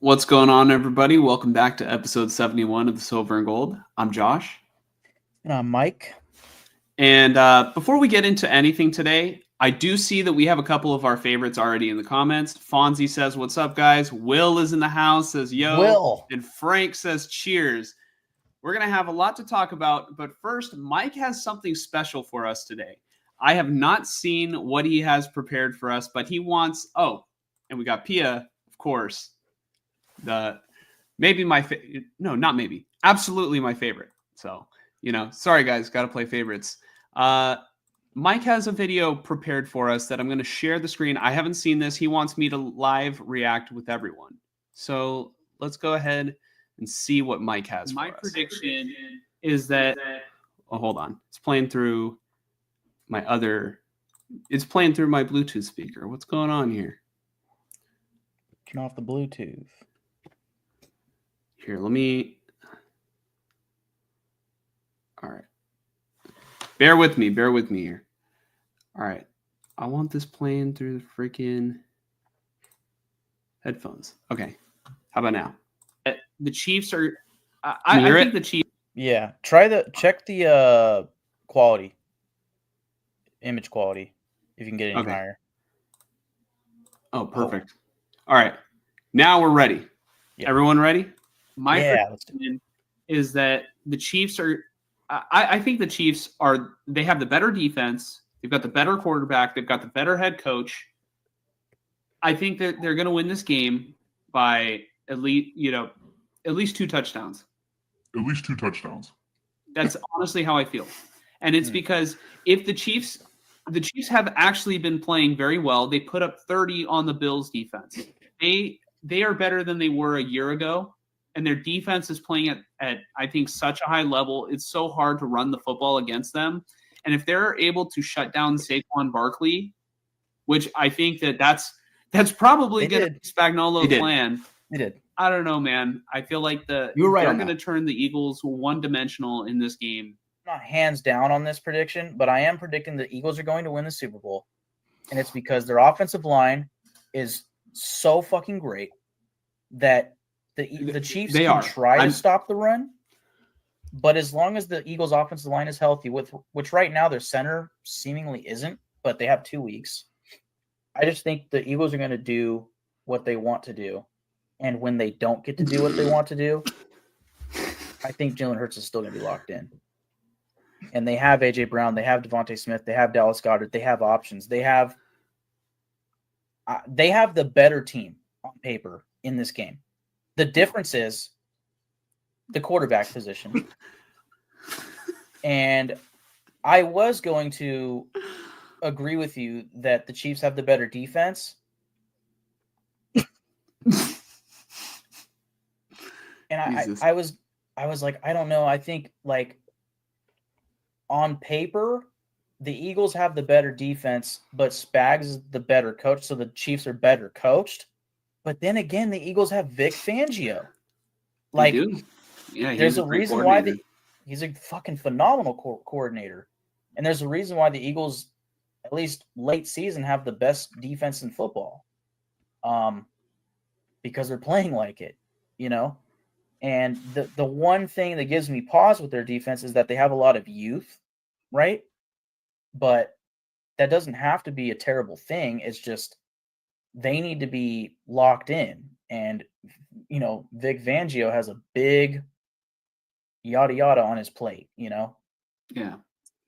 What's going on, everybody? Welcome back to episode 71 of the Silver and Gold. I'm Josh. And I'm Mike. And before we get into anything today, I do see that we have a couple of our favorites already in the comments. Fonzie says, "What's up, guys?" Will is in the house, says, "Yo." Will. And Frank says, "Cheers." We're going to have a lot to talk about, but first, Mike has something special for us today. I have not seen what he has prepared for us, but he wants, and we got Pia, of course. Absolutely my favorite. So, sorry guys, got to play favorites. Mike has a video prepared for us that I'm going to share the screen. I haven't seen this. He wants me to live react with everyone. So let's go ahead and see what Mike has. My prediction is that, hold on. It's playing through my Bluetooth speaker. What's going on here? Turn off the Bluetooth. Here, let me. All right. Bear with me here. All right. I want this playing through the freaking headphones. Okay. How about now? The Chiefs are. I think the Chiefs. Yeah. Check the quality, image quality, if you can get any higher. Oh, perfect. All right. Now we're ready. Yep. Everyone ready? My prediction is that the Chiefs are. I think the Chiefs are. They have the better defense. They've got the better quarterback. They've got the better head coach. I think that they're going to win this game by at least 2 touchdowns. At least 2 touchdowns. That's honestly how I feel, and it's because if the Chiefs have actually been playing very well. They put up 30 on the Bills' defense. They are better than they were a year ago. And their defense is playing at I think, such a high level. It's so hard to run the football against them. And if they're able to shut down Saquon Barkley, which I think that's probably going to be Spagnuolo's plan. They did. I don't know, man. I feel like they're going to turn the Eagles one-dimensional in this game. Not hands down on this prediction, but I am predicting the Eagles are going to win the Super Bowl. And it's because their offensive line is so fucking great that the Chiefs can try to stop the run, but as long as the Eagles' offensive line is healthy, which right now their center seemingly isn't, but they have 2 weeks, I just think the Eagles are going to do what they want to do. And when they don't get to do what they want to do, I think Jalen Hurts is still going to be locked in. And they have A.J. Brown, they have Devontae Smith, they have Dallas Goedert, they have options. They have the better team on paper in this game. The difference is the quarterback position. And I was going to agree with you that the Chiefs have the better defense. And I was like, I don't know. I think, like, on paper, the Eagles have the better defense, but Spags is the better coach, so the Chiefs are better coached. But then again, the Eagles have Vic Fangio. Like, there's a reason why he's a fucking phenomenal coordinator. And there's a reason why the Eagles, at least late season, have the best defense in football. Because they're playing like it, And the one thing that gives me pause with their defense is that they have a lot of youth, right? But that doesn't have to be a terrible thing. It's just they need to be locked in. And, Vic Fangio has a big yada yada on his plate, Yeah.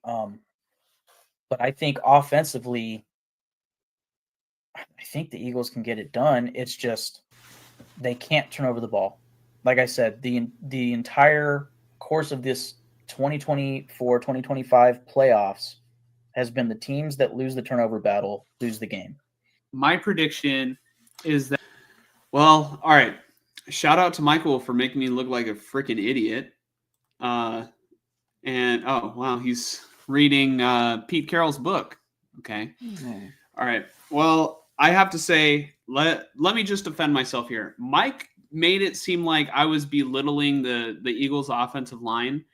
But I think offensively, I think the Eagles can get it done. It's just they can't turn over the ball. Like I said, the entire course of this 2024-2025 playoffs has been the teams that lose the turnover battle lose the game. My prediction is that, well, all right. Shout out to Michael for making me look like a freaking idiot. And oh wow, he's reading Pete Carroll's book. Okay. All right. Well, I have to say, let me just defend myself here. Mike made it seem like I was belittling the Eagles' offensive line.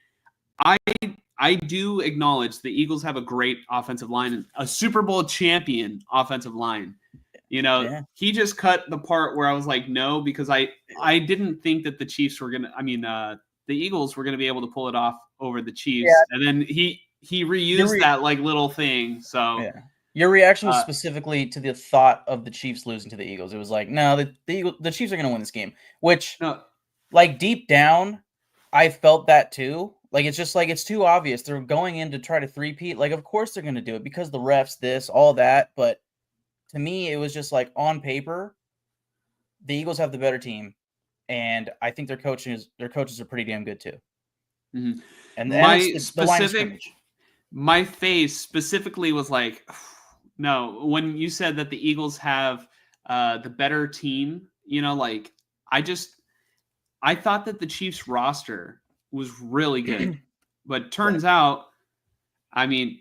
I do acknowledge the Eagles have a great offensive line, a Super Bowl champion offensive line. He just cut the part where I was like, no, because I didn't think that the Chiefs were gonna. I mean, the Eagles were gonna be able to pull it off over the Chiefs, and then he reused that like little thing. So yeah. Your reaction was specifically to the thought of the Chiefs losing to the Eagles. It was like, no, the Chiefs are going to win this game, which, like, deep down, I felt that too. Like, it's just like, it's too obvious. They're going in to try to three-peat. Like, of course they're going to do it because the refs, this, all that. But to me, it was just like, on paper, the Eagles have the better team. And I think their coaches are pretty damn good too. Mm-hmm. And the line of scrimmage. My face specifically was like, no, when you said that the Eagles have the better team, like I thought that the Chiefs roster was really good, but turns out the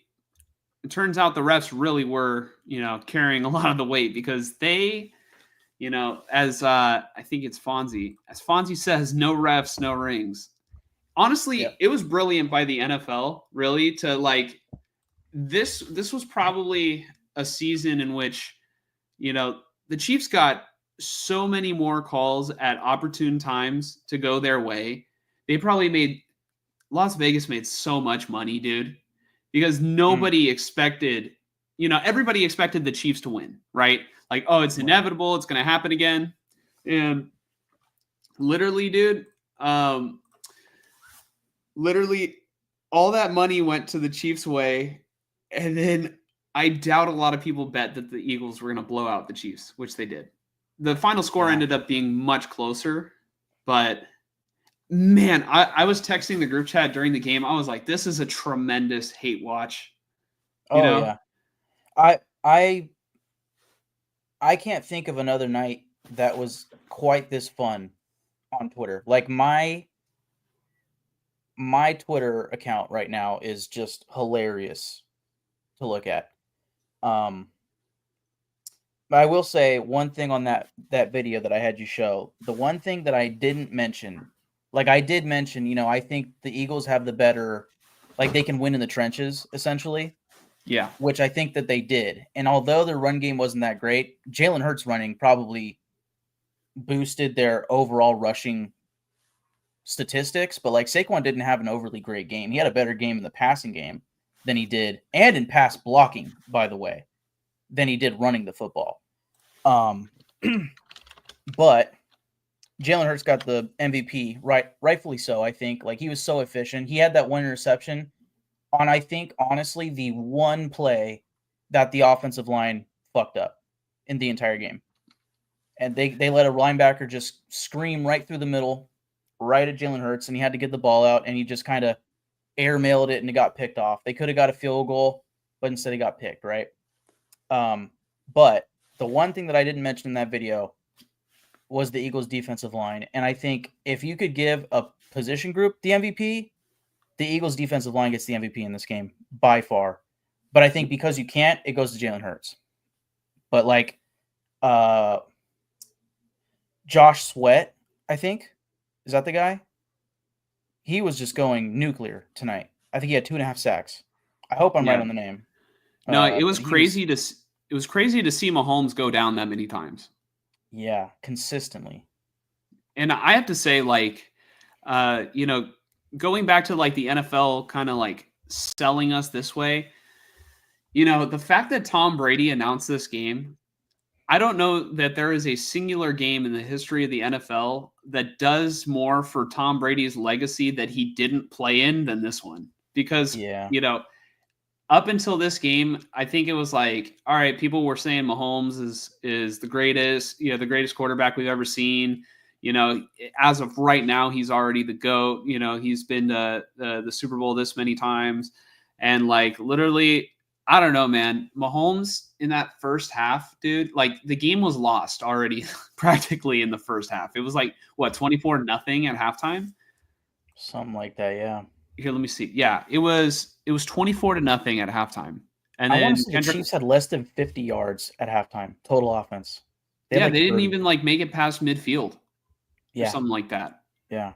refs really were, carrying a lot of the weight because they, as I think it's Fonzie, as Fonzie says, no refs, no rings. Honestly, It was brilliant by the NFL, really, to like this was probably a season in which, the Chiefs got so many more calls at opportune times to go their way. They probably Las Vegas made so much money, dude, because nobody expected, everybody expected the Chiefs to win, right? Like, oh, it's inevitable. It's going to happen again. And literally, dude, literally all that money went to the Chiefs' way. And then I doubt a lot of people bet that the Eagles were going to blow out the Chiefs, which they did. The final score ended up being much closer, but man, I was texting the group chat during the game. I was like, this is a tremendous hate watch. Yeah. I can't think of another night that was quite this fun on Twitter. Like my Twitter account right now is just hilarious to look at. But I will say one thing on that video that I had you show. The one thing that I didn't mention, like I did mention, I think the Eagles have the better, like they can win in the trenches, essentially. Yeah. Which I think that they did. And although their run game wasn't that great, Jalen Hurts running probably boosted their overall rushing statistics. But like Saquon didn't have an overly great game. He had a better game in the passing game than he did, and in pass blocking, by the way, than he did running the football. But Jalen Hurts got the MVP, rightfully so, I think. Like, he was so efficient. He had that one interception on, I think, honestly, the one play that the offensive line fucked up in the entire game. And they let a linebacker just scream right through the middle, right at Jalen Hurts, and he had to get the ball out, and he just kind of airmailed it, and it got picked off. They could have got a field goal, but instead he got picked, right? But the one thing that I didn't mention in that video was the Eagles' defensive line. And I think if you could give a position group the MVP, the Eagles' defensive line gets the MVP in this game by far. But I think because you can't, it goes to Jalen Hurts. But like Josh Sweat, I think, is that the guy? He was just going nuclear tonight. I think he had 2.5 sacks. I hope I'm right on the name. No, it was crazy to see Mahomes go down that many times. Yeah, consistently. And I have to say, like, going back to like the NFL kind of like selling us this way, the fact that Tom Brady announced this game, I don't know that there is a singular game in the history of the NFL that does more for Tom Brady's legacy that he didn't play in than this one. Because, up until this game, I think it was like, all right, people were saying Mahomes is the greatest, the greatest quarterback we've ever seen. As of right now, he's already the GOAT. He's been to the Super Bowl this many times. And like literally, I don't know, man, Mahomes in that first half, dude, like the game was lost already practically in the first half. It was like, what, 24-0 at halftime? Something like that, yeah. Here, let me see. Yeah, it was 24-0 at halftime. And I want then to say the Kendrick, Chiefs had less than 50 yards at halftime, total offense. They had yeah, like they didn't 30. even like make it past midfield or Yeah, something like that. yeah.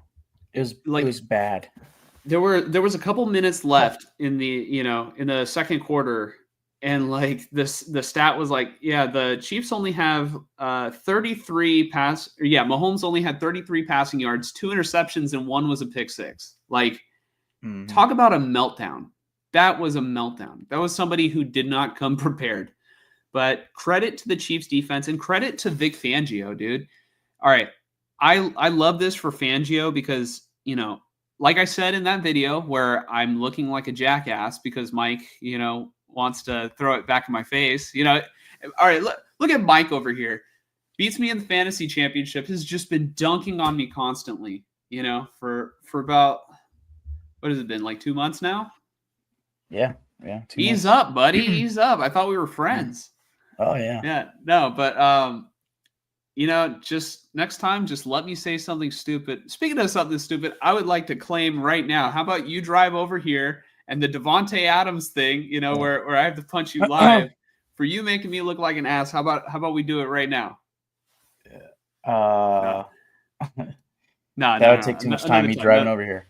It Like was bad. there was a couple minutes left in the second quarter, and like the stat was like, yeah, the Chiefs only have 33 Mahomes only had 33 passing yards, 2 interceptions, and 1 was a pick six. Like, talk about a meltdown. That was a meltdown. That was somebody who did not come prepared. But credit to the Chiefs defense and credit to Vic Fangio, dude. All right. I love this for Fangio because, like I said in that video where I'm looking like a jackass because Mike, wants to throw it back in my face. All right, look at Mike over here. Beats me in the fantasy championship, has just been dunking on me constantly, for about, what has it been, like 2 months now? Yeah. Ease up, buddy. Ease up. I thought we were friends. Oh, yeah. Yeah, no, but just next time, just let me say something stupid. Speaking of something stupid, I would like to claim right now. How about you drive over here and the Devontae Adams thing, where I have to punch you live for you making me look like an ass. How about we do it right now? No, that would take too much time me driving over here.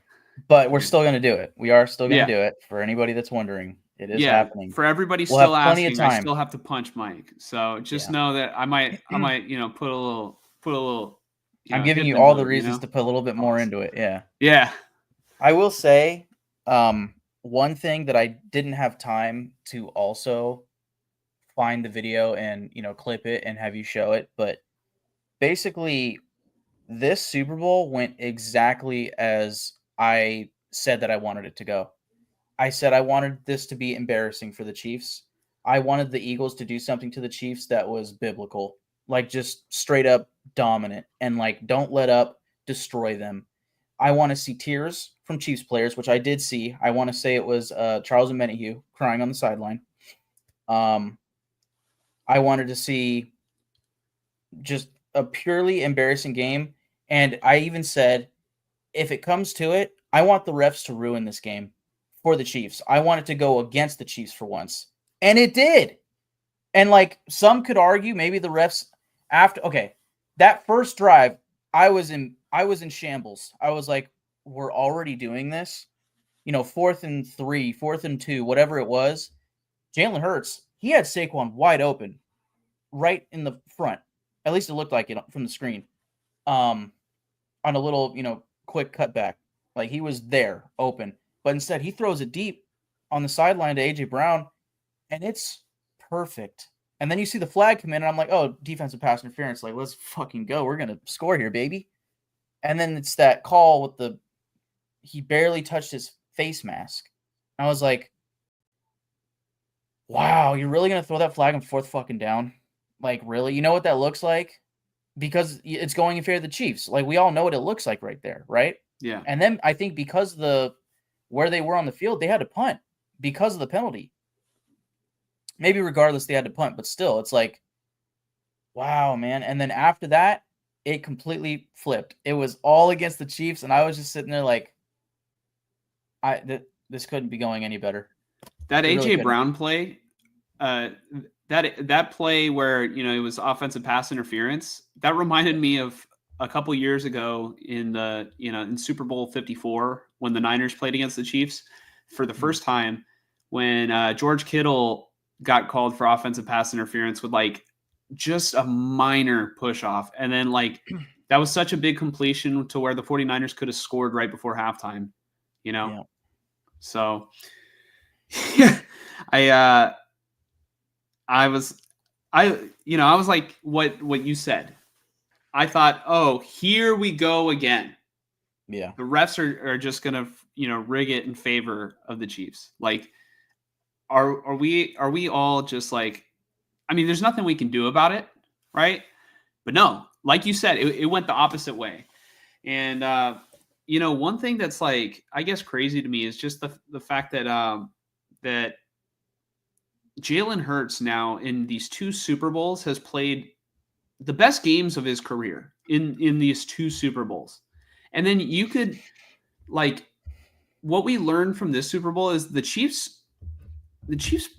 But we're still going to do it. We are still going to do it. For anybody that's wondering, it is happening. For everybody we'll still have plenty asking, of time. I still have to punch Mike. So just know that I might, put a little. I'm giving you all the reasons to put a little bit more into it. Yeah. Yeah. I will say, one thing that I didn't have time to also find the video and, clip it and have you show it. But basically, this Super Bowl went exactly as I said that I wanted it to go. I said I wanted this to be embarrassing for the Chiefs. I wanted the Eagles to do something to the Chiefs that was biblical, like just straight up dominant and like don't let up, destroy them. I want to see tears from Chiefs players, which I did see. I want to say it was Charles Omenihu crying on the sideline. I wanted to see just a purely embarrassing game. And I even said, if it comes to it, I want the refs to ruin this game for the Chiefs. I want it to go against the Chiefs for once. And it did. And like some could argue, maybe the refs that first drive, I was in shambles. I was like, we're already doing this. 4th and 3, 4th and 2, whatever it was. Jalen Hurts, he had Saquon wide open right in the front. At least it looked like it from the screen. On a little, quick cutback. Like he was there open. But instead he throws it deep on the sideline to A.J. Brown, and it's perfect. And then you see the flag come in, and I'm like, oh, defensive pass interference. Like, let's fucking go. We're going to score here, baby. And then it's that call with he barely touched his face mask. I was like, wow, you're really going to throw that flag on 4th fucking down? Like, really? You know what that looks like? Because it's going in favor of the Chiefs. Like, we all know what it looks like right there, right? Yeah. And then I think because where they were on the field, they had to punt because of the penalty. Maybe regardless, they had to punt, but still, it's like, wow, man. And then after that, it completely flipped. It was all against the Chiefs, and I was just sitting there like, this couldn't be going any better. That A.J. Brown play, that play where, it was offensive pass interference, that reminded me of a couple years ago in Super Bowl 54 when the Niners played against the Chiefs for the first time, when George Kittle got called for offensive pass interference with like just a minor push off. And then like that was such a big completion to where the 49ers could have scored right before halftime, Yeah. So yeah, I was like what you said. I thought, oh, here we go again. Yeah. The refs are just gonna, rig it in favor of the Chiefs. Like, are we all just like, I mean, there's nothing we can do about it, right? But no, like you said, it went the opposite way. And one thing that's like, I guess, crazy to me is just the fact that that Jalen Hurts now in these 2 Super Bowls has played the best games of his career in these 2 Super Bowls. And then you could like what we learned from this Super Bowl is the Chiefs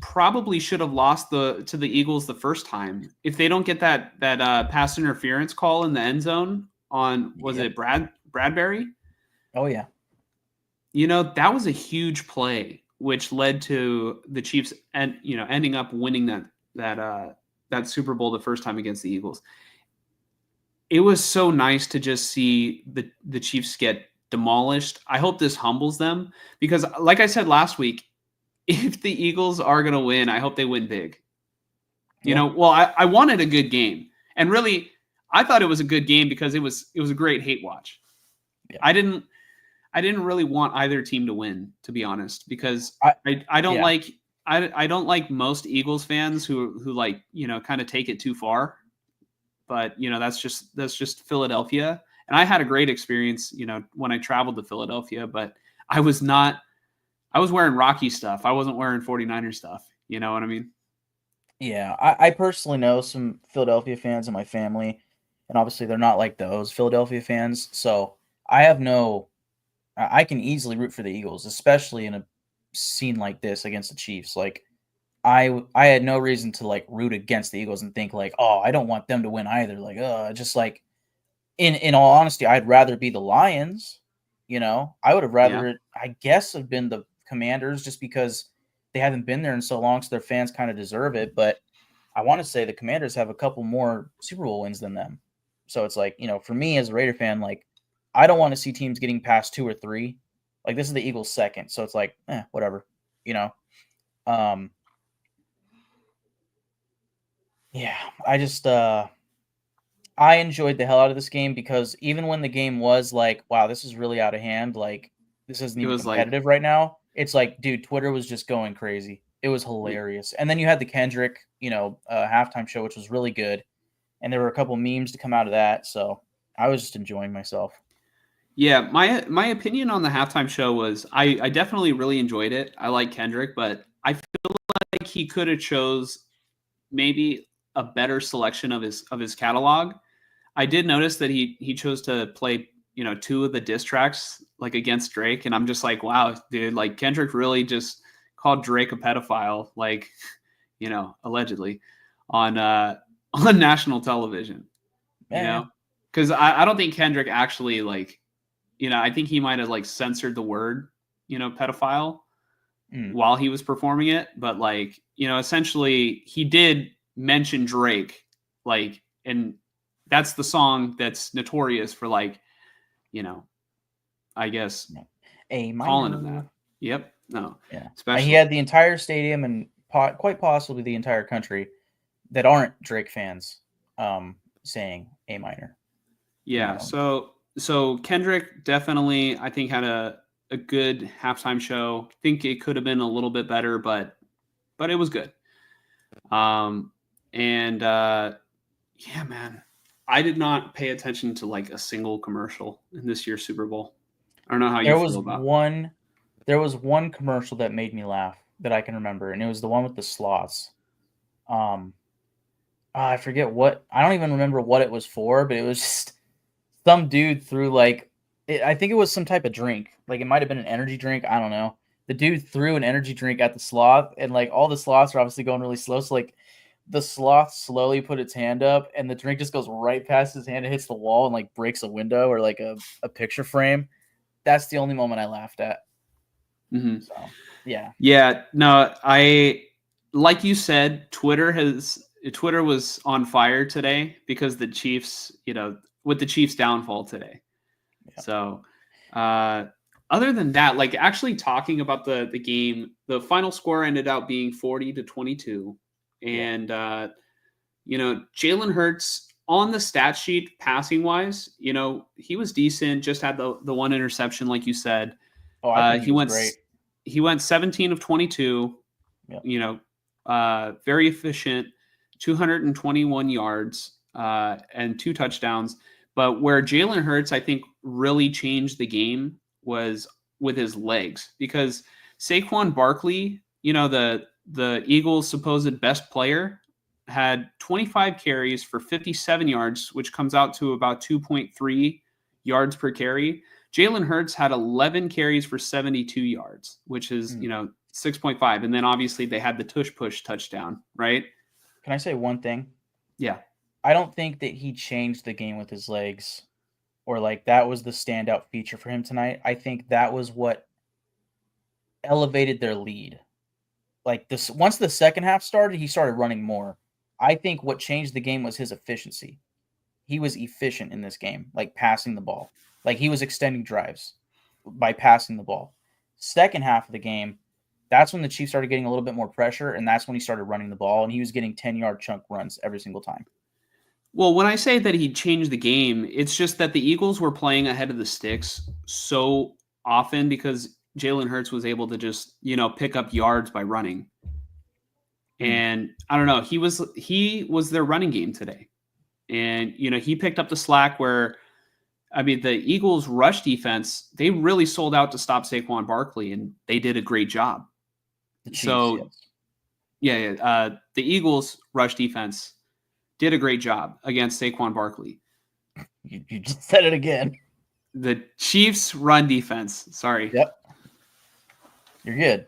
probably should have lost to the Eagles the first time. If they don't get that pass interference call in the end zone on, was it Bradbury? Oh yeah. That was a huge play, which led to the Chiefs ending up winning that Super Bowl the first time against the Eagles. It was so nice to just see the Chiefs get demolished. I hope this humbles them because, like I said last week, if the Eagles are going to win, I hope they win big. I wanted a good game, and really, I thought it was a good game because it was a great hate watch. Yeah. I didn't really want either team to win, to be honest, because I don't like most Eagles fans who like kind of take it too far. But that's just Philadelphia, and I had a great experience when I traveled to Philadelphia, but I was wearing Rocky stuff. I wasn't wearing 49er stuff. You know what I mean? Yeah, I personally know some Philadelphia fans in my family, and obviously they're not like those Philadelphia fans. So I can easily root for the Eagles, especially in a scene like this against the Chiefs. Like, I had no reason to like root against the Eagles and think like, oh, I don't want them to win either. Like, just like in all honesty, I'd rather be the Lions. I would have rather I guess have been the Commanders just because they haven't been there in so long, so their fans kind of deserve it. But I want to say the Commanders have a couple more Super Bowl wins than them. So it's like, for me as a Raider fan, like I don't want to see teams getting past 2 or 3. Like this is the Eagles' second, so it's like, whatever, Yeah, I just I enjoyed the hell out of this game because even when the game was like, wow, this is really out of hand, like this isn't even competitive right now. It's like, dude, Twitter was just going crazy. It was hilarious. And then you had the Kendrick, halftime show, which was really good. And there were a couple memes to come out of that, so I was just enjoying myself. Yeah, my opinion on the halftime show was I definitely really enjoyed it. I like Kendrick, but I feel like he could have chose maybe a better selection of his catalog. I did notice that he chose to play 2 of the diss tracks like against Drake, and I'm just like, wow, dude, like Kendrick really just called Drake a pedophile, like allegedly on national television. Because I don't think Kendrick actually like I think he might have like censored the word pedophile while he was performing it, but like essentially he did mention Drake, like, and that's the song that's notorious for like I guess calling him that. Yep. No. Yeah. Especially he had the entire stadium and quite possibly the entire country that aren't Drake fans saying A minor. Yeah. So Kendrick definitely, I think, had a good halftime show. I think it could have been a little bit better, but it was good. Yeah, man, I did not pay attention to like a single commercial in this year's Super Bowl. I don't know how you feel about it. There was one commercial that made me laugh that I can remember, and it was the one with the sloths. I forget I don't even remember what it was for, but it was just some dude threw I think it was some type of drink. Like it might have been an energy drink. I don't know. The dude threw an energy drink at the sloth, and like all the sloths are obviously going really slow. So like the sloth slowly put its hand up, and the drink just goes right past his hand and hits the wall and like breaks a window or like a picture frame. That's the only moment I laughed at. Mm-hmm. So yeah. Yeah. No, like you said, Twitter was on fire today because the Chiefs, with the Chiefs' downfall today. Yeah. So, other than that, like actually talking about the game, the final score ended up being 40-22, and Jalen Hurts on the stat sheet passing wise, he was decent. Just had the one interception, like you said. Oh, I think he went great. He went 17 of 22. Yep. Very efficient, 221 yards and 2 touchdowns. But where Jalen Hurts, I think, really changed the game was with his legs, because Saquon Barkley, the Eagles' supposed best player, had 25 carries for 57 yards, which comes out to about 2.3 yards per carry. Jalen Hurts had 11 carries for 72 yards, which is, 6.5. And then obviously they had the tush push touchdown, right? Can I say one thing? Yeah. I don't think that he changed the game with his legs, or like that was the standout feature for him tonight. I think that was what elevated their lead. Like this, once the second half started, he started running more. I think what changed the game was his efficiency. He was efficient in this game, like passing the ball. Like he was extending drives by passing the ball. Second half of the game, that's when the Chiefs started getting a little bit more pressure, and that's when he started running the ball, and he was getting 10-yard chunk runs every single time. Well, when I say that he changed the game, it's just that the Eagles were playing ahead of the sticks so often because Jalen Hurts was able to just, pick up yards by running. And I don't know, he was their running game today. And, he picked up the slack where, the Eagles' rush defense, they really sold out to stop Saquon Barkley, and they did a great job. The Chiefs, yes. The Eagles' rush defense did a great job against Saquon Barkley. You just said it again. The Chiefs' run defense. Sorry. Yep. You're good.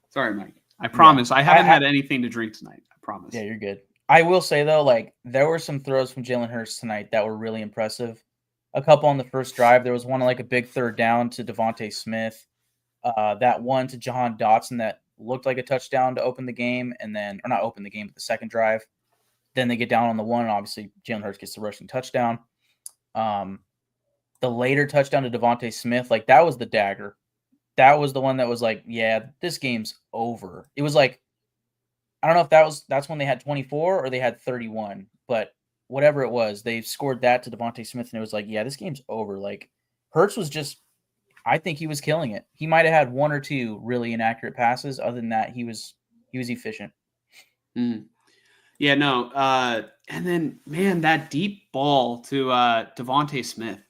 Sorry, Mike. I promise. Yeah. I haven't had anything to drink tonight. I promise. Yeah, you're good. I will say, though, like, there were some throws from Jalen Hurts tonight that were really impressive. A couple on the first drive. There was one, like, a big third down to Devontae Smith. That one to Jahan Dotson that looked like a touchdown to open the game, and then, or not open the game, but the second drive. Then they get down on the one, and obviously Jalen Hurts gets the rushing touchdown. The later touchdown to Devontae Smith, like, that was the dagger. That was the one that was like, yeah, this game's over. It was like, I don't know if that's when they had 24 or they had 31, but whatever it was, they scored that to Devontae Smith, and it was like, yeah, this game's over. Like, Hurts was just, I think he was killing it. He might have had one or two really inaccurate passes. Other than that, he was efficient. Yeah, no. And then, man, that deep ball to Devontae Smith.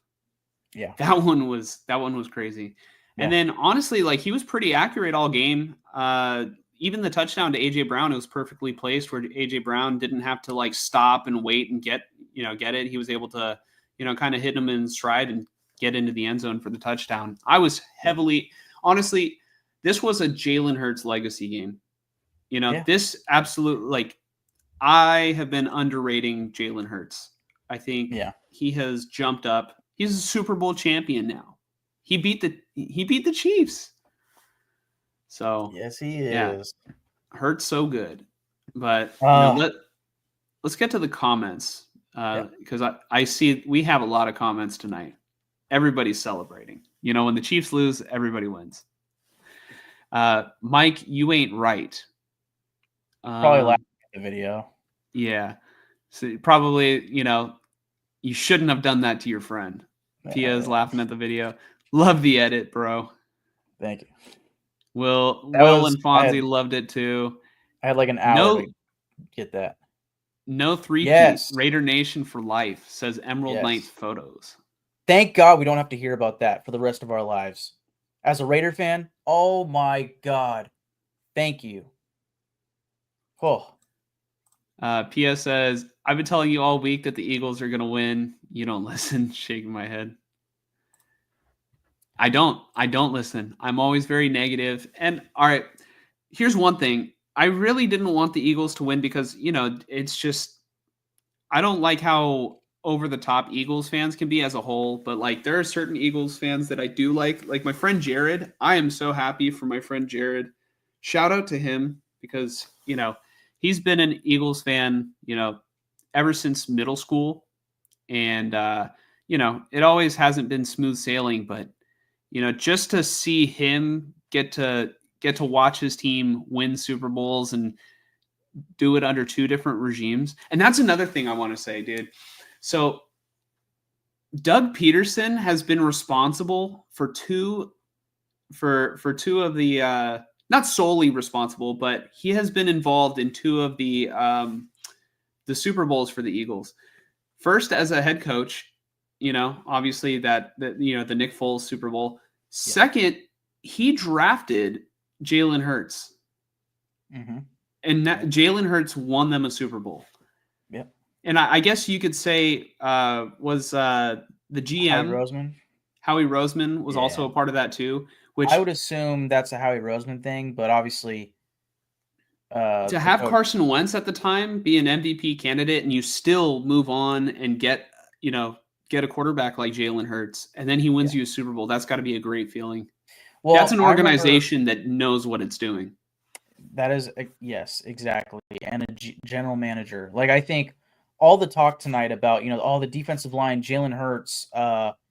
Yeah, that one was crazy. And then, honestly, like, he was pretty accurate all game. Even the touchdown to AJ Brown, it was perfectly placed where AJ Brown didn't have to like stop and wait and get it. He was able to, kind of hit him in stride and get into the end zone for the touchdown. I was honestly, this was a Jalen Hurts legacy game. This absolute, like, I have been underrating Jalen Hurts. I think he has jumped up. He's a Super Bowl champion now. He beat the Chiefs. So yes, he is. Yeah, Hurts so good. But let's get to the comments because I see we have a lot of comments tonight. Everybody's celebrating. When the Chiefs lose, everybody wins. Mike, you ain't right. Probably laughing at the video. Yeah. So probably, you shouldn't have done that to your friend. Pia's laughing at the video. Love the edit, bro. Thank you. Will and Fonzie loved it too. I had like an hour to get that. No three-peat. Raider Nation for life, says Emerald Knights Photos. Thank God we don't have to hear about that for the rest of our lives. As a Raider fan, oh my God. Thank you. Oh. Pia says, I've been telling you all week that the Eagles are going to win. You don't listen. Shaking my head. I don't listen. I'm always very negative. And all right, here's one thing. I really didn't want the Eagles to win because, it's just, I don't like how over the top Eagles fans can be as a whole, but like there are certain Eagles fans that I do like my friend Jared. I am so happy for my friend Jared. Shout out to him because, he's been an Eagles fan, ever since middle school. And, it always hasn't been smooth sailing, but just to see him get to watch his team win Super Bowls and do it under two different regimes. And that's another thing I want to say, dude. So Doug Peterson has been responsible for two of the, not solely responsible, but he has been involved in two of the Super Bowls for the Eagles. First as a head coach, obviously the Nick Foles Super Bowl. Second, he drafted Jalen Hurts. Mm-hmm. And Jalen Hurts won them a Super Bowl. Yep. And I guess you could say was the GM Roseman. Howie Roseman was also Yeah. a part of that too. Which I would assume that's a Howie Roseman thing, but obviously, to the have coach- Carson Wentz at the time be an MVP candidate and you still move on and get a quarterback like Jalen Hurts and then he wins you a Super Bowl, that's got to be a great feeling. well, That's an I remember- organization that knows what it's doing. That is yes, exactly, and a general manager. Like I think all the talk tonight about all the defensive line, Jalen Hurts,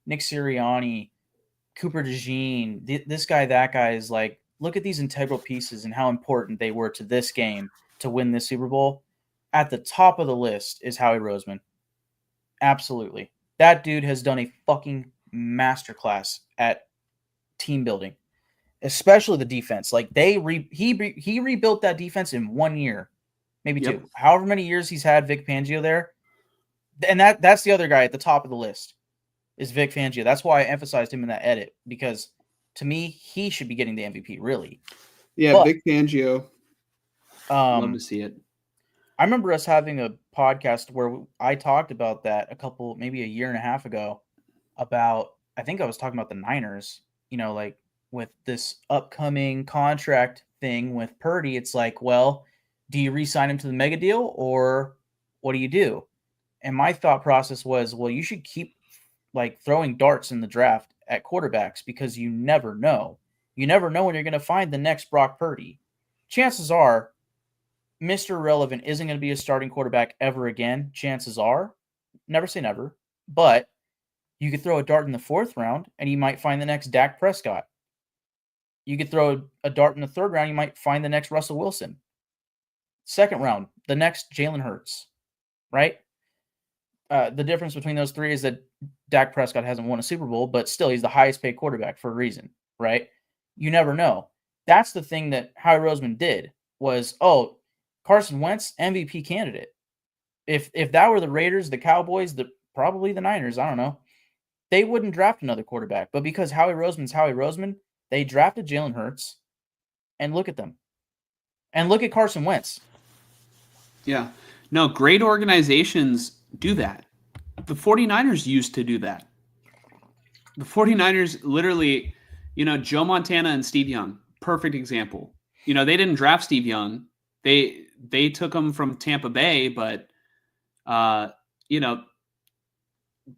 Nick Sirianni, Cooper DeJean, this guy, that guy is like, look at these integral pieces and how important they were to this game to win this Super Bowl. At the top of the list is Howie Roseman. Absolutely, that dude has done a fucking masterclass at team building. Especially the defense. Like he rebuilt that defense in 1 year, maybe Yep. 2. However many years he's had Vic Fangio there. And that's the other guy at the top of the list is Vic Fangio. That's why I emphasized him in that edit, because to me, he should be getting the MVP, really. Yeah, But, Vic Fangio. Love to see it. I remember us having a podcast where I talked about that maybe a year and a half ago about, I think I was talking about the Niners, like with this upcoming contract thing with Purdy. It's like, well, do you re-sign him to the mega deal or what do you do? And my thought process was, well, you should keep like throwing darts in the draft at quarterbacks because you never know. You never know when you're going to find the next Brock Purdy. Chances are Mr. Relevant isn't going to be a starting quarterback ever again. Chances are, never say never, but you could throw a dart in the 4th round and you might find the next Dak Prescott. You could throw a dart in the 3rd round, you might find the next Russell Wilson. 2nd round, the next Jalen Hurts, right? The difference between those 3 is that Dak Prescott hasn't won a Super Bowl, but still he's the highest paid quarterback for a reason, right? You never know. That's the thing that Howie Roseman did was, Carson Wentz, MVP candidate. If that were the Raiders, the Cowboys, probably the Niners, I don't know, they wouldn't draft another quarterback. But because Howie Roseman's Howie Roseman, they drafted Jalen Hurts, and look at them. And look at Carson Wentz. Yeah. No, great organizations do that. The 49ers used to do that. The 49ers literally, Joe Montana and Steve Young, perfect example. They didn't draft Steve Young. They took him from Tampa Bay, but Bill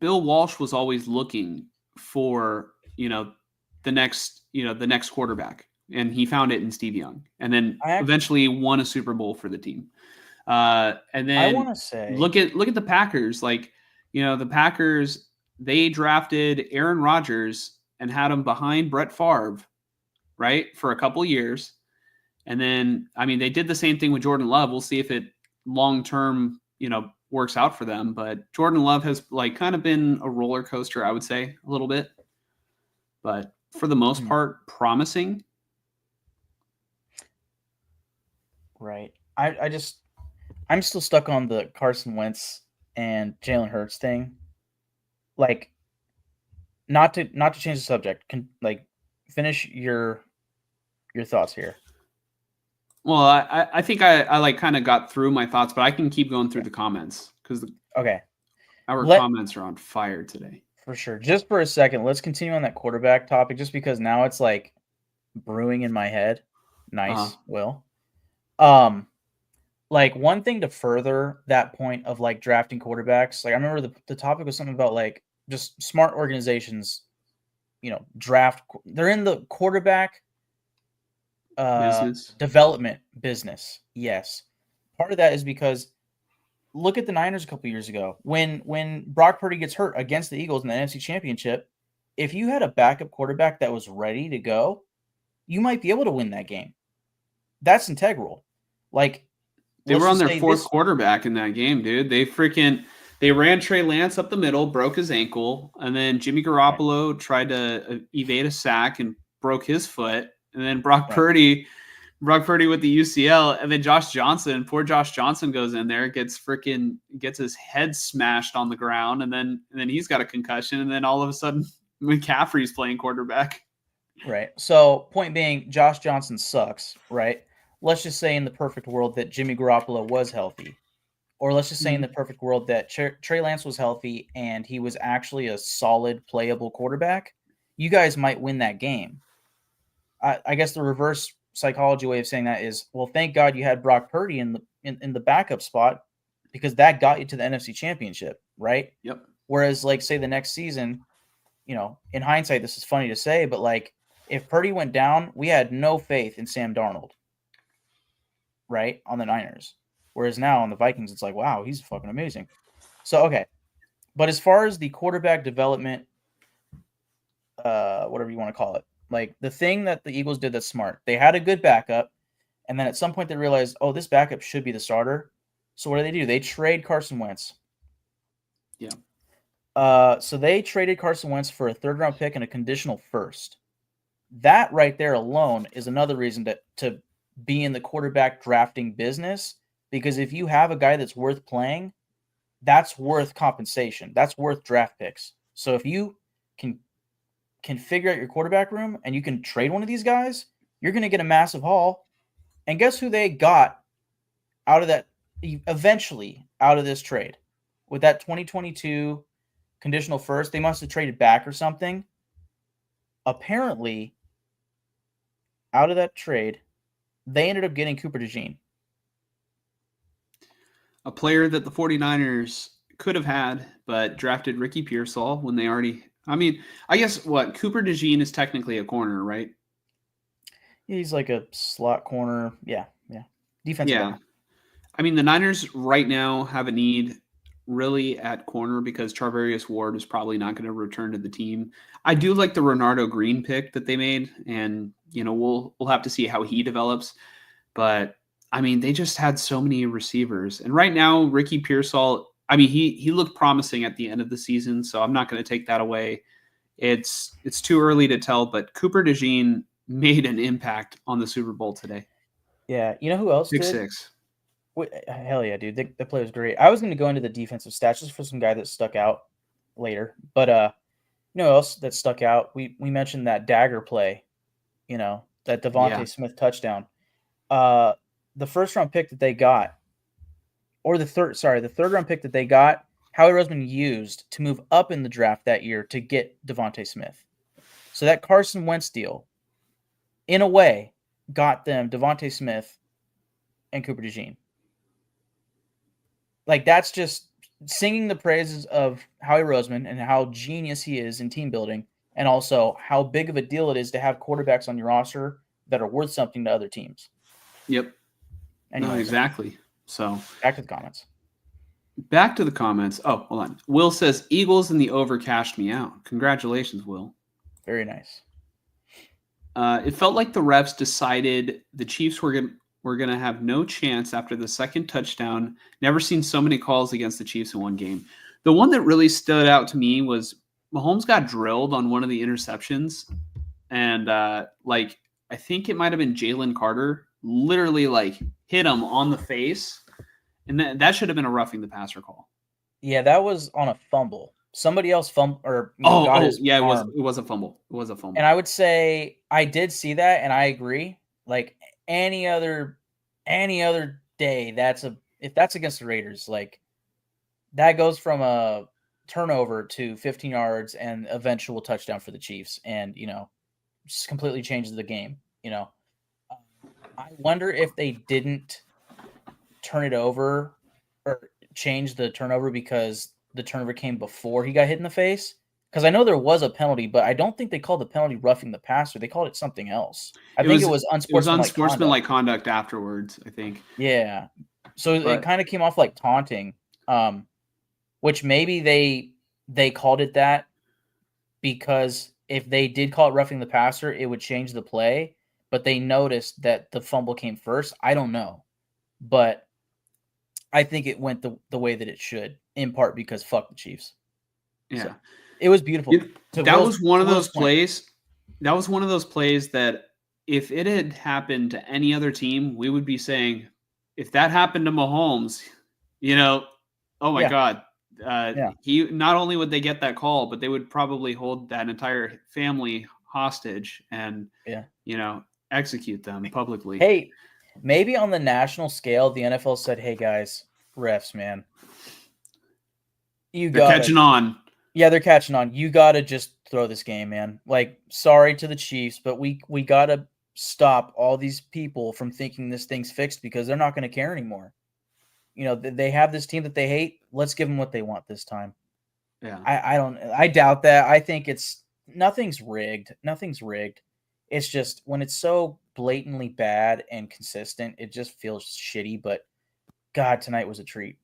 Walsh was always looking for, the next quarterback, and he found it in Steve Young, and then eventually won a Super Bowl for the team. And then I want to say, look at the Packers. Like, the Packers, they drafted Aaron Rodgers and had him behind Brett Favre, right, for a couple years. And then, they did the same thing with Jordan Love. We'll see if it long-term, works out for them. But Jordan Love has kind of been a roller coaster, I would say, a little bit. But for the most part, promising. Right. I'm still stuck on the Carson Wentz and Jalen Hurts thing. Like, not to change the subject. Finish your thoughts here. Well, I think I kind of got through my thoughts, but I can keep going through the comments because our comments are on fire today. For sure. Just for a second, let's continue on that quarterback topic, just because now it's like brewing in my head. Nice, Will. Like one thing to further that point of like drafting quarterbacks. Like I remember the topic was something about like just smart organizations, draft. They're in the quarterback development business. Yes. Part of that is because look at the Niners a couple years ago. When Brock Purdy gets hurt against the Eagles in the NFC Championship, if you had a backup quarterback that was ready to go, you might be able to win that game. That's integral. Like they were on their 4th quarterback in that game, dude. They ran Trey Lance up the middle, broke his ankle, and then Jimmy Garoppolo tried to evade a sack and broke his foot, and then Brock Purdy with the UCL, and then poor Josh Johnson goes in there, gets his head smashed on the ground, and then he's got a concussion, and then all of a sudden McCaffrey's playing quarterback. Right. So point being, Josh Johnson sucks, right? Let's just say in the perfect world that Jimmy Garoppolo was healthy. Or let's just say in the perfect world that Trey Lance was healthy and he was actually a solid playable quarterback. you guys might win that game. I guess the reverse psychology way of saying that is, well, thank God you had Brock Purdy in the backup spot because that got you to the NFC Championship, right? Yep. Whereas, like, say the next season, in hindsight, this is funny to say, but like if Purdy went down, we had no faith in Sam Darnold, right, on the Niners. Whereas now on the Vikings, it's like, wow, he's fucking amazing. So, okay. But as far as the quarterback development, whatever you want to call it, like the thing that the Eagles did that's smart, they had a good backup, and then at some point they realized, oh, this backup should be the starter. So what do? They trade Carson Wentz. Yeah. So they traded Carson Wentz for a third-round pick and a conditional first. That right there alone is another reason to be in the quarterback drafting business, because if you have a guy that's worth playing, that's worth compensation. That's worth draft picks. So if you can figure out your quarterback room and you can trade one of these guys, you're going to get a massive haul. And guess who they got out of that, eventually out of this trade? With that 2022 conditional first, they must have traded back or something. Apparently, out of that trade, they ended up getting Cooper DeJean. A player that the 49ers could have had, but drafted Ricky Pearsall when they already... I mean, I guess Cooper DeJean is technically a corner, right? He's like a slot corner. Yeah. Defensive back. I mean, the Niners right now have a need really at corner because Charvarius Ward is probably not going to return to the team. I do like the Renardo Green pick that they made, and we'll have to see how he develops. But I mean, they just had so many receivers, and right now Ricky Pearsall, I mean, he looked promising at the end of the season, so I'm not going to take that away. It's too early to tell, but Cooper DeJean made an impact on the Super Bowl today. Yeah, you know who else Pick did? 6. Hell yeah, dude. The play was great. I was going to go into the defensive stats just for some guy that stuck out later. But you know who else that stuck out? We mentioned that dagger play, that Devontae Smith touchdown. The first round pick that they got, or the third round pick that they got, Howie Roseman used to move up in the draft that year to get Devontae Smith. So that Carson Wentz deal, in a way, got them Devontae Smith and Cooper DeJean. Like, that's just singing the praises of Howie Roseman and how genius he is in team building, and also how big of a deal it is to have quarterbacks on your roster that are worth something to other teams. Yep. Anyways, no, exactly. So back to the comments. Oh, hold on. Will says, Eagles and the over cashed me out. Congratulations, Will. Very nice. It felt like the refs decided the Chiefs were going to have no chance after the second touchdown. Never seen so many calls against the Chiefs in one game. The one that really stood out to me was Mahomes got drilled on one of the interceptions. And I think it might have been Jalen Carter literally hit him on the face. And that should have been a roughing the passer call. Yeah, that was on a fumble. Somebody else fumbled got his arm. It was a fumble. It was a fumble. And I would say I did see that, and I agree. Like any other day, if that's against the Raiders, that goes from a turnover to 15 yards and eventual touchdown for the Chiefs, and just completely changes the game. I wonder if they didn't turn it over or change the turnover because the turnover came before he got hit in the face. Because I know there was a penalty, but I don't think they called the penalty roughing the passer. They called it something else. I think it was unsportsmanlike conduct afterwards, I think. Yeah. So it kind of came off like taunting, which maybe they called it that because if they did call it roughing the passer, it would change the play. But they noticed that the fumble came first. I don't know. But I think it went the way that it should, in part because fuck the Chiefs. Yeah. So, it was beautiful. That was one of those plays that if it had happened to any other team, we would be saying, if that happened to Mahomes, oh my God. He not only would they get that call, but they would probably hold that entire family hostage and execute them publicly. Hey, maybe on the national scale, the NFL said, "Hey guys, refs, man, they're catching on." Yeah, they're catching on. You got to just throw this game, man. Like, sorry to the Chiefs, but we gotta stop all these people from thinking this thing's fixed because they're not going to care anymore. You know, they have this team that they hate. Let's give them what they want this time. Yeah. I doubt that. I think nothing's rigged. Nothing's rigged. It's just when it's so blatantly bad and consistent, it just feels shitty. But God, tonight was a treat.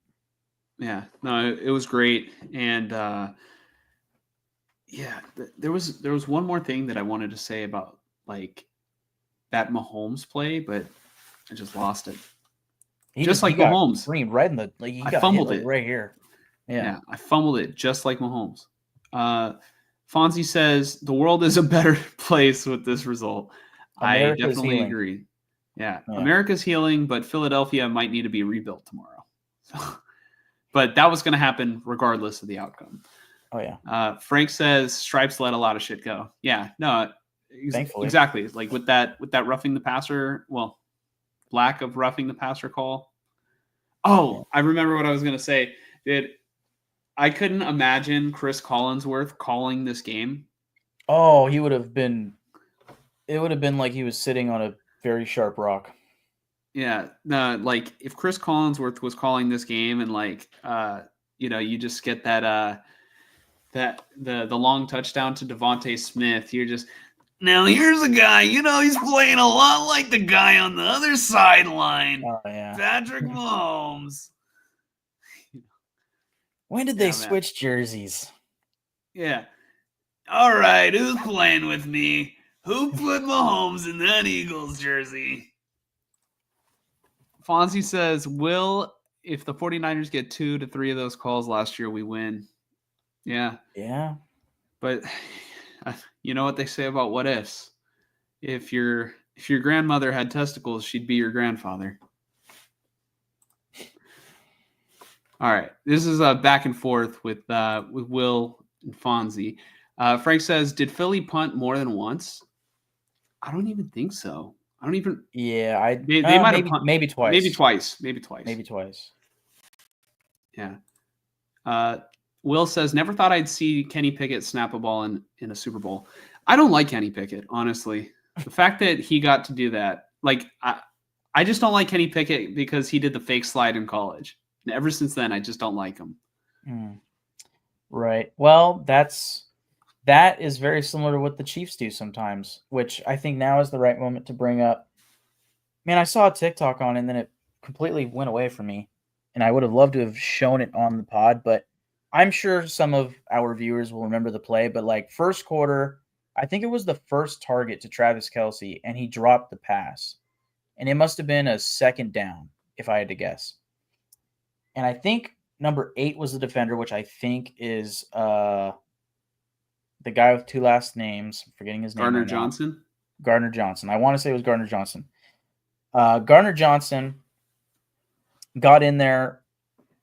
Yeah, no, it was great. And there was one more thing that I wanted to say about like that Mahomes play, but I just lost it. Just like Mahomes. Green right in the like. I fumbled it right here. Yeah, I fumbled it just like Mahomes. Fonzie says the world is a better place with this result. I definitely agree. Yeah, America's healing, but Philadelphia might need to be rebuilt tomorrow. So, but that was going to happen regardless of the outcome. Oh yeah. Frank says Stripes let a lot of shit go. Yeah, no, thankfully. Exactly. Like with that roughing the passer, well, lack of roughing the passer call. Oh, I remember what I was going to say. I couldn't imagine Chris Collinsworth calling this game. Oh, it would have been like he was sitting on a very sharp rock. Yeah, no, like if Chris Collinsworth was calling this game and like you just get that the long touchdown to Devontae Smith, you're just now here's a guy, he's playing a lot like the guy on the other sideline. Oh yeah. Patrick Mahomes. When did they switch jerseys? Yeah. All right, who's playing with me? Who put Mahomes in that Eagles jersey? Fonzie says, if the 49ers get 2 to 3 of those calls last year, we win. Yeah. Yeah. But you know what they say about what ifs? If your grandmother had testicles, she'd be your grandfather. All right. This is a back and forth with Will and Fonzie. Frank says, did Philly punt more than once? I don't even think so. I don't even. Yeah, they might have maybe twice. Maybe twice. Yeah. Will says, never thought I'd see Kenny Pickett snap a ball in a Super Bowl. I don't like Kenny Pickett, honestly. The fact that he got to do that, like, I just don't like Kenny Pickett because he did the fake slide in college. And ever since then, I just don't like him. Right. Well, that is very similar to what the Chiefs do sometimes, which I think now is the right moment to bring up. Man, I saw a TikTok on it, and then it completely went away from me. And I would have loved to have shown it on the pod, but I'm sure some of our viewers will remember the play. But like first quarter, I think it was the first target to Travis Kelce, and he dropped the pass. And it must have been a second down, if I had to guess. And I think number 8 was the defender, which I think is the guy with 2 last names. I'm forgetting his name. Gardner Johnson? Gardner Johnson. I want to say it was Gardner Johnson. Gardner Johnson got in there.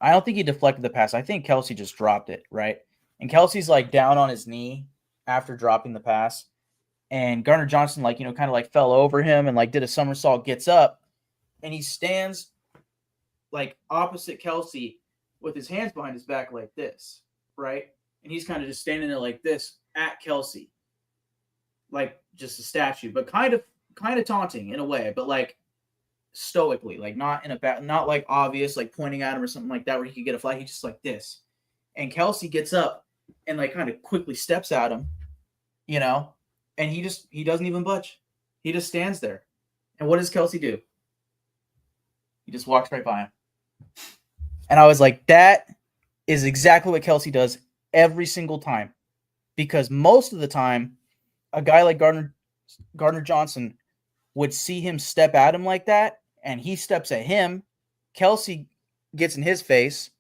I don't think he deflected the pass. I think Kelce just dropped it, right? And Kelce's like down on his knee after dropping the pass. And Gardner Johnson, like, kind of like fell over him and like did a somersault, gets up, and he stands like opposite Kelce with his hands behind his back like this, right? And he's kind of just standing there like this at Kelce, like just a statue, but kind of taunting in a way, but like stoically, like not like obvious, like pointing at him or something like that where he could get a flag. He's just like this, and Kelce gets up and like kind of quickly steps at him, and he doesn't even budge. He just stands there. And what does Kelce do? He just walks right by him. And I was like, that is exactly what Kelce does every single time. Because most of the time, a guy like Gardner Johnson would see him step at him like that, and he steps at him. Kelce gets in his face.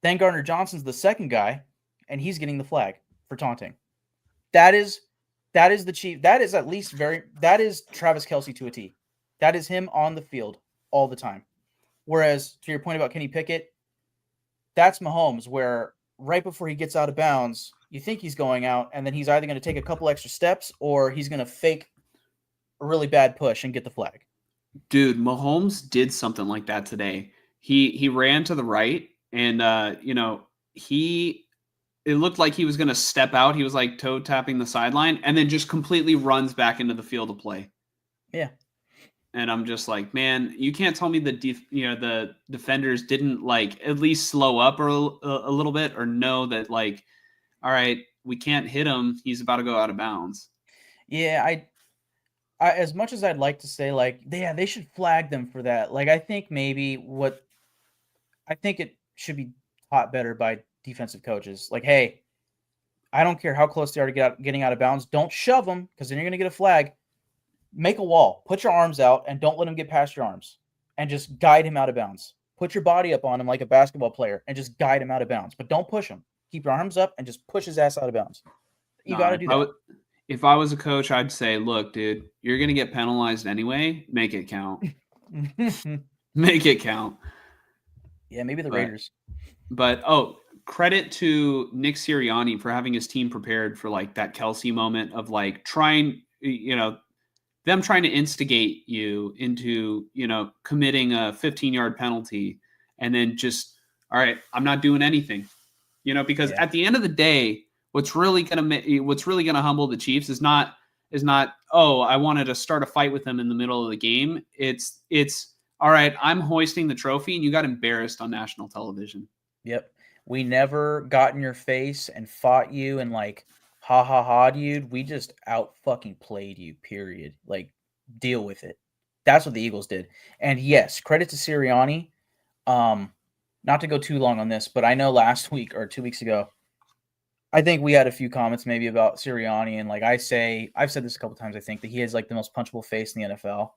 Then Gardner Johnson's the second guy, and he's getting the flag for taunting. That is the Chief. That is Travis Kelce to a T. That is him on the field all the time. Whereas, to your point about Kenny Pickett, that's Mahomes, where right before he gets out of bounds, you think he's going out, and then he's either going to take a couple extra steps or he's going to fake a really bad push and get the flag. Dude, Mahomes did something like that today. He ran to the right, and he it looked like he was going to step out. He was like toe tapping the sideline and then just completely runs back into the field of play. Yeah. And I'm just like, man, you can't tell me the defenders didn't like at least slow up a little bit or know that like, all right, we can't hit him. He's about to go out of bounds. Yeah, I as much as I'd like to say like, yeah, they should flag them for that. Like I think it should be taught better by defensive coaches. Like, hey, I don't care how close they are to getting out of bounds. Don't shove them because then you're going to get a flag. Make a wall. Put your arms out and don't let him get past your arms. And just guide him out of bounds. Put your body up on him like a basketball player and just guide him out of bounds. But don't push him. Keep your arms up and just push his ass out of bounds. You got to do that. If I was a coach, I'd say, look, dude, you're going to get penalized anyway. Make it count. Make it count. Yeah, maybe the Raiders. But, credit to Nick Sirianni for having his team prepared for like that Kelsey moment of like trying to instigate you into, committing a 15-yard penalty and then just, all right, I'm not doing anything, because at the end of the day, what's really going to humble the Chiefs is not, oh, I wanted to start a fight with them in the middle of the game. It's all right, I'm hoisting the trophy and you got embarrassed on national television. Yep. We never got in your face and fought you and like, ha ha ha, dude. We just out fucking played you, period. Like, deal with it. That's what the Eagles did. And yes, credit to Sirianni. Not to go too long on this, but I know last week or 2 weeks ago, I think we had a few comments maybe about Sirianni. And like I've said this a couple times, I think that he has like the most punchable face in the NFL.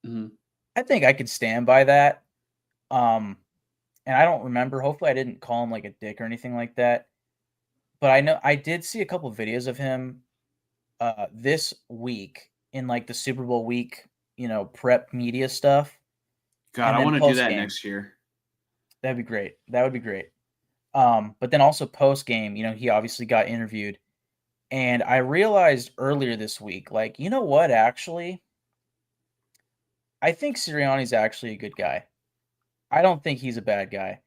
Mm-hmm. I think I could stand by that. And I don't remember. Hopefully, I didn't call him like a dick or anything like that. But I know I did see a couple of videos of him this week in like the Super Bowl week, prep media stuff. God, I want to do that next year. That'd be great. That would be great. But then also post game, he obviously got interviewed. And I realized earlier this week, like, you know what, actually? I think Sirianni's actually a good guy. I don't think he's a bad guy.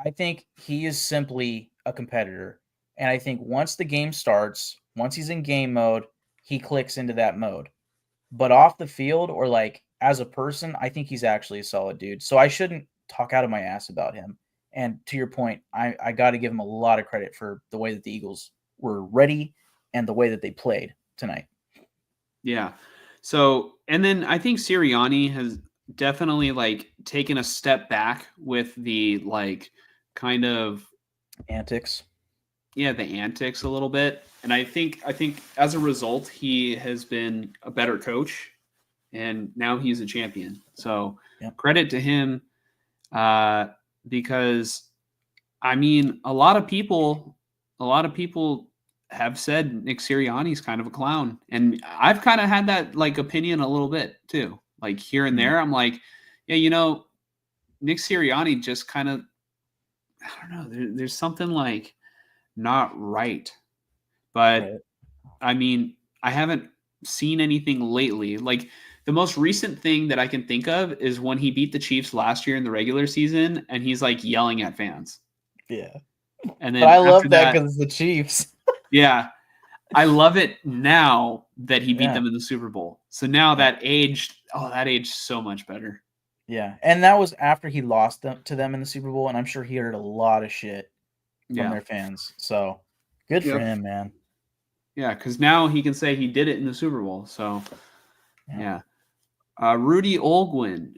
I think he is simply a competitor. And I think once the game starts, once he's in game mode, he clicks into that mode. But off the field or like as a person, I think he's actually a solid dude. So I shouldn't talk out of my ass about him. And to your point, I got to give him a lot of credit for the way that the Eagles were ready and the way that they played tonight. Yeah. So, and then I think Sirianni has definitely like taken a step back with the like kind of antics. Yeah, the antics a little bit. And I think as a result, he has been a better coach and now he's a champion. So Credit to him. Because I mean, a lot of people have said Nick Sirianni's kind of a clown. And I've kind of had that like opinion a little bit too. Like here and there, I'm like, yeah, Nick Sirianni just kind of, I don't know, there's something like not right. But I mean, I haven't seen anything lately. Like the most recent thing that I can think of is when he beat the Chiefs last year in the regular season and he's like yelling at fans. Yeah. And then but I love that because it's the Chiefs. Yeah. I love it now that he beat them in the Super Bowl. So now that aged so much better. Yeah. And that was after he lost to them in the Super Bowl. And I'm sure he heard a lot of shit from their fans. So good for him, man. Yeah. Because now he can say he did it in the Super Bowl. So, yeah. Rudy Olgwin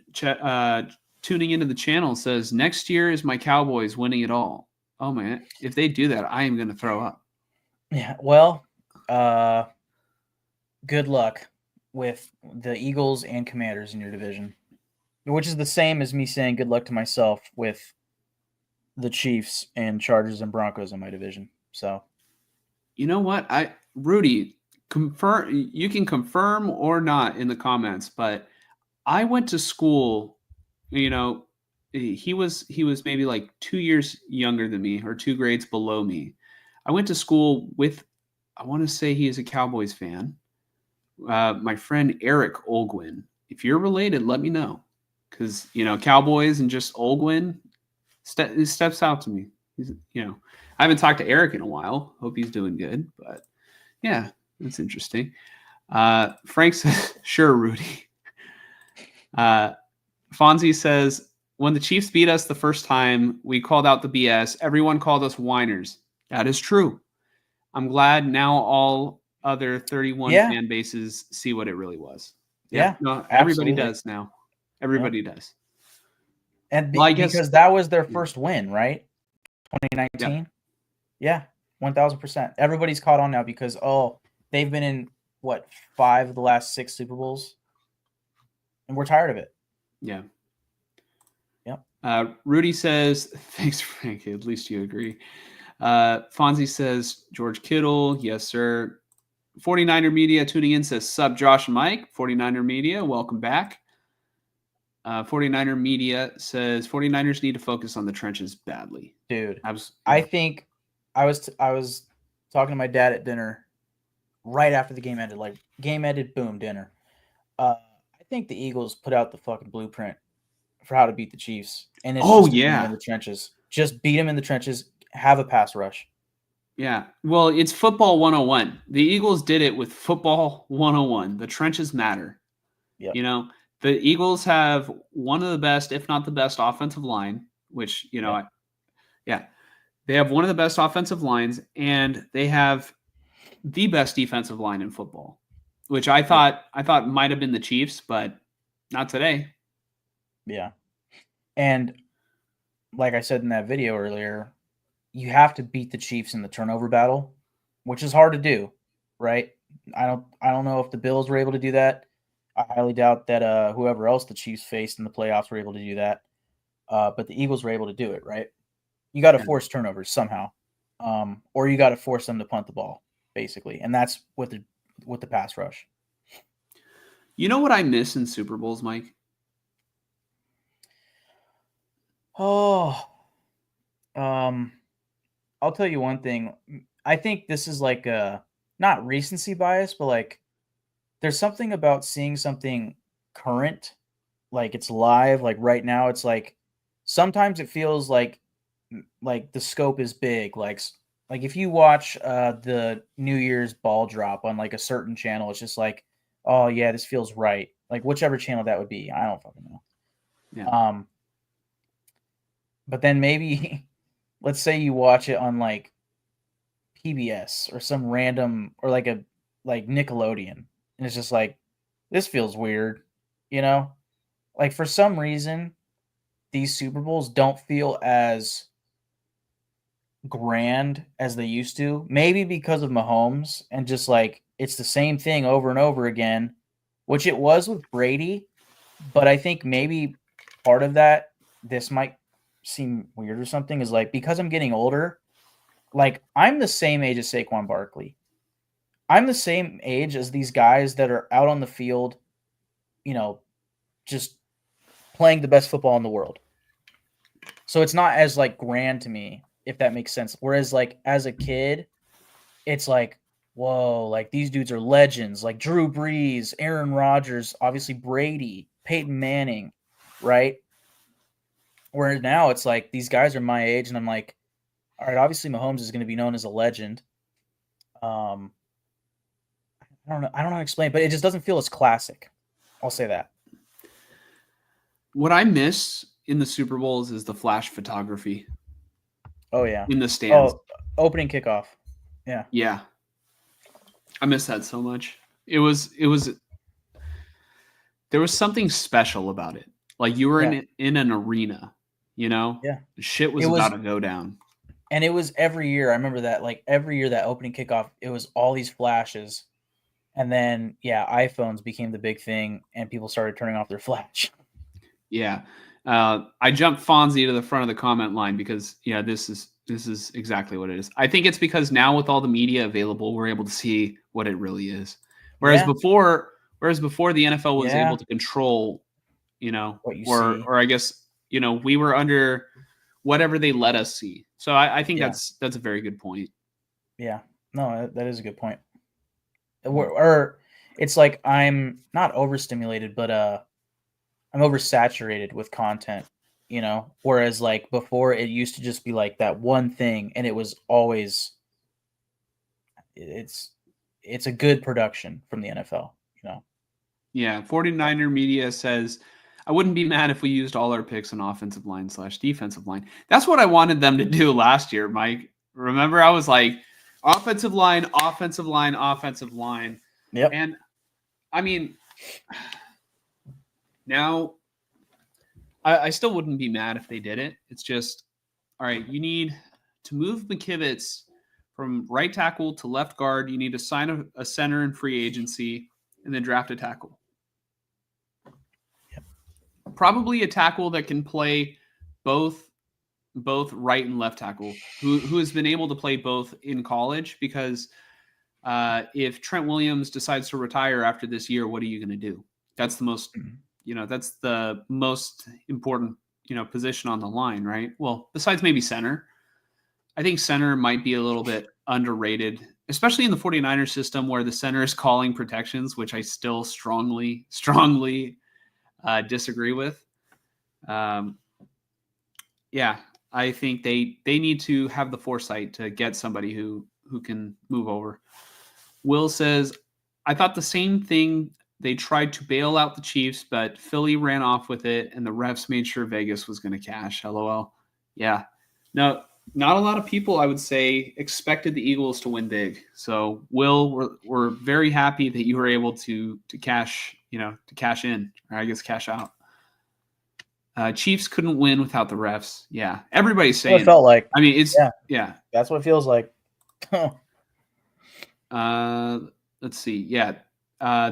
tuning into the channel says, next year is my Cowboys winning it all. Oh, man. If they do that, I am going to throw up. Yeah. Well, good luck with the Eagles and Commanders in your division, which is the same as me saying good luck to myself with the Chiefs and Chargers and Broncos in my division. So, you know what? Rudy, you can confirm or not in the comments, but I went to school, he was maybe like 2 years younger than me or 2 grades below me. I went to school with, I want to say he is a Cowboys fan. My friend Eric Olgwin. If you're related, let me know. Because, Cowboys and just Olgwin steps out to me. He's, I haven't talked to Eric in a while. Hope he's doing good. But yeah, that's interesting. Frank says, sure, Rudy. Fonzie says, when the Chiefs beat us the first time, we called out the BS. Everyone called us whiners. That is true. I'm glad now all other 31 fan bases see what it really was. Yeah, no, everybody does now. Everybody does. And well, I guess, because that was their first win, right? 2019. Yeah, 1000%. Everybody's caught on now because they've been in what 5 of the last 6 Super Bowls, and we're tired of it. Yeah. Yep. Rudy says, thanks, Frank. At least you agree. Fonzie says, George Kittle. Yes, sir. 49er Media tuning in says, sub Josh and Mike. 49er Media, welcome back. 49er Media says 49ers need to focus on the trenches badly. Dude, I think I was talking to my dad at dinner right after the game ended. Like, game ended, boom, dinner. I think the Eagles put out the fucking blueprint for how to beat the Chiefs. And it's just beat them in the trenches. Just beat them in the trenches, have a pass rush. Yeah. Well, it's football 101. The Eagles did it with football 101. The trenches matter. Yep. The Eagles have one of the best, if not the best, offensive line, which, they have one of the best offensive lines, and they have the best defensive line in football, which I thought might have been the Chiefs, but not today. Yeah. And like I said in that video earlier, you have to beat the Chiefs in the turnover battle, which is hard to do, right? I don't know if the Bills were able to do that. I highly doubt that whoever else the Chiefs faced in the playoffs were able to do that. But the Eagles were able to do it, right? You got to force turnovers somehow, or you got to force them to punt the ball, basically, and that's with the pass rush. You know what I miss in Super Bowls, Mike? Oh, I'll tell you one thing. I think this is like a not recency bias, but like there's something about seeing something current, like it's live, like right now. It's like sometimes it feels like the scope is big. Like if you watch the New Year's ball drop on like a certain channel, it's just like, oh yeah, this feels right. Like whichever channel that would be, I don't fucking know. Yeah. But then maybe let's say you watch it on like PBS or some random or like Nickelodeon, and it's just like, this feels weird, Like for some reason, these Super Bowls don't feel as grand as they used to. Maybe because of Mahomes and just like it's the same thing over and over again, which it was with Brady. But I think maybe part of that, this might seem weird or something, is like because I'm getting older, like I'm the same age as Saquon Barkley. I'm the same age as these guys that are out on the field, just playing the best football in the world. So it's not as like grand to me, if that makes sense. Whereas like as a kid, it's like, whoa, like these dudes are legends, like Drew Brees, Aaron Rodgers, obviously Brady, Peyton Manning, right? Where now it's like these guys are my age, and I'm like, all right, obviously Mahomes is going to be known as a legend. I don't know how to explain, but it just doesn't feel as classic. I'll say that. What I miss in the Super Bowls is the flash photography. Oh yeah, in the stands. Oh, opening kickoff. Yeah. Yeah. I miss that so much. There was something special about it. Like you were in an arena, Yeah. Shit was about to go down. And it was every year. I remember that, like every year that opening kickoff, it was all these flashes. And then, iPhones became the big thing and people started turning off their flash. Yeah. I jumped Fonzie to the front of the comment line because, this is exactly what it is. I think it's because now with all the media available, we're able to see what it really is. Whereas before the NFL was able to control, what you see. or I guess, we were under whatever they let us see. So I think that's a very good point. Yeah, no, that is a good point. Or it's like I'm not overstimulated, but I'm oversaturated with content you know, whereas like before it used to just be like that one thing, and it was always it's a good production from the NFL, you know. Yeah, 49er Media says, I wouldn't be mad if we used all our picks on offensive line / defensive line. That's what I wanted them to do last year, Mike. Remember, I was like, offensive line, offensive line, offensive line. Yep. And I mean, now I still wouldn't be mad if they did it. It's just, all right, you need to move McKivitz from right tackle to left guard. You need to sign a center in free agency and then draft a tackle. Yep. Probably a tackle that can play both right and left tackle, who has been able to play both in college, because if Trent Williams decides to retire after this year, what are you going to do? That's the most, that's the most important, position on the line, right? Well, besides maybe center, I think center might be a little bit underrated, especially in the 49ers system where the center is calling protections, which I still strongly disagree with. Yeah, I think they need to have the foresight to get somebody who can move over. Will says, I thought the same thing. They tried to bail out the Chiefs, but Philly ran off with it, and the refs made sure Vegas was going to cash. LOL. Yeah. No, not a lot of people, I would say, expected the Eagles to win big. So, Will, we're very happy that you were able to cash, to cash in, or I guess cash out. Chiefs couldn't win without the refs. Yeah. Everybody's saying What it felt like. I mean, it's yeah. That's what it feels like. Let's see. Yeah.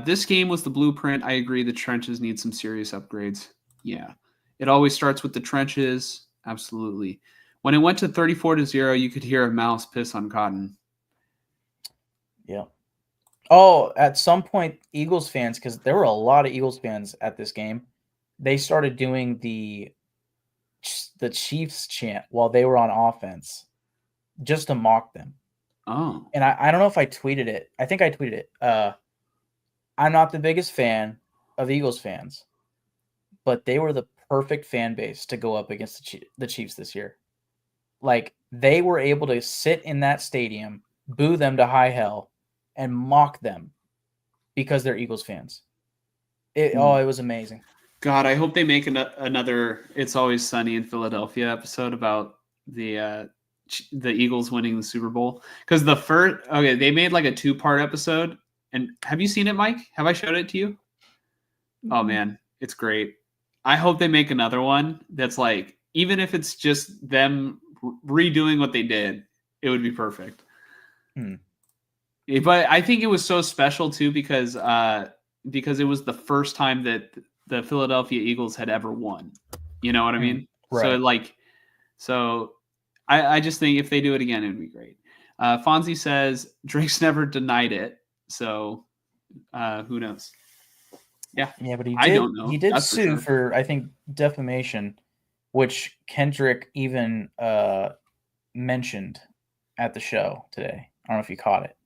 This game was the blueprint. I agree. The trenches need some serious upgrades. Yeah. It always starts with the trenches. Absolutely. When it went to 34-0, you could hear a mouse piss on cotton. Yeah. Oh, at some point, Eagles fans, because there were a lot of Eagles fans at this game, they started doing the Chiefs chant while they were on offense just to mock them. Oh. And I don't know if I tweeted it. I think I tweeted it. I'm not the biggest fan of Eagles fans, but they were the perfect fan base to go up against the Chiefs this year. Like, they were able to sit in that stadium, boo them to high hell, and mock them because they're Eagles fans. It was amazing. God, I hope they make another It's Always Sunny in Philadelphia episode about the Eagles winning the Super Bowl. Because they made like a 2-part episode. And have you seen it, Mike? Have I showed it to you? Oh, man, it's great. I hope they make another one that's like, even if it's just them redoing what they did, it would be perfect. But I think it was so special, too, because it was the first time that the Philadelphia Eagles had ever won. You know what I mean? Right. So I just think if they do it again, it would be great. Fonzie says Drake's never denied it. So who knows? Yeah. Yeah, but I don't know. He did That's sue for sure. for, I think, defamation, which Kendrick even mentioned at the show today. I don't know if you caught it.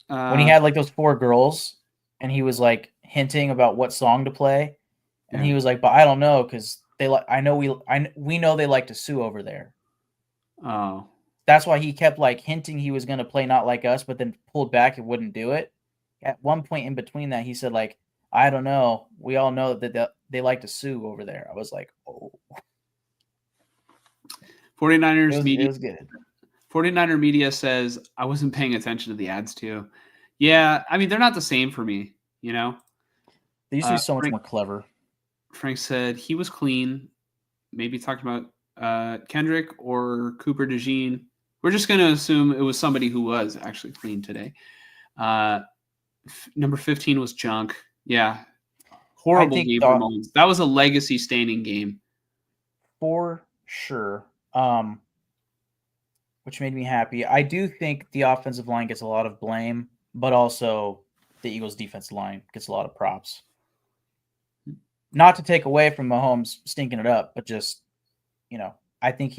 When he had like those 4 girls and he was like hinting about what song to play, and he was like, but I don't know, because we know they like to sue over there. Oh. That's why he kept like hinting he was going to play Not Like Us, but then pulled back and wouldn't do it. At one point in between that, he said like, I don't know. We all know that they like to sue over there. I was like, oh. 49ers media. It was good. 49er Media says, I wasn't paying attention to the ads too. Yeah, I mean, they're not the same for me, you know? They used to be so much more clever. Frank said he was clean. Maybe talking about Kendrick or Cooper DeJean. We're just going to assume it was somebody who was actually clean today. Number 15 was junk. Yeah. Horrible game for Mullins. That was a legacy-staining game. For sure. Which made me happy. I do think the offensive line gets a lot of blame, but also the Eagles' defensive line gets a lot of props. Not to take away from Mahomes stinking it up, but just, I think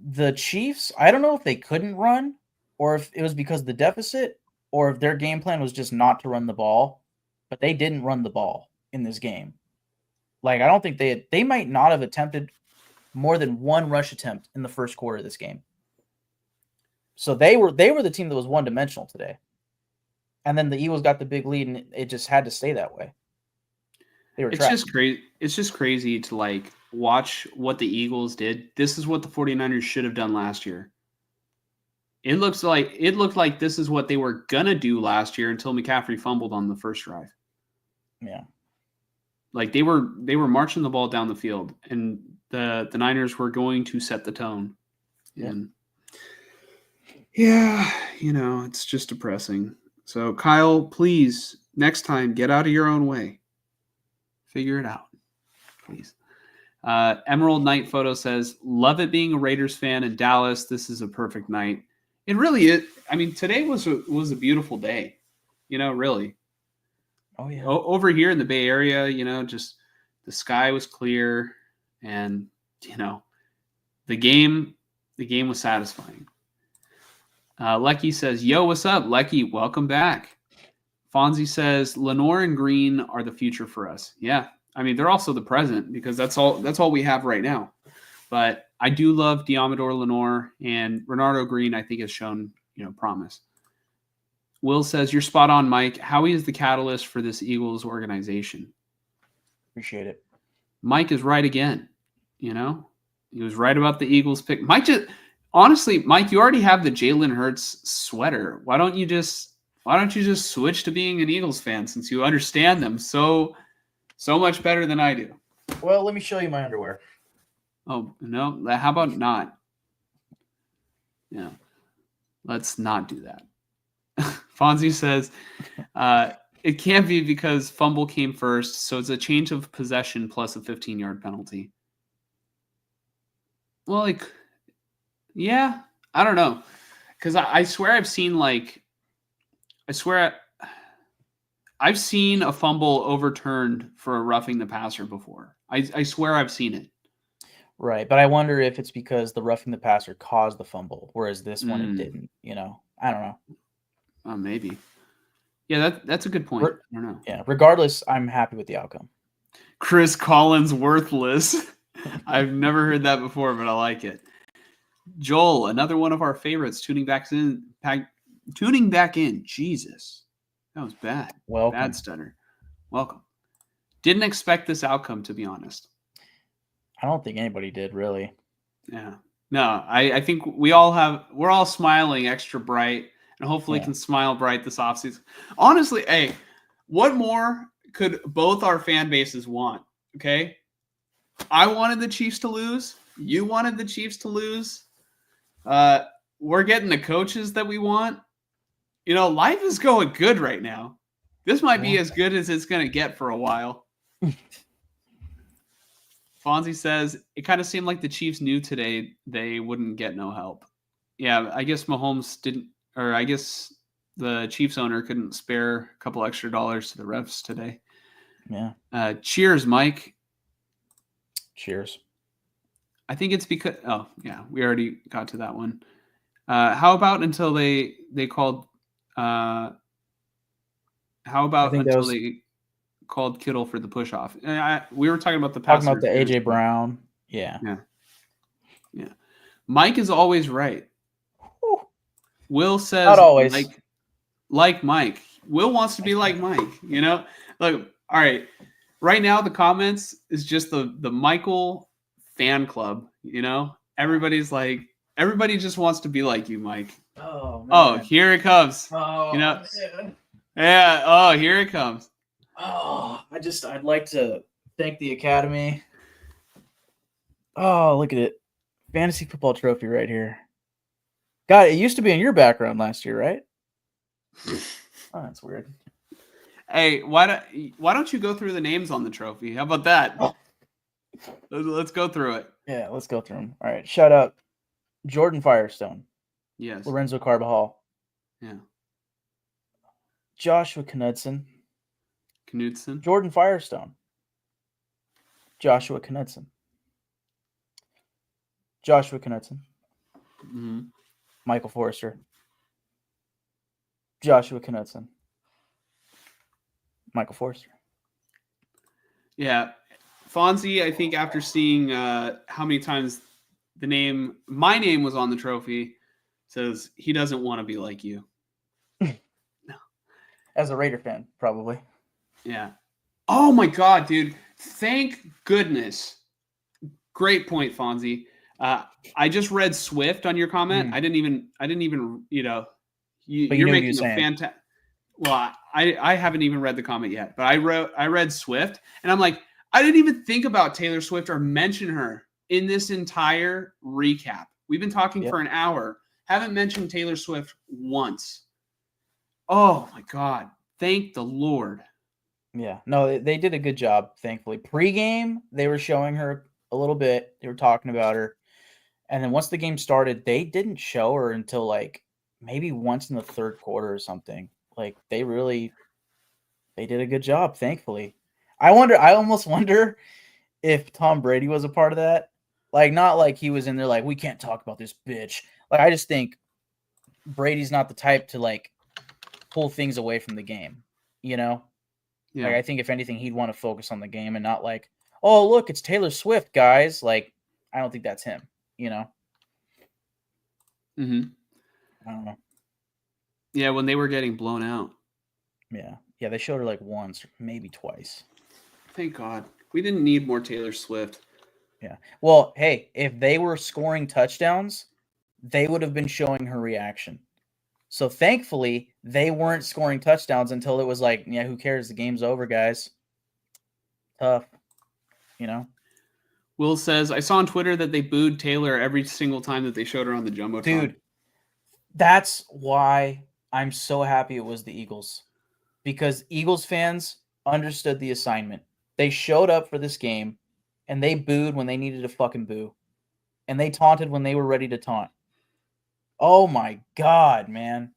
the Chiefs, I don't know if they couldn't run or if it was because of the deficit or if their game plan was just not to run the ball, but they didn't run the ball in this game. Like, I don't think they might not have attempted more than one rush attempt in the first quarter of this game. So they were the team that was one-dimensional today. And then the Eagles got the big lead, and it just had to stay that way. They were It's trapped. just crazy. It's just crazy to like watch what the Eagles did. This is what the 49ers should have done last year. It looked like this is what they were gonna do last year until McCaffrey fumbled on the first drive. Yeah. Like they were marching the ball down the field, and the Niners were going to set the tone. And yeah, it's just depressing. So Kyle, please next time get out of your own way. Figure it out, please. Emerald Knight Photo says, love it being a Raiders fan in Dallas. This is a perfect night. It really is. I mean, today was a beautiful day, really. Oh, yeah. Over here in the Bay Area, just the sky was clear, and, the game was satisfying. Lecky says, yo, what's up? Lecky, welcome back. Fonzie says, Lenore and Green are the future for us. Yeah. I mean, they're also the present because that's all we have right now. But I do love Diamador Lenore, and Renardo Green, I think, has shown, promise. Will says, you're spot on, Mike. Howie is the catalyst for this Eagles organization. Appreciate it. Mike is right again. He was right about the Eagles pick. Honestly, Mike, you already have the Jalen Hurts sweater. Why don't you just switch to being an Eagles fan since you understand them so much better than I do? Well, let me show you my underwear. Oh, no. How about not? Yeah. Let's not do that. Fonzie says, it can't be because fumble came first, so it's a change of possession plus a 15-yard penalty. Well, yeah, I don't know. Because I swear I've seen I've seen a fumble overturned for a roughing the passer before. I swear I've seen it. Right, but I wonder if it's because the roughing the passer caused the fumble, whereas this one it didn't. I don't know. Maybe. Yeah, that's a good point. I don't know. Yeah, regardless, I'm happy with the outcome. Chris Collins worthless. I've never heard that before, but I like it. Joel, another one of our favorites, tuning back in. Jesus, that was bad. Welcome. Bad stutter. Welcome. Didn't expect this outcome, to be honest. I don't think anybody did, really. Yeah. No, I think we're all smiling extra bright, and hopefully can smile bright this offseason. Honestly, hey, what more could both our fan bases want? Okay. I wanted the Chiefs to lose. You wanted the Chiefs to lose. We're getting the coaches that we want. Life is going good right now. This might be as good as it's going to get for a while. Fonzie says, it kind of seemed like the Chiefs knew today they wouldn't get no help. Yeah, I guess Mahomes didn't, or I guess the Chiefs owner couldn't spare a couple extra dollars to the refs today. Yeah. Cheers, Mike. Cheers. I think it's because, we already got to that one. How about until they called, they called Kittle for the push off? We were talking about the pass. Talking about the AJ Brown. Yeah. Mike is always right. Whew. Will says, not always. Like Mike. Will wants to be like Mike. Look, all right. Right now, the comments is just the Michael fan club. Everybody just wants to be like you, Mike. Oh, man. Oh, here it comes. Oh, man. Yeah. Oh, here it comes. Oh, I'd like to thank the Academy. Oh, look at it. Fantasy football trophy right here. God, it used to be in your background last year, right? Oh, that's weird. Hey, why don't you go through the names on the trophy? How about that? Let's go through it. Yeah, let's go through them. All right. Shout out Jordan Firestone. Yes. Lorenzo Carbajal. Yeah. Joshua Knudsen. Knudsen. Jordan Firestone. Joshua Knudsen. Joshua Knudsen. Mm-hmm. Michael Forrester. Joshua Knudsen. Michael Forrester. Yeah. Fonzie, I think after seeing how many times my name was on the trophy, says he doesn't want to be like you. As a Raider fan, probably. Yeah. Oh my God, dude. Thank goodness. Great point, Fonzie. I just read Swift on your comment. I didn't even, But you're knew what he making was a saying. fantastic. Well, I haven't even read the comment yet, but I read Swift, and I'm like, I didn't even think about Taylor Swift or mention her in this entire recap. We've been talking for an hour, haven't mentioned Taylor Swift once. Oh my God. Thank the Lord. Yeah. No, they did a good job, thankfully. Pre-game, they were showing her a little bit. They were talking about her. And then once the game started, they didn't show her until like maybe once in the third quarter or something. Like they did a good job, thankfully. I almost wonder if Tom Brady was a part of that. Like, not like he was in there like, we can't talk about this bitch. Like, I just think Brady's not the type to like pull things away from the game, you know? Yeah. Like, I think if anything, he'd want to focus on the game and not like, oh, look, it's Taylor Swift, guys. Like, I don't think that's him, you know? Mm-hmm. I don't know. Yeah, when they were getting blown out. Yeah. Yeah, they showed her like once, maybe twice. Thank God. We didn't need more Taylor Swift. Yeah. Well, hey, if they were scoring touchdowns, they would have been showing her reaction. So thankfully, they weren't scoring touchdowns until it was like, yeah, who cares? The game's over, guys. Tough, you know? Will says, I saw on Twitter that they booed Taylor every single time that they showed her on the Jumbotron. Dude, that's why I'm so happy it was the Eagles. Because Eagles fans understood the assignment. They showed up for this game, and they booed when they needed to fucking boo. And they taunted when they were ready to taunt. Oh my God, man.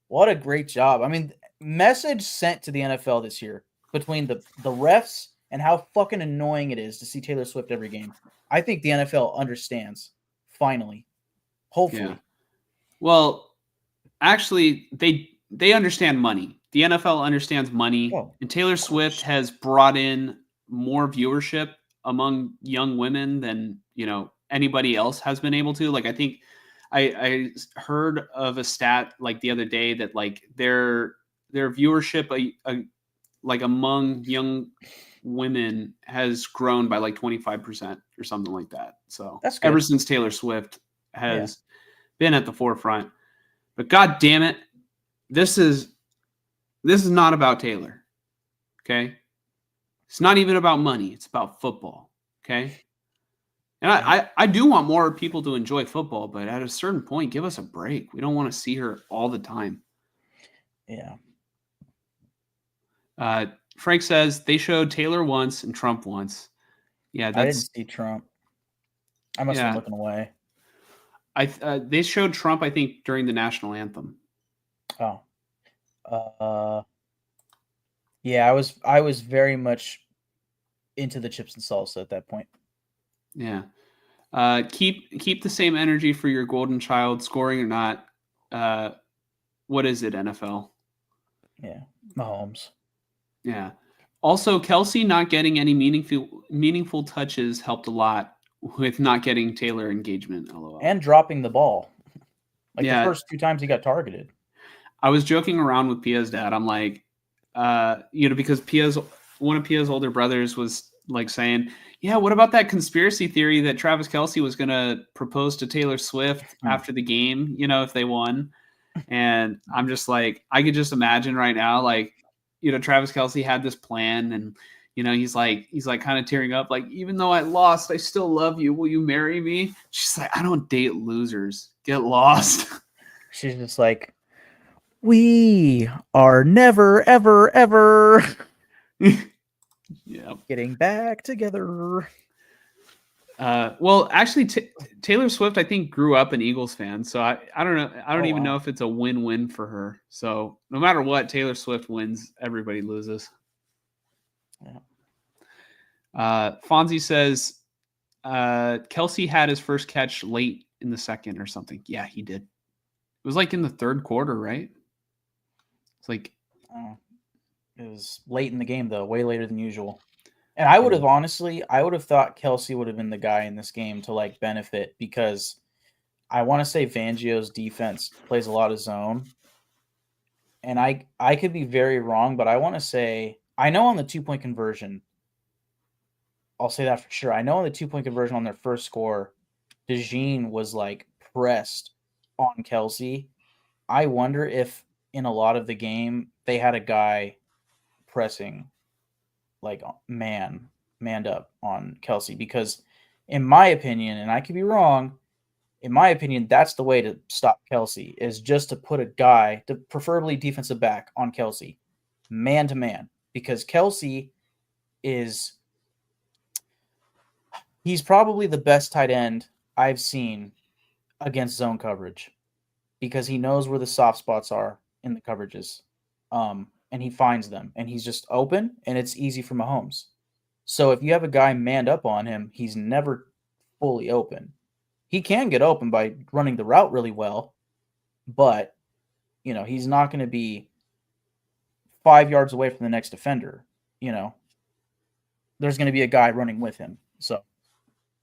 What a great job. I mean, message sent to the NFL this year between the refs and how fucking annoying it is to see Taylor Swift every game. I think the NFL understands, finally. Hopefully. Yeah. Well, actually, they understand money. The NFL understands money, and Taylor Swift has brought in more viewership among young women than, anybody else has been able to. Like, I think I heard of a stat like the other day that like their viewership like among young women has grown by like 25% or something like that. So that's good. Ever since Taylor Swift has been at the forefront. But God damn it, this is not about Taylor. Okay? It's not even about money. It's about football. Okay? And I do want more people to enjoy football, but at a certain point, give us a break. We don't want to see her all the time. Yeah. Frank says they showed Taylor once and Trump once. Yeah, I didn't see Trump. I must have been looking away. They showed Trump, I think, during the national anthem. Oh. Yeah, I was very much into the chips and salsa at that point. Yeah. Keep the same energy for your golden child, scoring or not. What is it, NFL? Yeah, Mahomes. Yeah. Also, Kelsey not getting any meaningful touches helped a lot with not getting Taylor engagement. LOL. And dropping the ball. Like the first 2 times he got targeted. I was joking around with Pia's dad. I'm like, because one of Pia's older brothers was like saying, yeah, what about that conspiracy theory that Travis Kelce was going to propose to Taylor Swift after the game, if they won? And I'm just like, I could just imagine right now, like, Travis Kelce had this plan and, he's like kind of tearing up. Like, even though I lost, I still love you. Will you marry me? She's like, I don't date losers. Get lost. She's just like, we are never, ever, ever getting back together. Well, actually, Taylor Swift, I think, grew up an Eagles fan. So I don't know. I don't even know if it's a win-win for her. So no matter what, Taylor Swift wins, everybody loses. Yeah. Fonzie says Kelsey had his first catch late in the second or something. Yeah, he did. It was like in the third quarter, right? It's like it was late in the game, though, way later than usual. And I would have thought Kelsey would have been the guy in this game to like benefit because I want to say Fangio's defense plays a lot of zone. And I could be very wrong, but I want to say I know on the 2-point conversion, I'll say that for sure. I know on the 2-point conversion on their first score, DeJean was like pressed on Kelsey. I wonder if in a lot of the game they had a guy pressing like manned up on Kelsey because in my opinion, and I could be wrong, in my opinion, that's the way to stop Kelsey is just to put a guy, preferably defensive back, on Kelsey, man to man, because Kelsey he's probably the best tight end I've seen against zone coverage because he knows where the soft spots are in the coverages, and he finds them, and he's just open, and it's easy for Mahomes. So if you have a guy manned up on him, he's never fully open. He can get open by running the route really well, but he's not going to be 5 yards away from the next defender. There's going to be a guy running with him. So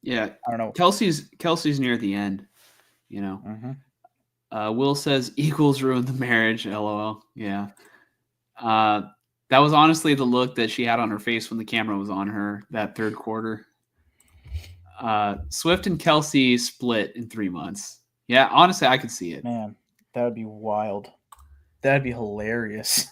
yeah, I don't know. Kelsey's near the end. Will says Eagles ruined the marriage. LOL. Yeah. That was honestly the look that she had on her face when the camera was on her that third quarter. Swift and Kelsey split in 3 months. Yeah, honestly, I could see it. Man, that would be wild. That'd be hilarious.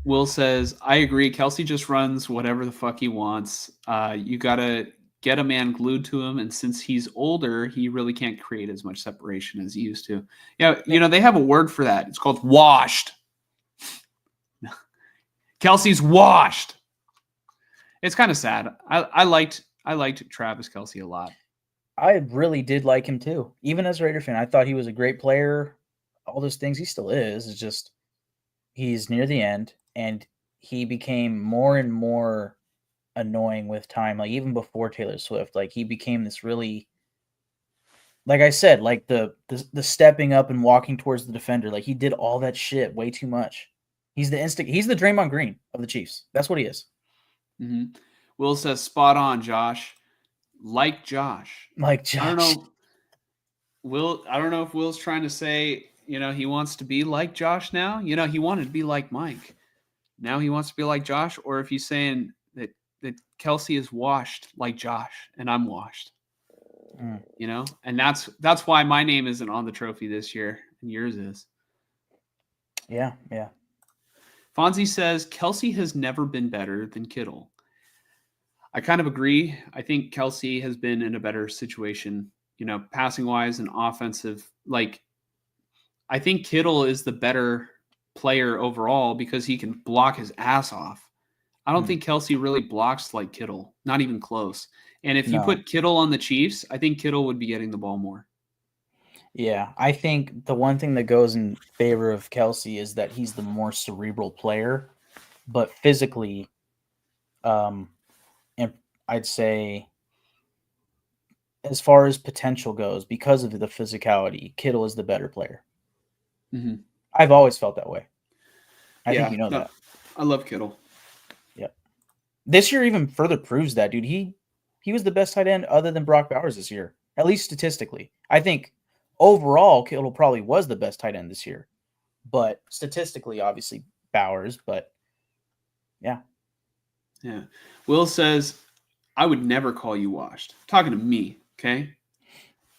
Will says, I agree. Kelsey just runs whatever the fuck he wants. You got to get a man glued to him. And since he's older, he really can't create as much separation as he used to. Yeah, they have a word for that. It's called washed. Kelsey's washed. It's kind of sad. I liked Travis Kelsey a lot. I really did like him too. Even as a Raider fan, I thought he was a great player. All those things he still is. It's just he's near the end, and he became more and more annoying with time. Like even before Taylor Swift, like he became this really, like I said, like the stepping up and walking towards the defender. Like he did all that shit way too much. He's the Draymond Green of the Chiefs. That's what he is. Mm-hmm. Will says, spot on, Josh. Like Josh. Like Josh. I don't know if Will's trying to say, he wants to be like Josh now. He wanted to be like Mike. Now he wants to be like Josh. Or if he's saying that Kelsey is washed like Josh and I'm washed. And that's why my name isn't on the trophy this year and yours is. Yeah. Fonzie says, Kelsey has never been better than Kittle. I kind of agree. I think Kelsey has been in a better situation, passing wise and offensive. Like, I think Kittle is the better player overall because he can block his ass off. I don't think Kelsey really blocks like Kittle, not even close. And if you put Kittle on the Chiefs, I think Kittle would be getting the ball more. Yeah, I think the one thing that goes in favor of Kelsey is that he's the more cerebral player, but physically, and I'd say as far as potential goes, because of the physicality, Kittle is the better player. Mm-hmm. I've always felt that way. I think you know that. I love Kittle. Yep. This year even further proves that, dude. He was the best tight end other than Brock Bowers this year, at least statistically. I think overall, Kittle probably was the best tight end this year. But statistically, obviously, Bowers. But, yeah. Yeah. Will says, I would never call you washed. Talking to me, okay?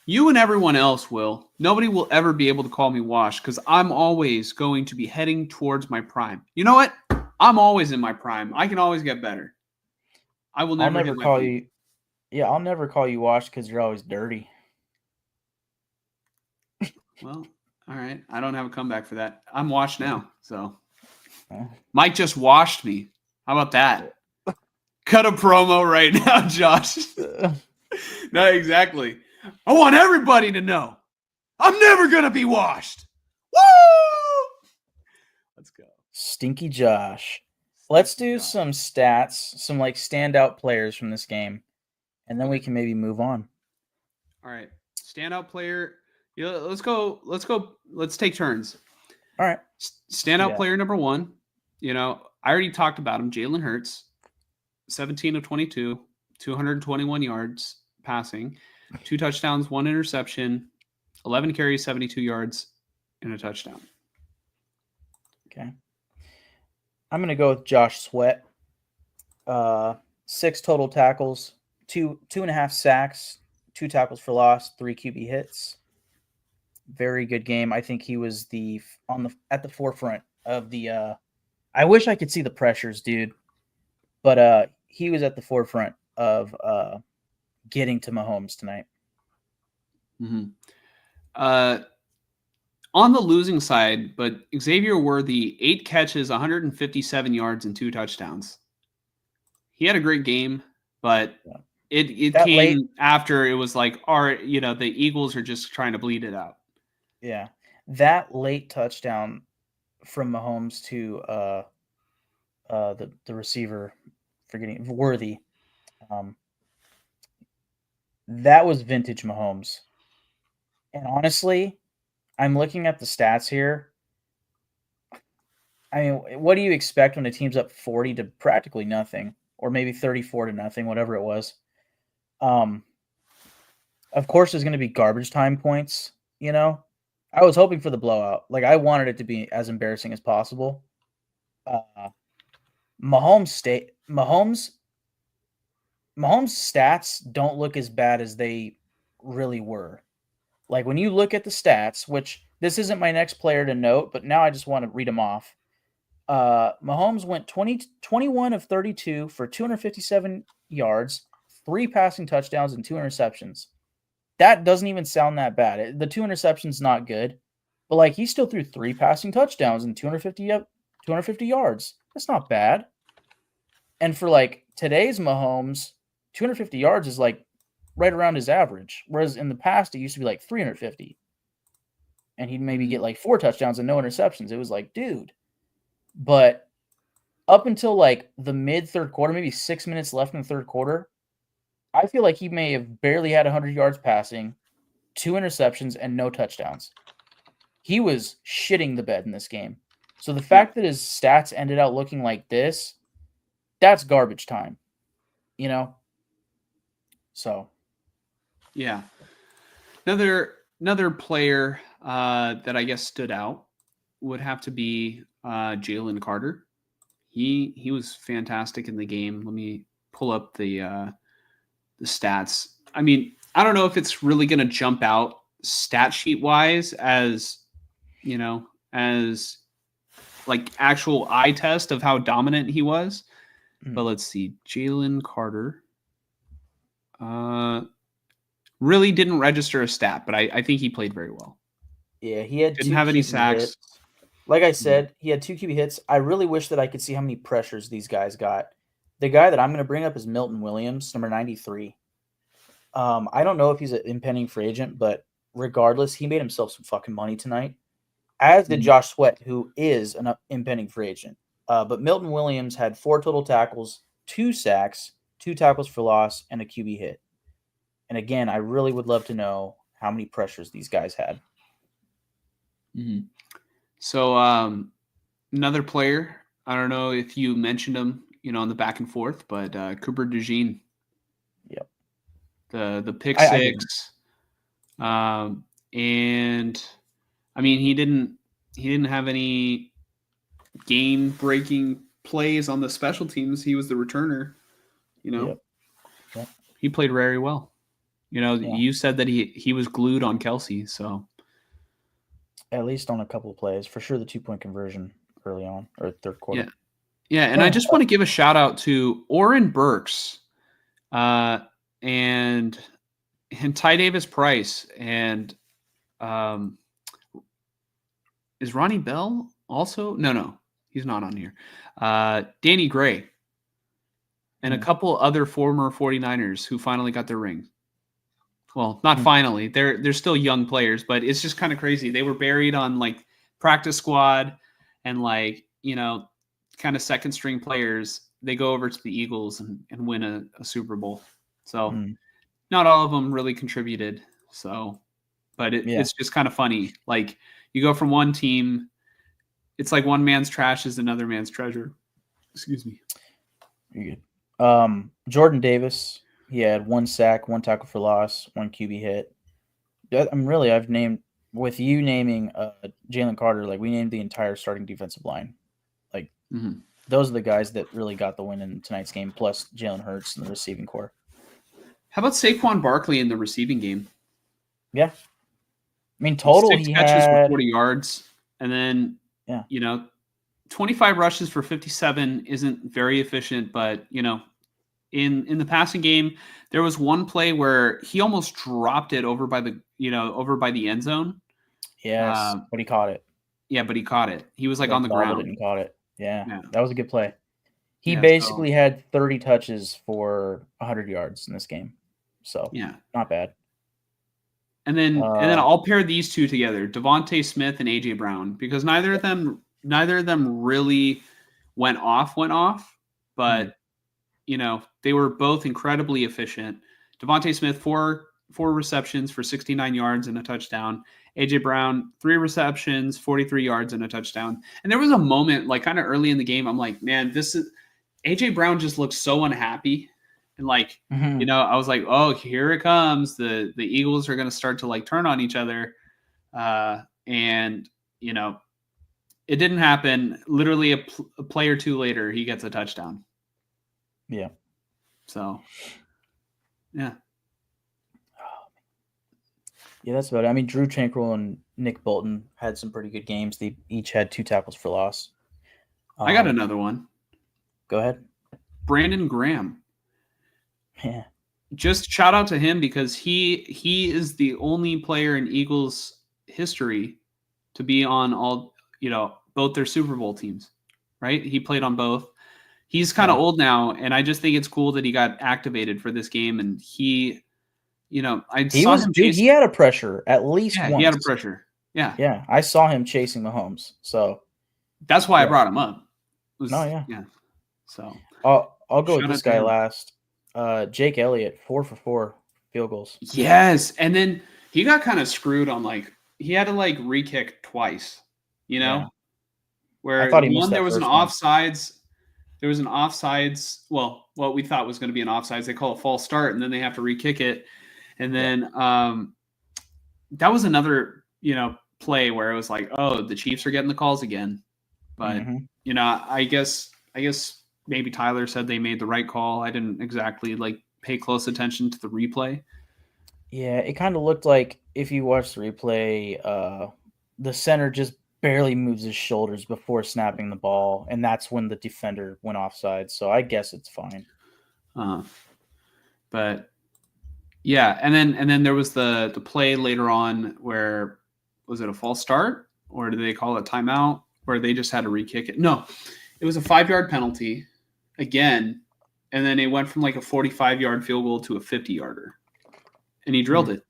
You and everyone else will. Nobody will ever be able to call me washed because I'm always going to be heading towards my prime. You know what? I'm always in my prime. I can always get better. I will never, hit my call peak. you. Yeah, I'll never call you washed because you're always dirty. Well, all right. I don't have a comeback for that. I'm washed now. So Mike just washed me. How about that? Cut a promo right now, Josh. No, exactly. I want everybody to know I'm never going to be washed. Woo! Let's go. Stinky Josh. Let's do some stats, some like standout players from this game, and then we can maybe move on. All right. Standout player. Yeah, let's go. Let's take turns. All right. Standout player number one. I already talked about him, Jalen Hurts. 17 of 22, 221 yards passing, 2 touchdowns, 1 interception, 11 carries, 72 yards, and a touchdown. Okay. I'm going to go with Josh Sweat. 6 total tackles, 2.5 sacks, 2 tackles for loss, 3 QB hits. Very good game. I think he was at the forefront of the I wish I could see the pressures, dude. But he was at the forefront of getting to Mahomes tonight. Mm-hmm. On the losing side, but Xavier Worthy, 8 catches, 157 yards, and 2 touchdowns. He had a great game, but it That came late- after it was like, the Eagles are just trying to bleed it out. Yeah. That late touchdown from Mahomes to the receiver, forgetting Worthy, that was vintage Mahomes. And honestly, I'm looking at the stats here. I mean, what do you expect when a team's up 40 to practically nothing, or maybe 34 to nothing, whatever it was? Of course, there's going to be garbage time points. You know, I was hoping for the blowout. Like, I wanted it to be as embarrassing as possible. Mahomes' stats don't look as bad as they really were. Like, when you look at the stats, which this isn't my next player to note, but now I just want to read them off. Mahomes went 21 of 32 for 257 yards, 3 passing touchdowns, and 2 interceptions. That doesn't even sound that bad. The 2 interceptions not good, but like he still threw 3 passing touchdowns and 250 yards. That's not bad. And for like today's Mahomes, 250 yards is like right around his average. Whereas in the past, it used to be like 350. And he'd maybe get like 4 touchdowns and no interceptions. It was like, dude. But up until like the mid third quarter, maybe 6 minutes left in the third quarter, I feel like he may have barely had 100 yards passing, 2 interceptions, and no touchdowns. He was shitting the bed in this game. So the fact that his stats ended out looking like this, that's garbage time, you know? So. Yeah. Another player that I guess stood out would have to be Jalen Carter. He was fantastic in the game. Let me pull up the stats. I mean, I don't know if it's really going to jump out stat sheet wise as like actual eye test of how dominant he was. But let's see. Jalen Carter really didn't register a stat, but I think he played very well. Yeah, he had Didn't 2 have any QB sacks. hits. Like I said, he had 2 QB hits. I really wish that I could see how many pressures these guys got. The guy that I'm going to bring up is Milton Williams, number 93. I don't know if he's an impending free agent, but regardless, he made himself some fucking money tonight, as did Josh Sweat, who is an impending free agent. But Milton Williams had 4 total tackles, 2 sacks, 2 tackles for loss, and a QB hit. And again, I really would love to know how many pressures these guys had. Mm-hmm. So another player, I don't know if you mentioned him, on the back and forth, but Cooper DeJean. Yep. The pick six. And I mean, he didn't have any game-breaking plays on the special teams. He was the returner. Yep. He played very well. You said that he was glued on Kelsey, so at least on a couple of plays, for sure. The 2-point conversion early on or third quarter. Yeah. And I just want to give a shout out to Oren Burks, and Ty Davis Price, and is Ronnie Bell also? No, he's not on here. Danny Gray, and a couple other former 49ers who finally got their ring. Well, not finally. They're still young players, but it's just kind of crazy. They were buried on like practice squad and like, kind of second string players. They go over to the Eagles and win a Super Bowl. So not all of them really contributed. So, but it's just kind of funny. Like you go from one team, it's like one man's trash is another man's treasure. Excuse me. You're good. Jordan Davis, he had 1 sack, 1 tackle for loss, 1 QB hit. I've named, with you naming Jalen Carter, like we named the entire starting defensive line. Like those are the guys that really got the win in tonight's game, plus Jalen Hurts in the receiving core. How about Saquon Barkley in the receiving game? Yeah. I mean, total 6 he catches for had 40 yards, and then 25 rushes for 57 isn't very efficient, but in the passing game, there was one play where he almost dropped it over by the end zone. Yes, but he caught it. Yeah, but he caught it. He was on the ground and caught it. Yeah, that was a good play. He Yeah, basically had 30 touches for 100 yards in this game. So yeah, not bad. And then I'll pair these two together, Devontae Smith and AJ Brown, because neither of them really went off, but they were both incredibly efficient. Devontae Smith, four receptions for 69 yards and a touchdown. AJ Brown, 3 receptions, 43 yards and a touchdown. And there was a moment, like kind of early in the game, I'm like, man, this is AJ Brown just looks so unhappy. And I was like, oh, here it comes. The Eagles are going to start to turn on each other. And it didn't happen. Literally a play or two later, he gets a touchdown. Yeah. So, yeah. Yeah, that's about it. I mean, Drew Tranquil and Nick Bolton had some pretty good games. They each had 2 tackles for loss. I got another one. Go ahead. Brandon Graham. Yeah. Just shout out to him because he is the only player in Eagles history to be on all, both their Super Bowl teams, right? He played on both. He's kind of old now, and I just think it's cool that he got activated for this game. And he had a pressure at least once. He had a pressure. Yeah. Yeah. I saw him chasing Mahomes. So that's why I brought him up. Yeah. So I'll go with this guy last. Jake Elliott, 4 for 4 field goals. Yes. And then he got kind of screwed on he had to re-kick twice, where I thought he missed that there was an one. offsides. There was an offsides. Well, what we thought was going to be an offsides. They call it false start, and then they have to re-kick it. And then that was another, play where it was like, oh, the Chiefs are getting the calls again. But, I guess maybe Tyler said they made the right call. I didn't exactly pay close attention to the replay. Yeah, it kind of looked like if you watch the replay, the center just barely moves his shoulders before snapping the ball, and that's when the defender went offside. So I guess it's fine. But yeah, and then there was the play later on where was it a false start or did they call it timeout where they just had to re-kick it? No, it was a 5-yard penalty again, and then it went from a 45-yard field goal to a 50-yarder, and he drilled it.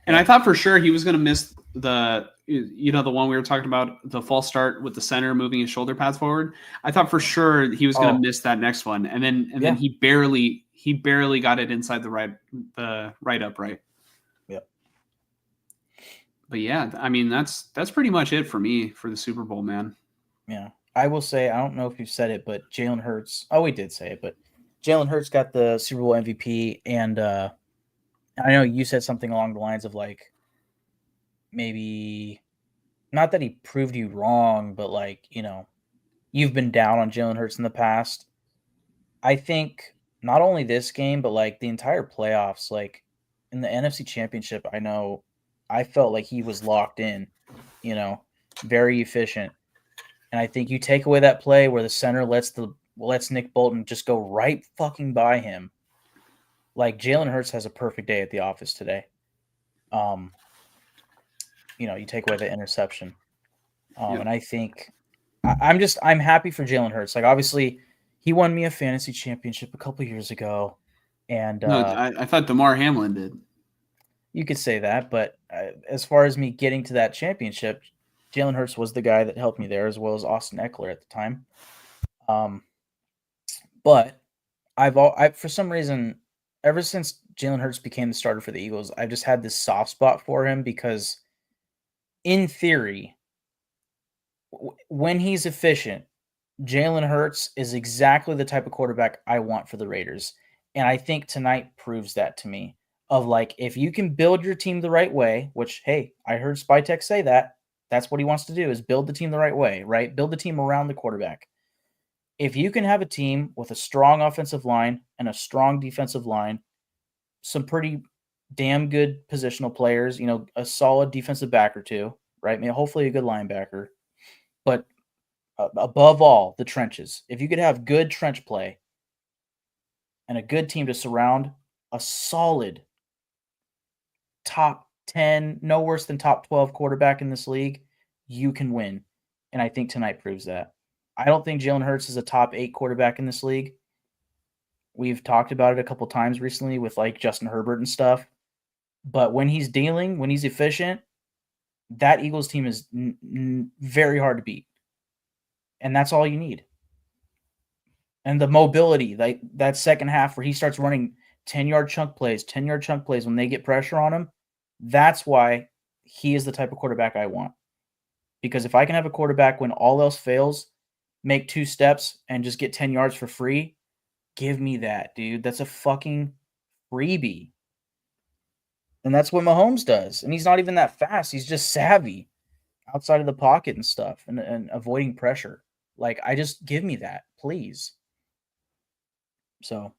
And I thought for sure he was going to miss the one we were talking about, the false start with the center moving his shoulder pads forward. I thought for sure he was going to miss that next one, and then he barely got it inside the right upright. Yep. But yeah, I mean that's pretty much it for me for the Super Bowl, man. Yeah, I will say I don't know if you've said it, but Jalen Hurts. Oh, we did say it, but Jalen Hurts got the Super Bowl MVP, and I know you said something along the lines of maybe not that he proved you wrong, but you've been down on Jalen Hurts in the past. I think not only this game, but the entire playoffs, in the NFC Championship, I know I felt like he was locked in, very efficient. And I think you take away that play where the center lets Nick Bolton just go right fucking by him. Jalen Hurts has a perfect day at the office today. You take away the interception. And I think I'm happy for Jalen Hurts. Obviously he won me a fantasy championship a couple years ago. And no, I thought DeMar Hamlin did. You could say that, but as far as me getting to that championship, Jalen Hurts was the guy that helped me there, as well as Austin Eckler at the time. But I've for some reason, ever since Jalen Hurts became the starter for the Eagles, I've just had this soft spot for him because, in theory, when he's efficient, Jalen Hurts is exactly the type of quarterback I want for the Raiders. And I think tonight proves that to me. Of like, if you can build your team the right way, which, hey, I heard Spytek say that. That's what he wants to do, is build the team the right way, right? Build the team around the quarterback. If you can have a team with a strong offensive line and a strong defensive line, some pretty damn good positional players, a solid defensive back or two, right? I mean, hopefully a good linebacker. But above all, the trenches. If you could have good trench play and a good team to surround a solid top 10, no worse than top 12 quarterback in this league, you can win. And I think tonight proves that. I don't think Jalen Hurts is a top 8 quarterback in this league. We've talked about it a couple times recently with like Justin Herbert and stuff. But when he's dealing, when he's efficient, that Eagles team is very hard to beat. And that's all you need. And the mobility, like that second half where he starts running 10-yard chunk plays when they get pressure on him, that's why he is the type of quarterback I want. Because if I can have a quarterback when all else fails, make 2 steps and just get 10 yards for free, give me that, dude. That's a fucking freebie. And that's what Mahomes does. And he's not even that fast. He's just savvy outside of the pocket and stuff and avoiding pressure. Like, I just give me that, please. So,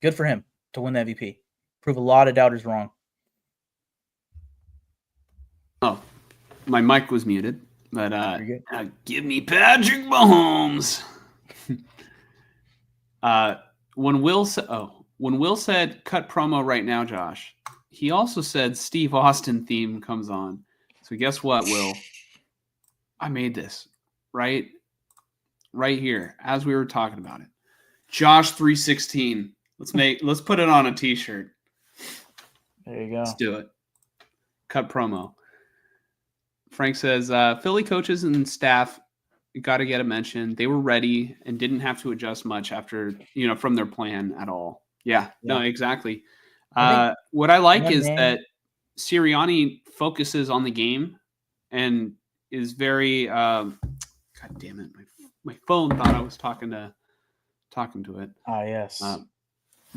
good for him to win the MVP. Prove a lot of doubters wrong. Oh, my mic was muted, but give me Patrick Mahomes. When Will said cut promo right now, Josh, he also said Steve Austin theme comes on. So guess what, Will? I made this right here as we were talking about it. Josh 316. Let's put it on a t-shirt. There you go. Let's do it. Cut promo. Frank says Philly coaches and staff got to get a mention. They were ready and didn't have to adjust much after from their plan at all. Yeah. No, exactly. What I like is that Sirianni focuses on the game and is very God damn it, my phone thought I was talking to it. Yes.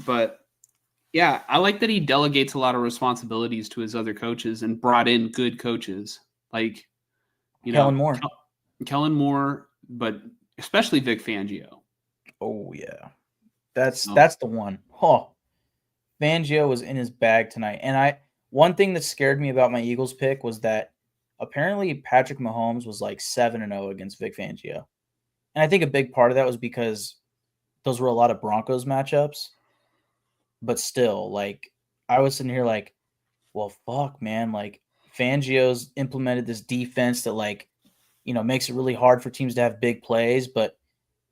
But yeah, I like that he delegates a lot of responsibilities to his other coaches and brought in good coaches like Kellen Moore. Kellen Moore, but especially Vic Fangio. Oh yeah. That's the one. Oh. Fangio was in his bag tonight. And one thing that scared me about my Eagles pick was that apparently Patrick Mahomes was like 7-0 against Vic Fangio. And I think a big part of that was because those were a lot of Broncos matchups. But still, like, I was sitting here like, well, fuck, man. Like, Fangio's implemented this defense that, like, makes it really hard for teams to have big plays. But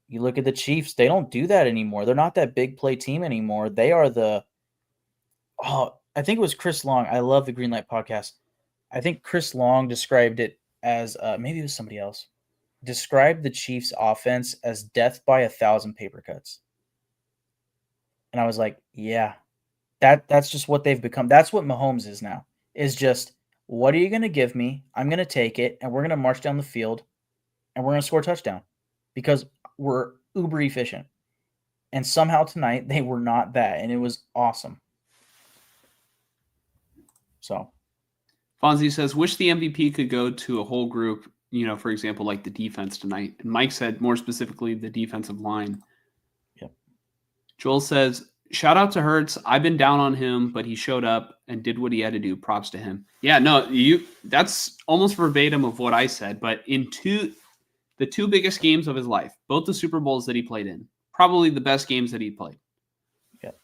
you look at the Chiefs, they don't do that anymore. They're not that big play team anymore. They are I think it was Chris Long. I love the Greenlight podcast. I think Chris Long described it as, maybe it was somebody else, described the Chiefs offense as death by 1,000 paper cuts. And I was like, yeah, that's just what they've become. That's what Mahomes is now, is just, what are you going to give me? I'm going to take it, and we're going to march down the field, and we're going to score a touchdown because we're uber efficient. And somehow tonight, they were not that, and it was awesome. So, Fonzie says, wish the MVP could go to a whole group, for example, like the defense tonight. And Mike said more specifically the defensive line. Yep. Joel says, shout out to Hurts. I've been down on him, but he showed up and did what he had to do. Props to him. Yeah, no, that's almost verbatim of what I said. But in the 2 biggest games of his life, both the Super Bowls that he played in, probably the best games that he played. Yep.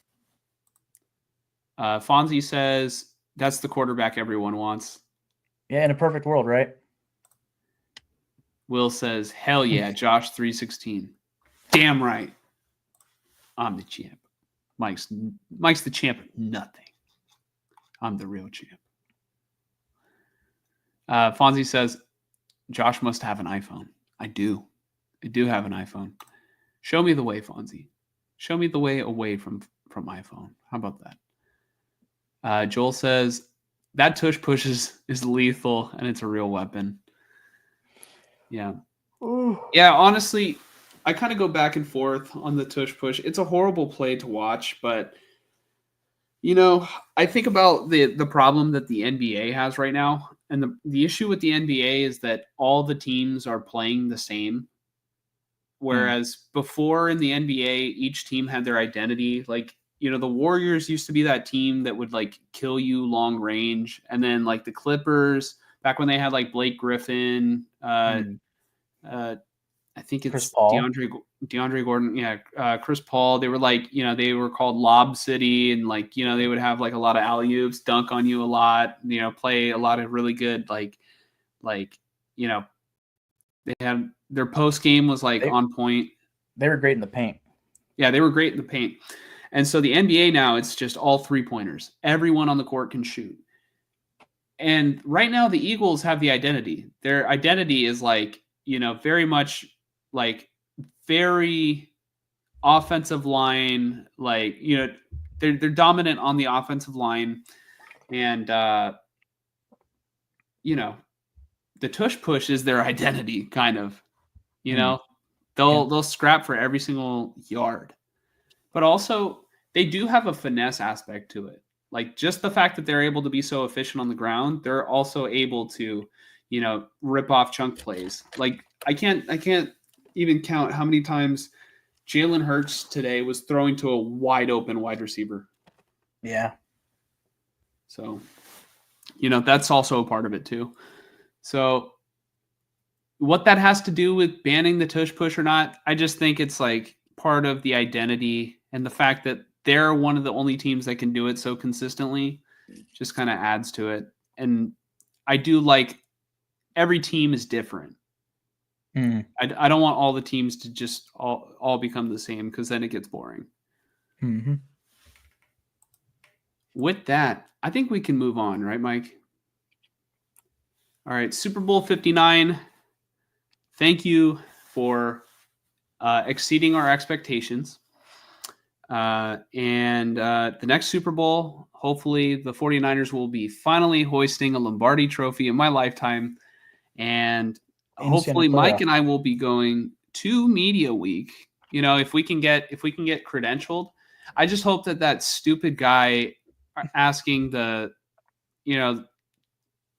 Fonzie says, that's the quarterback everyone wants. Yeah, in a perfect world, right? Will says, hell yeah, Josh 316. Damn right. I'm the champ. Mike's the champ of nothing. I'm the real champ. Fonzie says, Josh must have an iPhone. I do. I do have an iPhone. Show me the way, Fonzie. Show me the way away from iPhone. How about that? Joel says, that tush pushes is lethal and it's a real weapon. Yeah. Ooh. Yeah, honestly, I kind of go back and forth on the tush push. It's a horrible play to watch, but I think about the problem that the NBA has right now, and the issue with the NBA is that all the teams are playing the same. Whereas before in the NBA, each team had their identity. Like, the Warriors used to be that team that would like kill you long range. And then like the Clippers, back when they had like Blake Griffin, I think Chris it's Paul. DeAndre Gordon. Yeah. Chris Paul. They were like, they were called Lob City, and like, they would have like a lot of alley-oops, dunk on you a lot, play a lot of really good, like, they had their post game was like on point. They were great in the paint. Yeah, they were great in the paint. And so the NBA now, it's just all 3-pointers. Everyone on the court can shoot. And right now the Eagles have the identity. Their identity is like, very much like very offensive line, like, they're dominant on the offensive line. And the tush push is their identity, kind of. They'll scrap for every single yard. But also, they do have a finesse aspect to it. Like, just the fact that they're able to be so efficient on the ground, they're also able to, rip off chunk plays. Like, I can't even count how many times Jalen Hurts today was throwing to a wide open wide receiver. Yeah. So, that's also a part of it too. So what that has to do with banning the tush push or not, I just think it's like part of the identity, and the fact that they're one of the only teams that can do it so consistently just kind of adds to it. And I do like every team is different. I don't want all the teams to just all become the same, because then it gets boring. Mm-hmm. With that, I think we can move on, right, Mike? All right, Super Bowl 59. Thank you for exceeding our expectations. And the next Super Bowl, hopefully the 49ers will be finally hoisting a Lombardi trophy in my lifetime. And hopefully Mike and I will be going to Media Week. If we can get credentialed. I just hope that stupid guy asking the,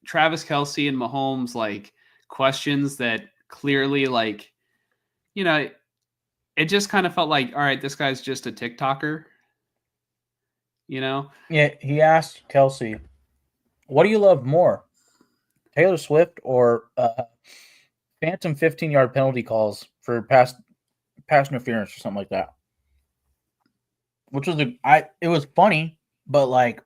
Travis Kelce and Mahomes, like, questions that clearly, like, it just kind of felt like, all right, this guy's just a TikToker, Yeah, he asked Kelce, what do you love more, Taylor Swift or phantom 15-yard penalty calls for pass interference or something like that? Which was it was funny, but like,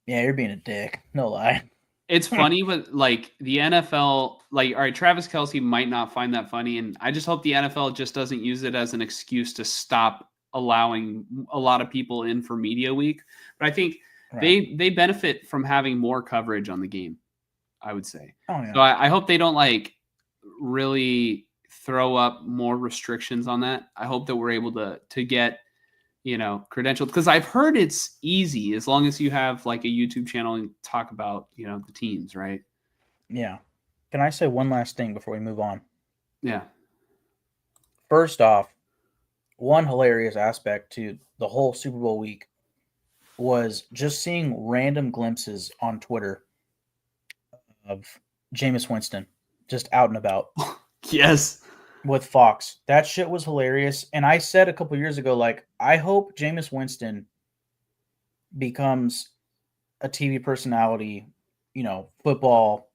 yeah, you're being a dick. No lie. It's funny, but like the NFL, like, all right, Travis Kelce might not find that funny, and I just hope the NFL just doesn't use it as an excuse to stop allowing a lot of people in for Media Week. But I think they benefit from having more coverage on the game, I would say. Oh, yeah. So I hope they don't like really throw up more restrictions on that. I hope that we're able to get credentialed, because I've heard it's easy as long as you have like a YouTube channel and talk about the teams, right? Yeah. Can I say one last thing before we move on? Yeah. First off, one hilarious aspect to the whole Super Bowl week was just seeing random glimpses on Twitter of Jameis Winston just out and about. Yes. With Fox. That shit was hilarious. And I said a couple years ago, like, I hope Jameis Winston becomes a TV personality, football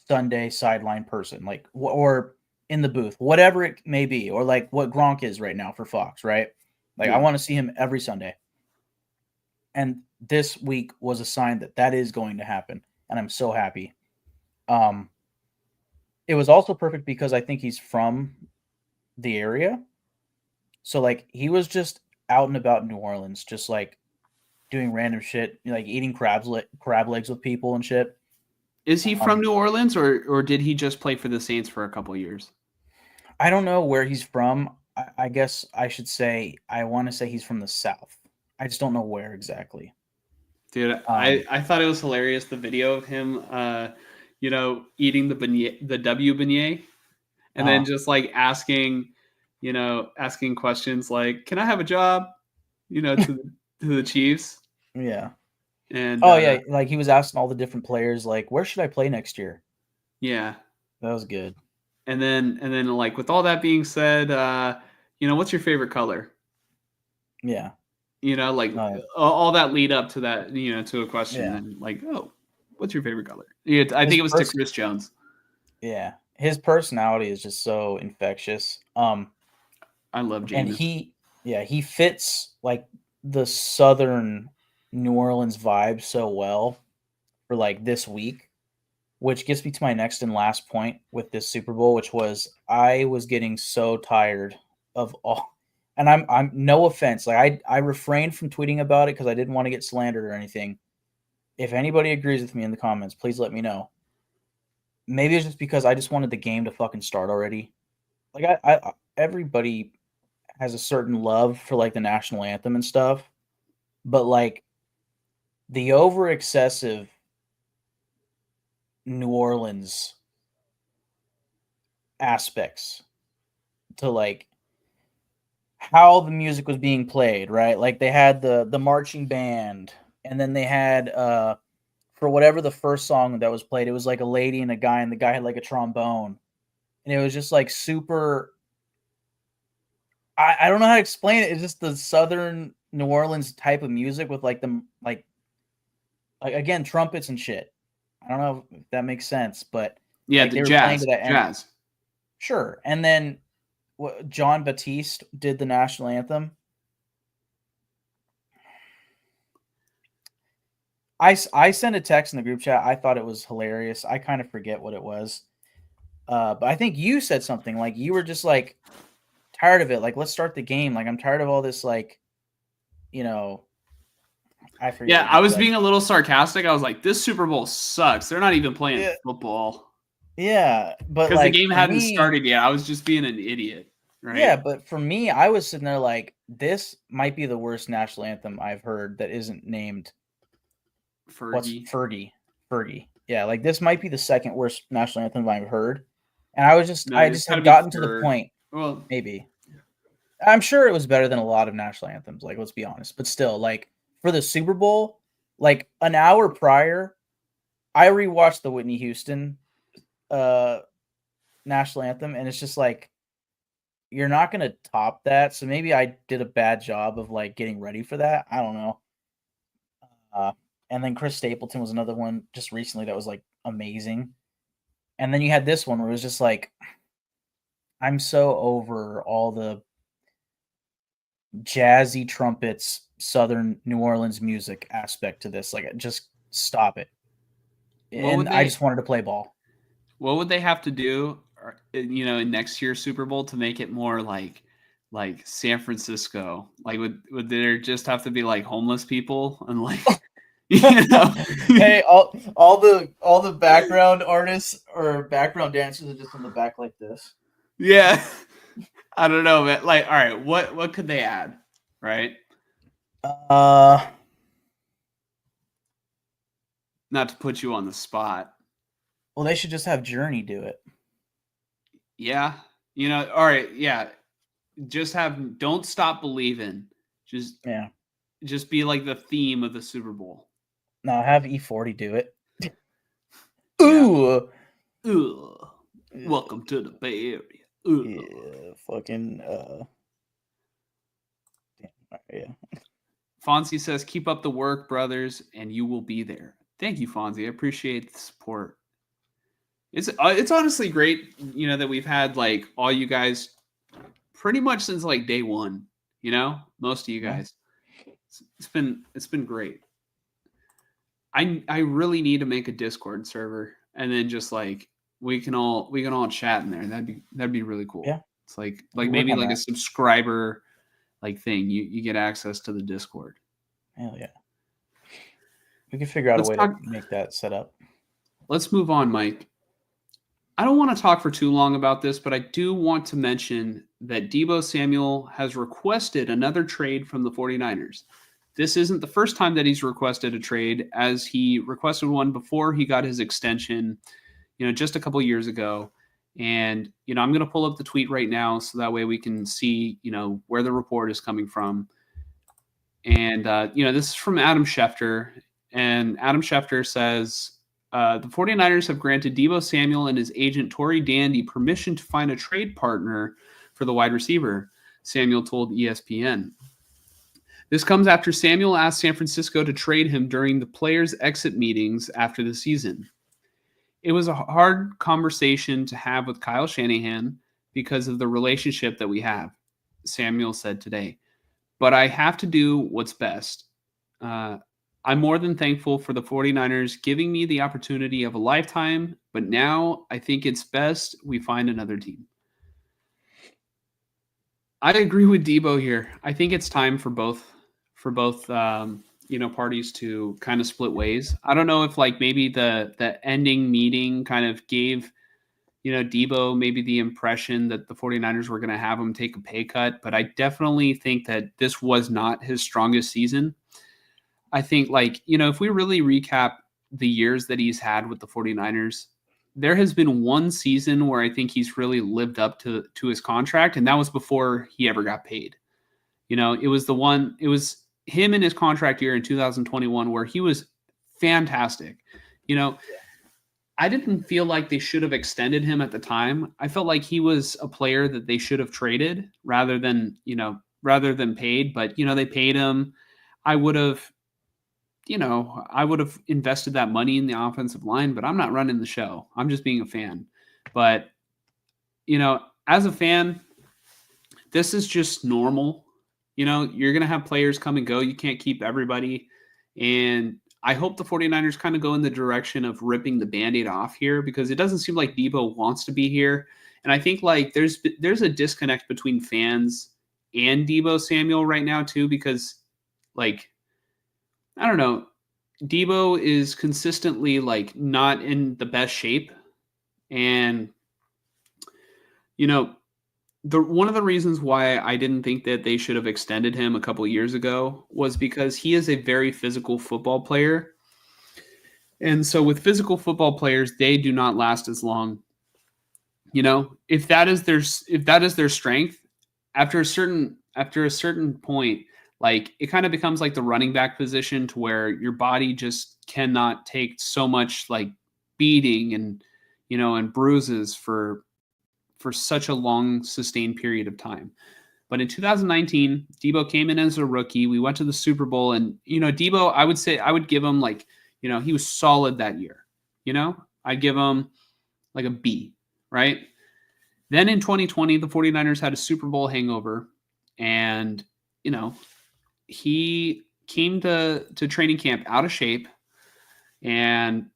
Sunday sideline person, like, or in the booth, whatever it may be, or like what Gronk is right now for Fox, right? Like, Yeah. I want to see him every Sunday. And this week was a sign that is going to happen. And I'm so happy. It was also perfect because I think he's from the area. So, like, he was just out and about in New Orleans, just, like, doing random shit, like eating crab legs with people and shit. Is he from New Orleans, or did he just play for the Saints for a couple of years? I don't know where he's from. I guess I should say, I want to say he's from the South. I just don't know where exactly. Dude, I thought it was hilarious, the video of him, eating the W beignet. and then just like asking questions like, "Can I have a job?" To the Chiefs. Yeah. And yeah, like he was asking all the different players, like, where should I play next year? yeah. That was good. And then like with all that being said, what's your favorite color? Yeah. Like Uh, all that lead up to that, to a question, Yeah. and like, oh, what's your favorite color? Yeah, I think it was to Chris Jones. Yeah. His personality is just so infectious. I love And Jameis. he fits like the Southern New Orleans vibe so well for like this week, which gets me to my next and last point with this Super Bowl, which was I was getting so tired of all, and I'm no offense, like I refrained from tweeting about it because I didn't want to get slandered or anything. If anybody agrees with me in the comments, please let me know. Maybe it's just because I just wanted the game to fucking start already. Like I everybody has a certain love for like the national anthem and stuff, but like the over excessive New Orleans aspects to like how the music was being played, right? Like they had the marching band, and then they had for whatever the first song that was played, it was like a lady and a guy, and the guy had like a trombone, and it was just like super. I don't know how to explain it. It's just the Southern New Orleans type of music with like the like again trumpets and shit. I don't know if that makes sense, but Yeah, like the they were playing jazz, to that end. jazz. Sure, and then John Batiste did the national anthem. I sent a text in the group chat. I thought it was hilarious. I kind of forget what it was, but I think you said something like you were just like tired of it. Like, let's start the game. Like, I'm tired of all this. Like, I forget. Yeah, I was being a little sarcastic. I was like, this Super Bowl sucks. They're not even playing football. Yeah, but because like the game hadn't started yet. I was just being an idiot, right? Yeah, but for me, I was sitting there like, this might be the worst national anthem I've heard that isn't named Fergie. Fergie. Yeah, like this might be the second worst national anthem I've heard. And I No, I it's just gotta had be gotten to the third. point. Well, Maybe. I'm sure it was better than a lot of national anthems, like let's be honest. But still, like for the Super Bowl, like an hour prior, I rewatched the Whitney Houston national anthem, and it's just like you're not going to top that. So maybe I did a bad job of like getting ready for that. I don't know. And then Chris Stapleton was another one just recently that was like amazing. And then you had this one where it was just like, I'm so over all the jazzy trumpets, Southern New Orleans music aspect to this. Like, just stop it. And I just wanted to play ball. What would they have to do, in next year's Super Bowl to make it more like San Francisco? Like, would there just have to be like homeless people and like, Hey, all the background artists or background dancers are just in the back like this. Yeah, I don't know, man. Like, all right, what could they add, right? Not to put you on the spot. Well, they should just have Journey do it. Yeah. All right. Yeah. Just have Don't Stop Believing. Just be like the theme of the Super Bowl. No, have E40 do it. Ooh. Ooh. Welcome to the Bay Area. Ooh. Yeah. Fucking. Yeah. Fonzie says, keep up the work, brothers, and you will be there. Thank you, Fonzie. I appreciate the support. It's honestly great, that we've had like all you guys pretty much since like day one. Most of you guys. It's been great. I really need to make a Discord server, and then just like we can all chat in there. That'd be really cool. Yeah, it's like maybe like a subscriber like thing. You get access to the Discord. Hell yeah. We can figure out a way to make that set up. Let's move on, Mike. I don't want to talk for too long about this, but I do want to mention that Deebo Samuel has requested another trade from the 49ers. This isn't the first time that he's requested a trade, as he requested one before he got his extension, just a couple years ago. And, I'm going to pull up the tweet right now so that way we can see, where the report is coming from. And, this is from Adam Schefter. And Adam Schefter says, the 49ers have granted Deebo Samuel and his agent Torrey Dandy permission to find a trade partner for the wide receiver, Samuel told ESPN. This comes after Samuel asked San Francisco to trade him during the players' exit meetings after the season. It was a hard conversation to have with Kyle Shanahan because of the relationship that we have, Samuel said today. But I have to do what's best. I'm more than thankful for the 49ers giving me the opportunity of a lifetime, but now I think it's best we find another team. I agree with Deebo here. I think it's time for both parties to kind of split ways. I don't know if maybe the ending meeting kind of gave Deebo maybe the impression that the 49ers were going to have him take a pay cut, but I definitely think that this was not his strongest season. I think if we really recap the years that he's had with the 49ers, there has been one season where I think he's really lived up to his contract, and that was before he ever got paid. It was him in his contract year in 2021 where he was fantastic. I didn't feel like they should have extended him at the time. I felt like he was a player that they should have traded rather than paid, but they paid him. I would have invested that money in the offensive line, but I'm not running the show. I'm just being a fan. But, as a fan, this is just normal. You're going to have players come and go. You can't keep everybody. And I hope the 49ers kind of go in the direction of ripping the Band-Aid off here because it doesn't seem like Deebo wants to be here. And I think there's a disconnect between fans and Deebo Samuel right now too because I don't know. Deebo is consistently not in the best shape. And, one of the reasons why I didn't think that they should have extended him a couple years ago was because he is a very physical football player. And so with physical football players, they do not last as long. If that is their strength, after a certain point, it kind of becomes like the running back position to where your body just cannot take so much beating and bruises for such a long sustained period of time. But in 2019, Deebo came in as a rookie. We went to the Super Bowl and, Deebo, I would give him he was solid that year. I'd give him a B, right? Then in 2020, the 49ers had a Super Bowl hangover and, he came to training camp out of shape and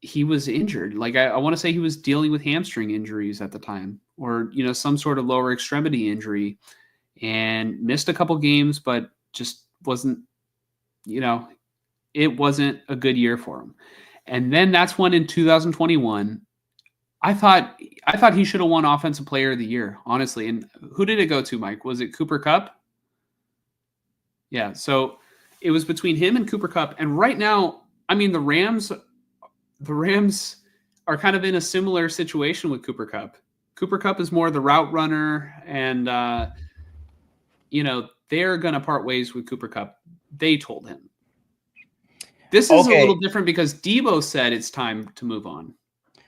he was injured. I want to say he was dealing with hamstring injuries at the time or, some sort of lower extremity injury and missed a couple games, but just wasn't, it wasn't a good year for him. And then that's when in 2021, I thought he should have won Offensive Player of the Year, honestly. And who did it go to, Mike? Was it Cooper Kupp? Yeah, so it was between him and Cooper Kupp. And right now, the Rams are kind of in a similar situation with Cooper Kupp. Cooper Kupp is more the route runner, and they're going to part ways with Cooper Kupp. They told him. This is a little different because Deebo said it's time to move on,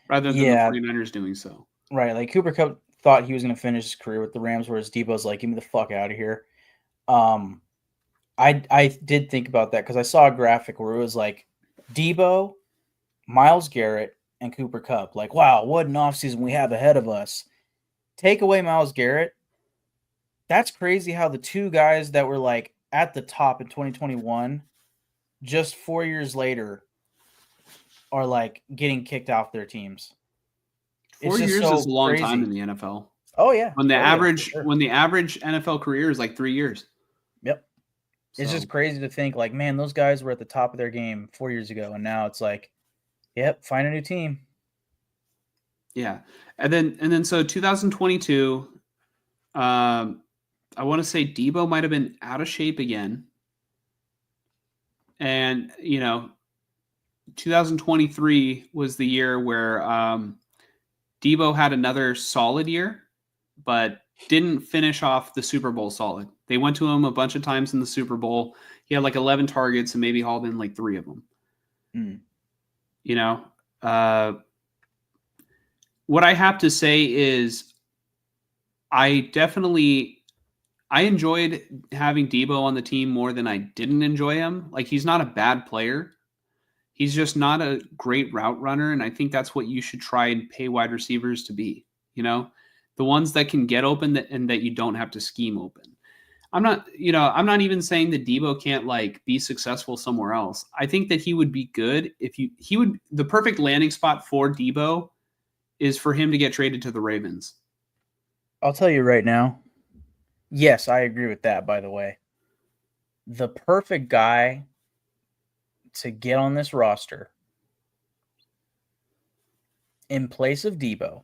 rather than the 49ers doing so. Right, Cooper Kupp thought he was going to finish his career with the Rams, whereas Deebo's get me the fuck out of here. I did think about that because I saw a graphic where it was Deebo, Myles Garrett, and Cooper Kupp. Wow, what an offseason we have ahead of us. Take away Myles Garrett. That's crazy how the two guys that were at the top in 2021, just 4 years later, are getting kicked off their teams. 4 years is a long time in the NFL. Oh yeah. When the average NFL career is 3 years. Yep. It's just crazy to think man, those guys were at the top of their game 4 years ago, and now it's yep, find a new team. Yeah. And then so 2022, I want to say Deebo might have been out of shape again. And 2023 was the year where Deebo had another solid year, but didn't finish off the Super Bowl solid. They went to him a bunch of times in the Super Bowl. He had like 11 targets and maybe hauled in like 3 of them. You know, what I have to say is I enjoyed having Deebo on the team more than I didn't enjoy him. Like, he's not a bad player. He's just not a great route runner, and I think that's what you should try and pay wide receivers to be, you know? The ones that can get open and that you don't have to scheme open. I'm not even saying that Deebo can't like be successful somewhere else. I think that he would be good if the perfect landing spot for Deebo is for him to get traded to the Ravens. I'll tell you right now. Yes, I agree with that, by the way. The perfect guy to get on this roster in place of Deebo.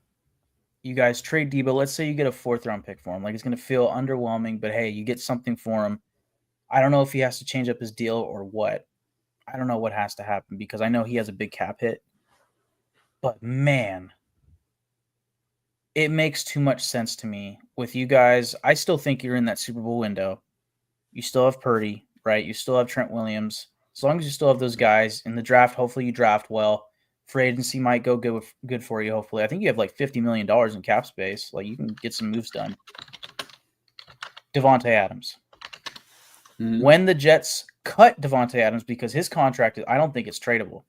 You guys trade Deebo. Let's say you get a 4th-round pick for him. Like, it's going to feel underwhelming, but hey, you get something for him. I don't know if he has to change up his deal or what. I don't know what has to happen because I know he has a big cap hit. But man, it makes too much sense to me with you guys. I still think you're in that Super Bowl window. You still have Purdy, right? You still have Trent Williams. As long as you still have those guys in the draft, hopefully you draft well. Free agency might go good for you, hopefully. I think you have like $50 million in cap space. Like, you can get some moves done. Devontae Adams. Mm-hmm. When the Jets cut Devontae Adams because his contract, I don't think it's tradable.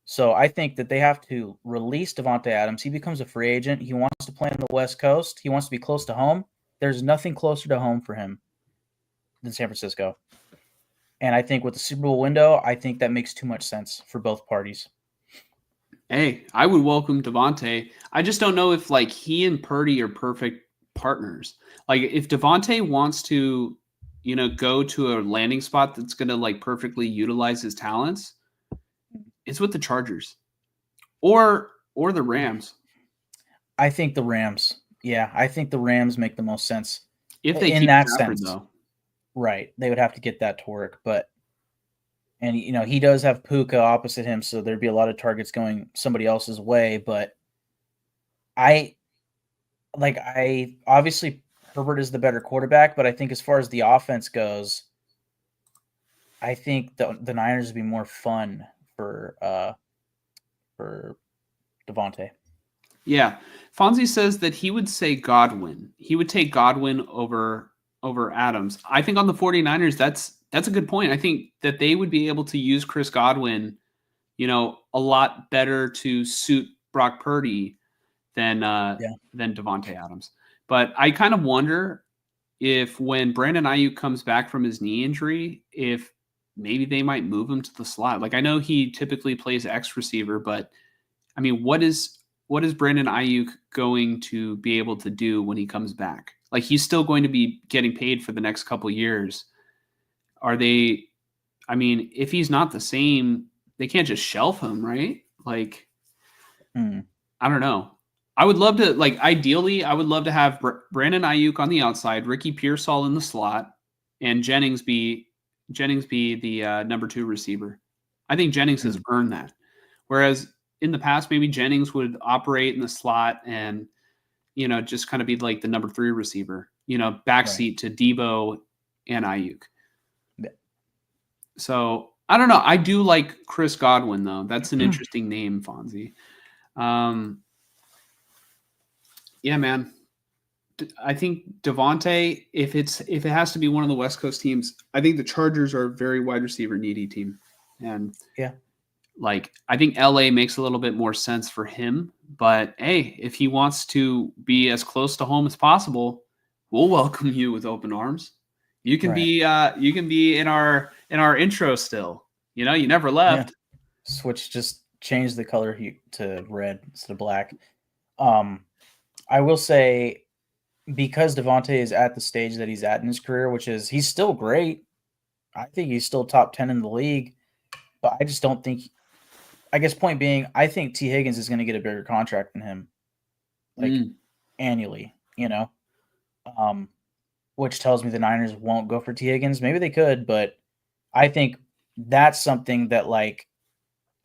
So I think that they have to release Devontae Adams. He becomes a free agent. He wants to play on the West Coast. He wants to be close to home. There's nothing closer to home for him than San Francisco. And I think with the Super Bowl window, I think that makes too much sense for both parties. Hey, I would welcome Devontae. I just don't know if like he and Purdy are perfect partners. Like, if Devontae wants to, go to a landing spot that's going to like perfectly utilize his talents, it's with the Chargers or the Rams. I think the Rams. Yeah, I think the Rams make the most sense. If they keep that Stafford, though. Right. They would have to get that to work, and he does have Puka opposite him, so there'd be a lot of targets going somebody else's way, but I obviously Herbert is the better quarterback, but I think as far as the offense goes, I think the Niners would be more fun for Devontae. Yeah. Fonzie says that he would say Godwin. He would take Godwin over Adams. I think on the 49ers, that's a good point. I think that they would be able to use Chris Godwin, a lot better to suit Brock Purdy than Devontae Adams. But I kind of wonder if when Brandon Ayuk comes back from his knee injury, if maybe they might move him to the slot. Like, I know he typically plays X receiver, but I mean, what is Brandon Ayuk going to be able to do when he comes back? Like, he's still going to be getting paid for the next couple of years. If he's not the same, they can't just shelf him, right? Like, I don't know. I would love to, ideally, I would love to have Brandon Ayuk on the outside, Ricky Pearsall in the slot, and Jennings be the number 2 receiver. I think Jennings has earned that. Whereas in the past, maybe Jennings would operate in the slot and, just kind of be like the number 3 receiver, backseat to Deebo and Ayuk. Yeah. So I don't know. I do like Chris Godwin, though. That's an interesting name, Fonzie. Yeah, man. I think Devontae, if it has to be one of the West Coast teams, I think the Chargers are a very wide receiver needy team. And yeah, I think LA makes a little bit more sense for him. But hey, if he wants to be as close to home as possible, we'll welcome you with open arms. You can be in our intro still. You never left. Yeah. Just change the color to red instead of black. I will say, because Devontae is at the stage that he's at in his career, which is he's still great. I think he's still top 10 in the league, but I just don't think. I guess point being, I think T. Higgins is going to get a bigger contract than him, annually. Which tells me the Niners won't go for T. Higgins. Maybe they could, but I think that's something that,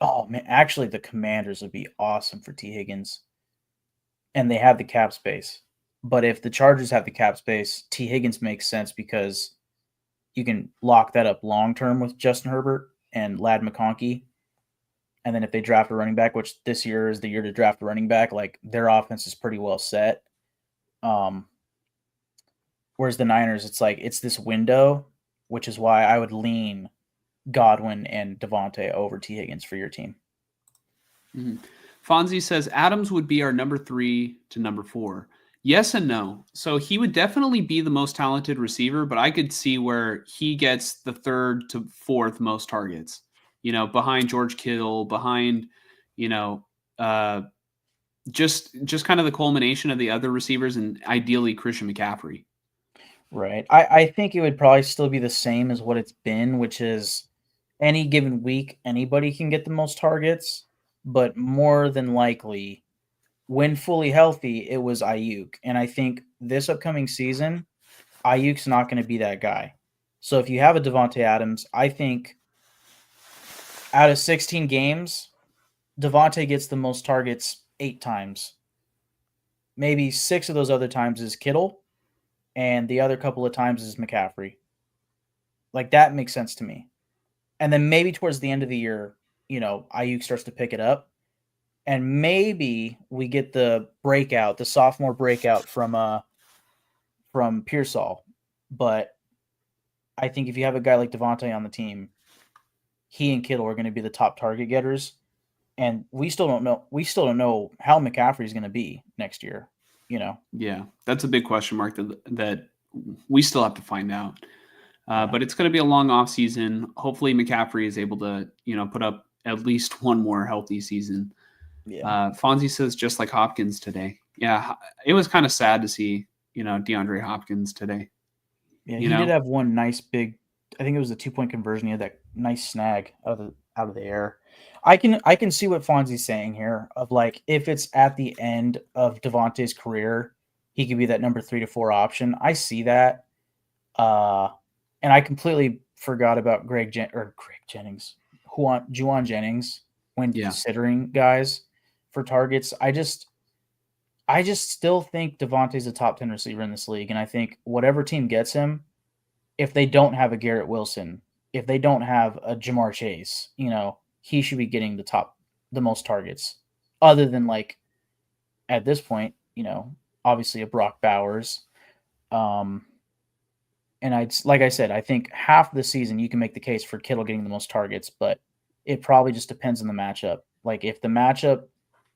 oh man, actually the Commanders would be awesome for T. Higgins. and they have the cap space. But if the Chargers have the cap space, T. Higgins makes sense because you can lock that up long term with Justin Herbert and Lad McConkey. And then if they draft a running back, which this year is the year to draft a running back, like their offense is pretty well set. Whereas the Niners, it's like it's this window, which is why I would lean Godwin and Devontae over T. Higgins for your team. Mm-hmm. Fonzie says Adams would be our number 3 to number 4. Yes and no. So he would definitely be the most talented receiver, but I could see where he gets the 3rd to 4th most targets. You know, behind George Kittle, behind, you know, just kind of the culmination of the other receivers, and ideally Christian McCaffrey. Right. I think it would probably still be the same as what it's been, which is any given week, anybody can get the most targets, but more than likely, when fully healthy, it was Ayuk. And I think this upcoming season, Ayuk's not going to be that guy. So if you have a Devontae Adams, I think out of 16 games, Devontae gets the most targets 8 times. Maybe 6 of those other times is Kittle, and the other couple of times is McCaffrey. Like, that makes sense to me. And then maybe towards the end of the year, you know, Ayuk starts to pick it up. And maybe we get the breakout, the sophomore breakout from Pearsall. But I think if you have a guy like Devontae on the team, he and Kittle are going to be the top target getters. And we still don't know. We still don't know how McCaffrey is going to be next year. You know. Yeah, that's a big question mark that we still have to find out. But it's going to be a long off season. Hopefully, McCaffrey is able to, you know, put up at least one more healthy season. Yeah. Fonzie says just like Hopkins today. Yeah, it was kind of sad to see, you know, DeAndre Hopkins today. Yeah, he did have one nice big. I think it was a 2-point conversion. He had that nice snag out of the air. I can see what Fonzie's saying here of like if it's at the end of Devontae's career, he could be that number 3 to 4 option. I see that. And I completely forgot about Juwan Jennings when considering guys for targets. I just still think Devontae's a top 10 receiver in this league, and I think whatever team gets him, if they don't have a Garrett Wilson, if they don't have a Jamar Chase, you know, he should be getting the most targets. Other than like at this point, you know, obviously a Brock Bowers. And like I said, I think half the season you can make the case for Kittle getting the most targets, but it probably just depends on the matchup. Like if the matchup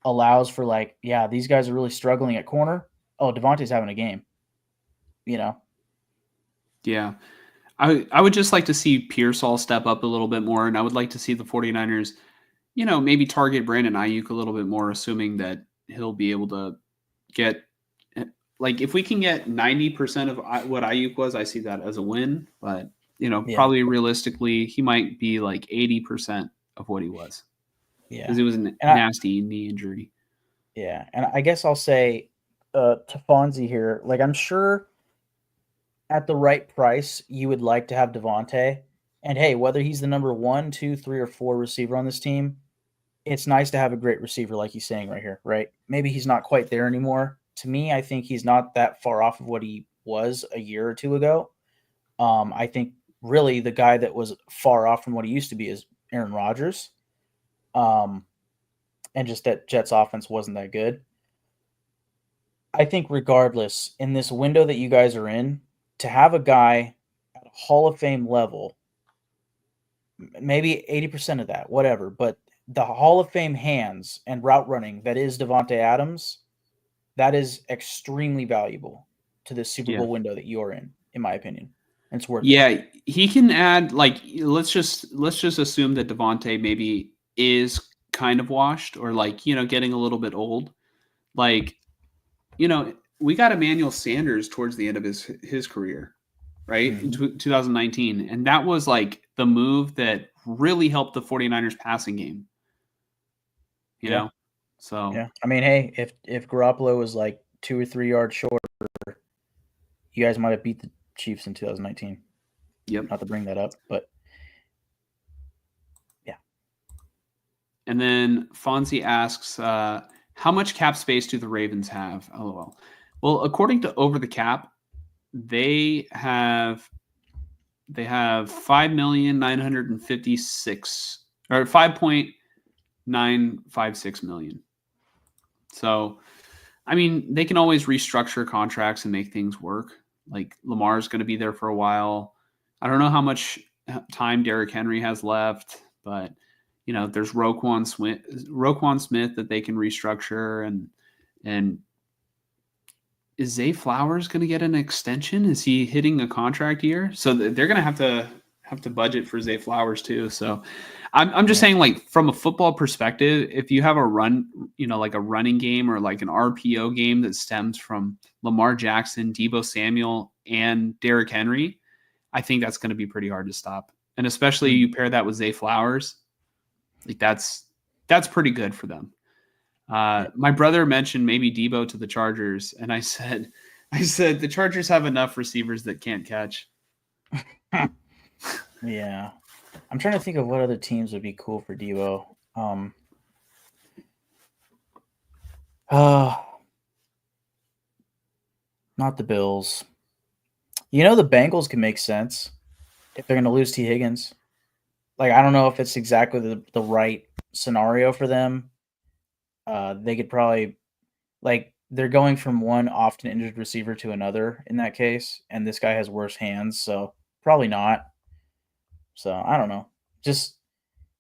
allows for like, yeah, these guys are really struggling at corner. Oh, Devontae's having a game. You know? Yeah. I would just like to see Pearsall step up a little bit more, and I would like to see the 49ers, you know, maybe target Brandon Ayuk a little bit more, assuming that he'll be able to get, like, if we can get 90% of what Ayuk was, I see that as a win. But, you know, probably realistically, he might be like 80% of what he was. Yeah. Because it was a nasty knee injury. Yeah. And I guess I'll say to Fonzie here, like, I'm sure at the right price, you would like to have Devontae. And hey, whether he's the number 1, 2, 3, or 4 receiver on this team, it's nice to have a great receiver like he's saying right here, right? Maybe he's not quite there anymore. To me, I think he's not that far off of what he was a year or 2 ago. I think really the guy that was far off from what he used to be is Aaron Rodgers. And just that Jets offense wasn't that good. I think regardless, in this window that you guys are in, to have a guy at a Hall of Fame level, maybe 80% of that, whatever, but the Hall of Fame hands and route running that is Devontae Adams, that is extremely valuable to this Super Bowl window that you're in my opinion. And it's worth it. Yeah, he can add, like, let's just assume that Devontae maybe is kind of washed or, like, you know, getting a little bit old. Like, you know, we got Emmanuel Sanders towards the end of his career, right? In 2019. And that was like the move that really helped the 49ers passing game. You know? So yeah. I mean, hey, if Garoppolo was like 2 or 3 yards short, you guys might have beat the Chiefs in 2019. Yep. Not to bring that up, but yeah. And then Fonzie asks, How much cap space do the Ravens have? LOL. Well, according to Over the Cap, they have 5,956,000 or 5.956 million. So, I mean, they can always restructure contracts and make things work. Like Lamar's going to be there for a while. I don't know how much time Derrick Henry has left, but there's Roquan Smith that they can restructure, and is Zay Flowers going to get an extension? Is he hitting a contract year? So they're going to have to budget for Zay Flowers too. So I'm just saying, like, from a football perspective, if you have a run, like a running game or like an RPO game that stems from Lamar Jackson, Deebo Samuel, and Derrick Henry, I think that's going to be pretty hard to stop. And especially you pair that with Zay Flowers, like that's pretty good for them. My brother mentioned maybe Deebo to the Chargers, and I said the Chargers have enough receivers that can't catch. Yeah. I'm trying to think of what other teams would be cool for Deebo. Not the Bills. The Bengals can make sense if they're going to lose T. Higgins. Like, I don't know if it's exactly the right scenario for them. They could probably, like, they're going from one often injured receiver to another in that case, and this guy has worse hands, so probably not. So I don't know. Just,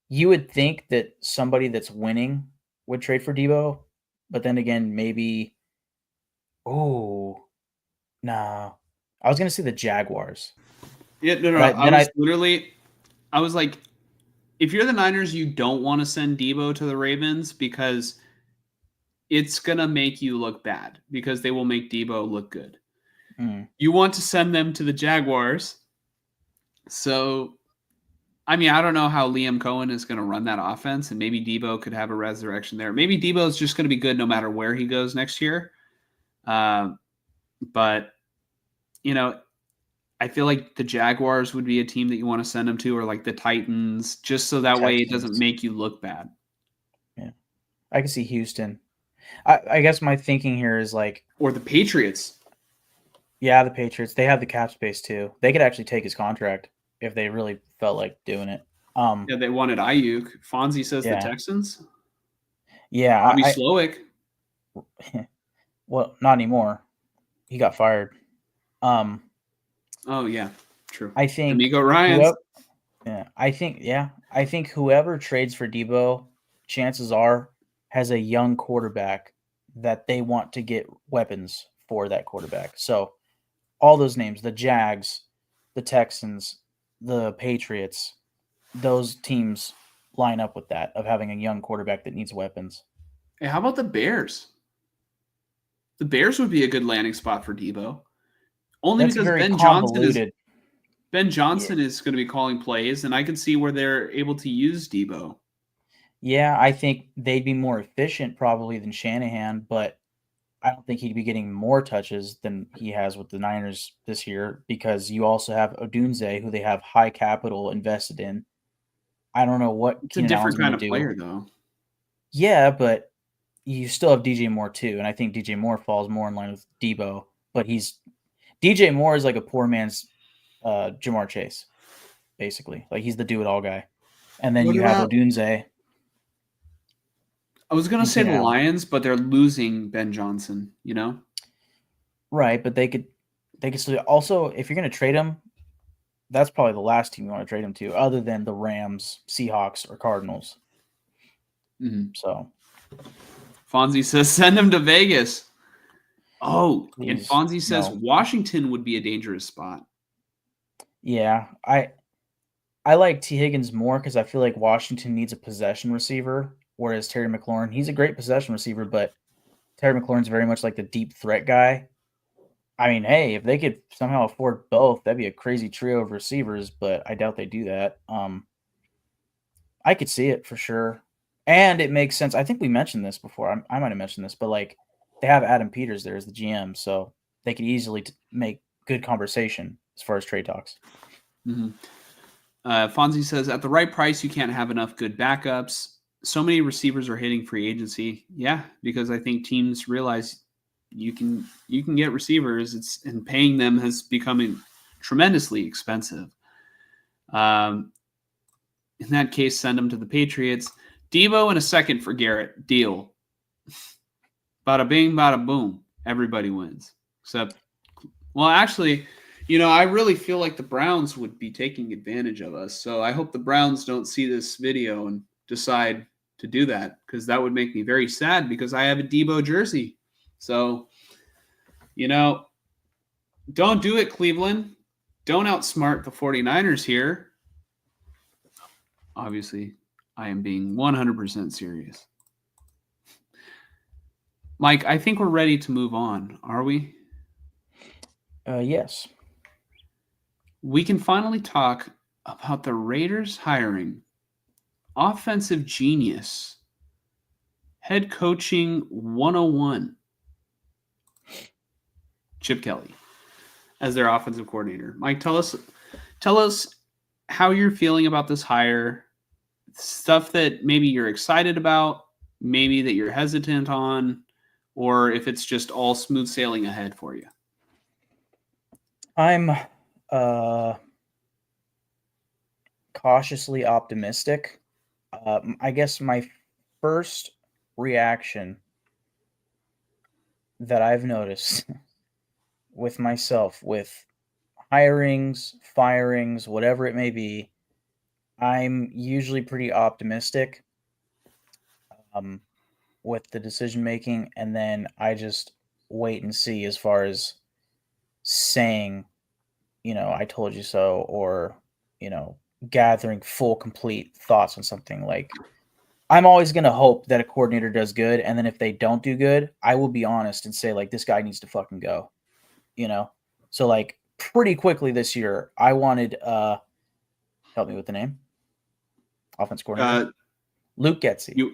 you would think that somebody that's winning would trade for Deebo, but then again, maybe. Oh, no. I was gonna say the Jaguars. Yeah, no. I was like, if you're the Niners, you don't want to send Deebo to the Ravens because it's gonna make you look bad because they will make Deebo look good. You want to send them to the Jaguars. So, I mean, I don't know how Liam Cohen is going to run that offense, and maybe Deebo could have a resurrection there. Maybe Deebo is just going to be good no matter where he goes next year. But, I feel like the Jaguars would be a team that you want to send him to, or like the Titans, just so that way it doesn't make you look bad. Yeah. I can see Houston. I guess my thinking here is like... Or the Patriots. Yeah, the Patriots. They have the cap space too. They could actually take his contract if they really felt like doing it. Yeah, they wanted Ayuk. Fonzie says the Texans. Yeah. Bobby Slowick. Well, not anymore. He got fired. Oh, yeah. True. I think D'Amico Ryans. I think whoever trades for Deebo, chances are, has a young quarterback that they want to get weapons for that quarterback. So all those names, the Jags, the Texans, the Patriots, those teams line up with that, of having a young quarterback that needs weapons. Hey, how about the Bears? The Bears would be a good landing spot for Deebo. Only because Ben Johnson is going to be calling plays, and I can see where they're able to use Deebo. Yeah, I think they'd be more efficient probably than Shanahan, but I don't think he'd be getting more touches than he has with the Niners this year, because you also have Odunze, who they have high capital invested in. I don't know what it's a different kind of player, though. Yeah, but you still have DJ Moore too, and I think DJ Moore falls more in line with Deebo. But DJ Moore is like a poor man's Jamar Chase, basically. Like, he's the do-it-all guy. And then you have Odunze. I was going to say the Lions, but they're losing Ben Johnson, Right, but they could still... Also, if you're going to trade him, that's probably the last team you want to trade him to, other than the Rams, Seahawks, or Cardinals. Mm-hmm. So, Fonzie says, send him to Vegas. Oh, please, and Fonzie says Washington would be a dangerous spot. Yeah, I like T. Higgins more because I feel like Washington needs a possession receiver, whereas Terry McLaurin, he's a great possession receiver, but Terry McLaurin's very much like the deep threat guy. I mean, hey, if they could somehow afford both, that'd be a crazy trio of receivers, but I doubt they do that. I could see it for sure. And it makes sense. I think we mentioned this before. I might have mentioned this, but like, they have Adam Peters there as the GM, so they could easily make good conversation as far as trade talks. Mm-hmm. Fonzie says, at the right price, you can't have enough good backups. so many receivers are hitting free agency. Yeah, because I think teams realize you can get receivers. And paying them has become tremendously expensive. In that case, send them to the Patriots. Deebo and a second for Garrett. Deal. Bada bing, bada boom. Everybody wins. Except, well, actually, I really feel like the Browns would be taking advantage of us. So I hope the Browns don't see this video and decide to do that, because that would make me very sad, because I have a Deebo jersey. So, don't do it, Cleveland. Don't outsmart the 49ers here. Obviously, I am being 100% serious. Mike, I think we're ready to move on. Are we? Yes. We can finally talk about the Raiders hiring offensive genius, head coaching 101, Chip Kelly, as their offensive coordinator. Mike, tell us how you're feeling about this hire, stuff that maybe you're excited about, maybe that you're hesitant on, or if it's just all smooth sailing ahead for you. I'm cautiously optimistic. I guess my first reaction that I've noticed with myself, with hirings, firings, whatever it may be, I'm usually pretty optimistic with the decision making, and then I just wait and see as far as saying, I told you so, or, gathering full, complete thoughts on something. Like, I'm always going to hope that a coordinator does good, and then if they don't do good, I will be honest and say, like, this guy needs to fucking go, So, like, pretty quickly this year, I wanted, help me with the name, offense coordinator, Luke Getsy.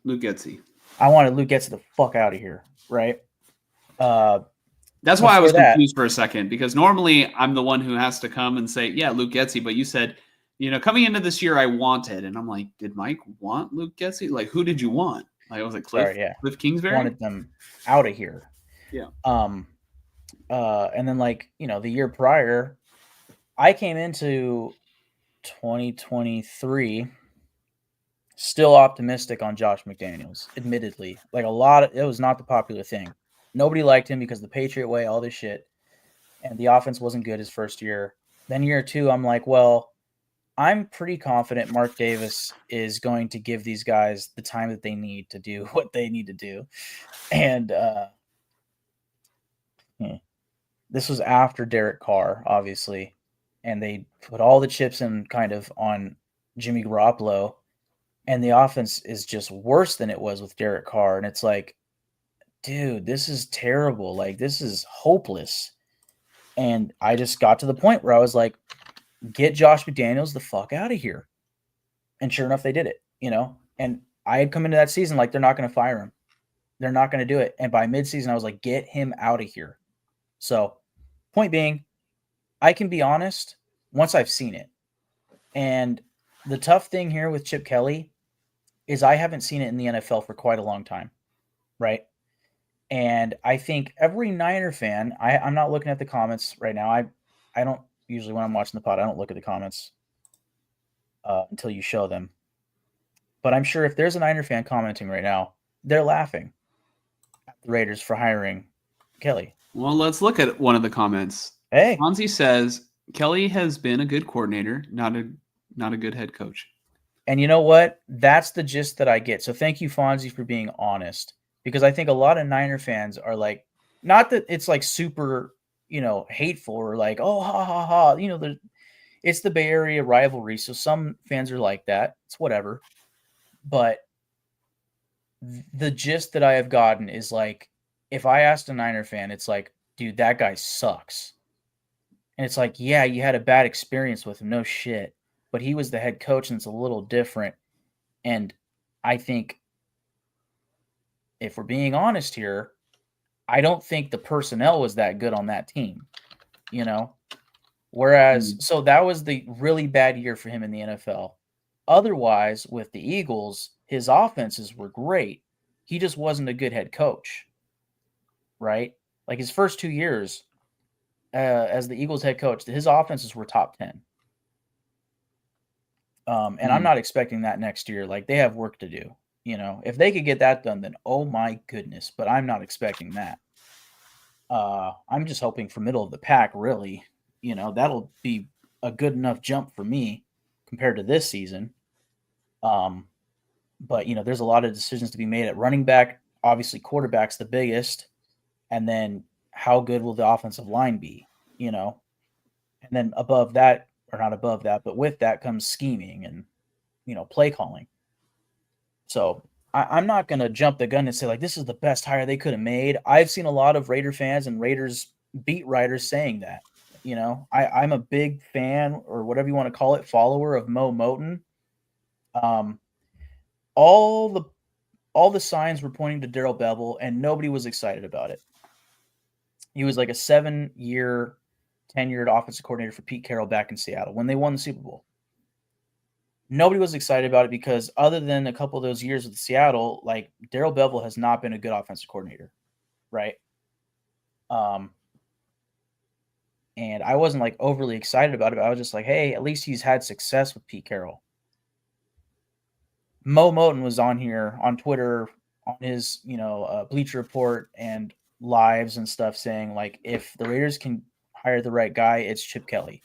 Luke Getsy. I wanted Luke Getsy the fuck out of here, right? That's why I was confused for a second, because normally I'm the one who has to come and say, yeah, Luke Getsy, but you said, coming into this year, I wanted, and I'm like, did Mike want Luke Getsy? Like, who did you want? Like, I was like, Cliff Kingsbury? Wanted them out of here. Yeah. And then, like, the year prior, I came into 2023 still optimistic on Josh McDaniels, admittedly. Like, it was not the popular thing. Nobody liked him because the Patriot way, all this shit. And the offense wasn't good his first year. Then year two, I'm like, well, I'm pretty confident Mark Davis is going to give these guys the time that they need to do what they need to do. And this was after Derek Carr, obviously. And they put all the chips in kind of on Jimmy Garoppolo. And the offense is just worse than it was with Derek Carr. And it's like, dude, this is terrible. Like, this is hopeless. And I just got to the point where I was like, get Josh McDaniels the fuck out of here. And sure enough, they did it, And I had come into that season like, they're not going to fire him. They're not going to do it. And by midseason, I was like, get him out of here. So, point being, I can be honest once I've seen it. And the tough thing here with Chip Kelly is I haven't seen it in the NFL for quite a long time, right? And I think every Niner fan, I'm not looking at the comments right now. I don't usually, when I'm watching the pod, I don't look at the comments until you show them. But I'm sure if there's a Niner fan commenting right now, they're laughing at the Raiders for hiring Kelly. Well, let's look at one of the comments. Hey, Fonzie says Kelly has been a good coordinator, not a good head coach. And you know what? That's the gist that I get. So thank you, Fonzie, for being honest. Because I think a lot of Niner fans are like, not that it's like super, hateful or like, oh, ha, ha, ha. It's the Bay Area rivalry. So some fans are like that. It's whatever. But the gist that I have gotten is like, if I asked a Niner fan, it's like, dude, that guy sucks. And it's like, yeah, you had a bad experience with him. No shit. But he was the head coach, and it's a little different. And I think, if we're being honest here, I don't think the personnel was that good on that team, Whereas, so that was the really bad year for him in the NFL. Otherwise, with the Eagles, his offenses were great. He just wasn't a good head coach, right? Like his first 2 years as the Eagles head coach, his offenses were top 10. And I'm not expecting that next year. Like they have work to do. If they could get that done, then oh my goodness. But I'm not expecting that. I'm just hoping for middle of the pack, really. That'll be a good enough jump for me compared to this season. But there's a lot of decisions to be made at running back. Obviously, quarterback's the biggest, and then how good will the offensive line be? And then above that, or not above that, but with that comes scheming and play calling. So I'm not going to jump the gun and say, like, this is the best hire they could have made. I've seen a lot of Raider fans and Raiders beat writers saying that. I'm a big fan, or whatever you want to call it, follower of Mo Moton. All the signs were pointing to Darrell Bevell, and nobody was excited about it. He was like a 7-year, tenured offensive coordinator for Pete Carroll back in Seattle when they won the Super Bowl. Nobody was excited about it because other than a couple of those years with Seattle, like Darrell Bevell has not been a good offensive coordinator, right? And I wasn't like overly excited about it. But I was just like, hey, at least he's had success with Pete Carroll. Mo Moton was on here on Twitter on his, Bleacher Report and lives and stuff saying, like, if the Raiders can hire the right guy, it's Chip Kelly.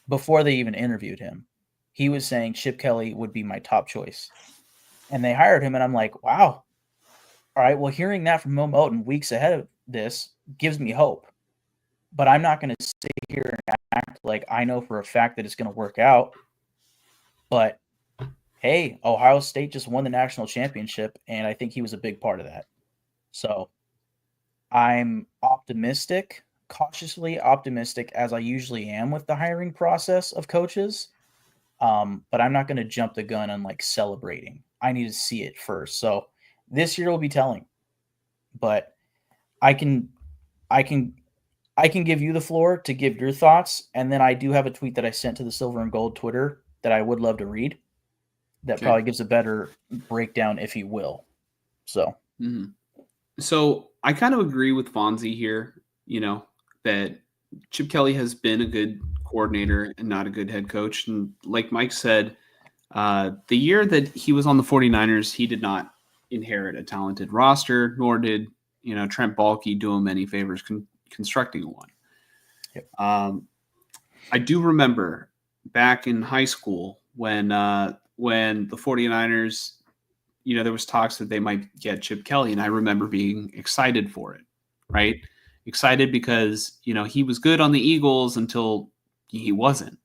Before they even interviewed him, he was saying Chip Kelly would be my top choice. And they hired him, and I'm like, wow. All right, well, hearing that from Mo Moton weeks ahead of this gives me hope. But I'm not going to sit here and act like I know for a fact that it's going to work out. But hey, Ohio State just won the national championship, and I think he was a big part of that. So I'm optimistic, cautiously optimistic, as I usually am with the hiring process of coaches. But I'm not going to jump the gun on like celebrating. I need to see it first. So this year will be telling. But I can give you the floor to give your thoughts, and then I do have a tweet that I sent to the Silver and Gold Twitter that I would love to read. That probably gives a better breakdown, if you will. So, So I kind of agree with Fonzie here. That Chip Kelly has been a good coordinator and not a good head coach. And like Mike said, the year that he was on the 49ers, he did not inherit a talented roster, nor did Trent Baalke do him any favors constructing one. Yep. I do remember back in high school when the 49ers, there was talks that they might get Chip Kelly, and I remember being excited for it, right? Excited because, he was good on the Eagles until he wasn't,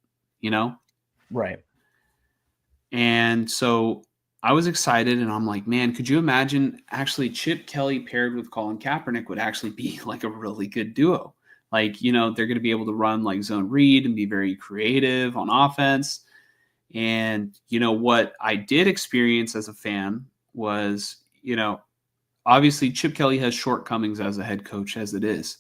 Right. And so I was excited, and I'm like, man, could you imagine actually Chip Kelly paired with Colin Kaepernick would actually be like a really good duo. Like, they're going to be able to run like zone read and be very creative on offense. And, what I did experience as a fan was, obviously Chip Kelly has shortcomings as a head coach as it is.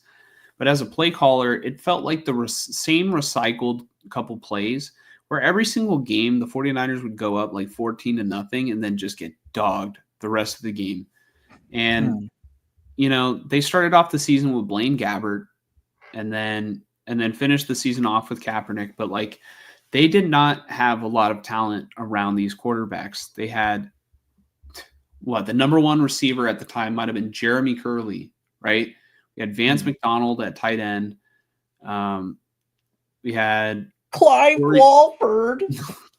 But as a play caller, it felt like the same recycled couple plays where every single game, the 49ers would go up like 14-0 and then just get dogged the rest of the game. And, they started off the season with Blaine Gabbert and then finished the season off with Kaepernick. But like, they did not have a lot of talent around these quarterbacks. They had the number one receiver at the time might have been Jeremy Curley, right? We had Vance McDonald at tight end. We had Clive Walford.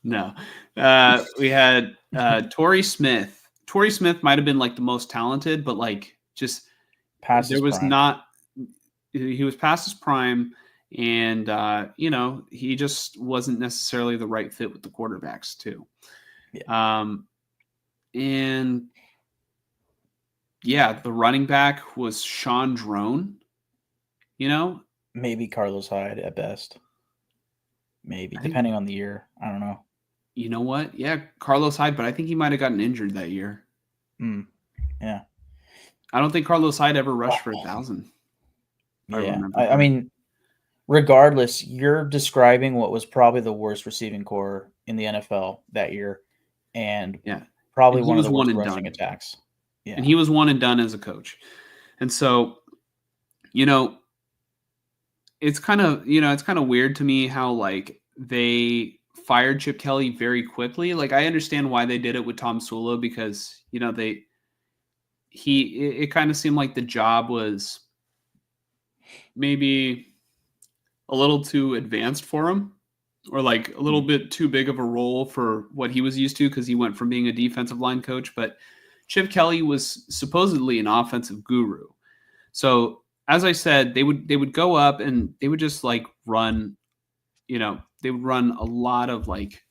No. We had Torrey Smith. Torrey Smith might have been like the most talented, but like just past there was prime. not – he was past his prime. And, he just wasn't necessarily the right fit with the quarterbacks too. Yeah. The running back was Sean Drone, Maybe Carlos Hyde at best. Maybe, depending on the year. I don't know. You know what? Yeah, Carlos Hyde, but I think he might have gotten injured that year. Yeah. I don't think Carlos Hyde ever rushed for 1,000. Yeah. I mean, regardless, you're describing what was probably the worst receiving core in the NFL that year, and Probably And he one of was the one worst and rushing done. attacks. Yeah. And he was one and done as a coach. And so, you know, it's kind of weird to me how like they fired Chip Kelly very quickly. Like I understand why they did it with Tom Sula because, you know, it kind of seemed like the job was maybe a little too advanced for him or like a little bit too big of a role for what he was used to because he went from being a defensive line coach. But Chip Kelly was supposedly an offensive guru. So as I said, they would go up and they would just like run, you know, they would run a lot of like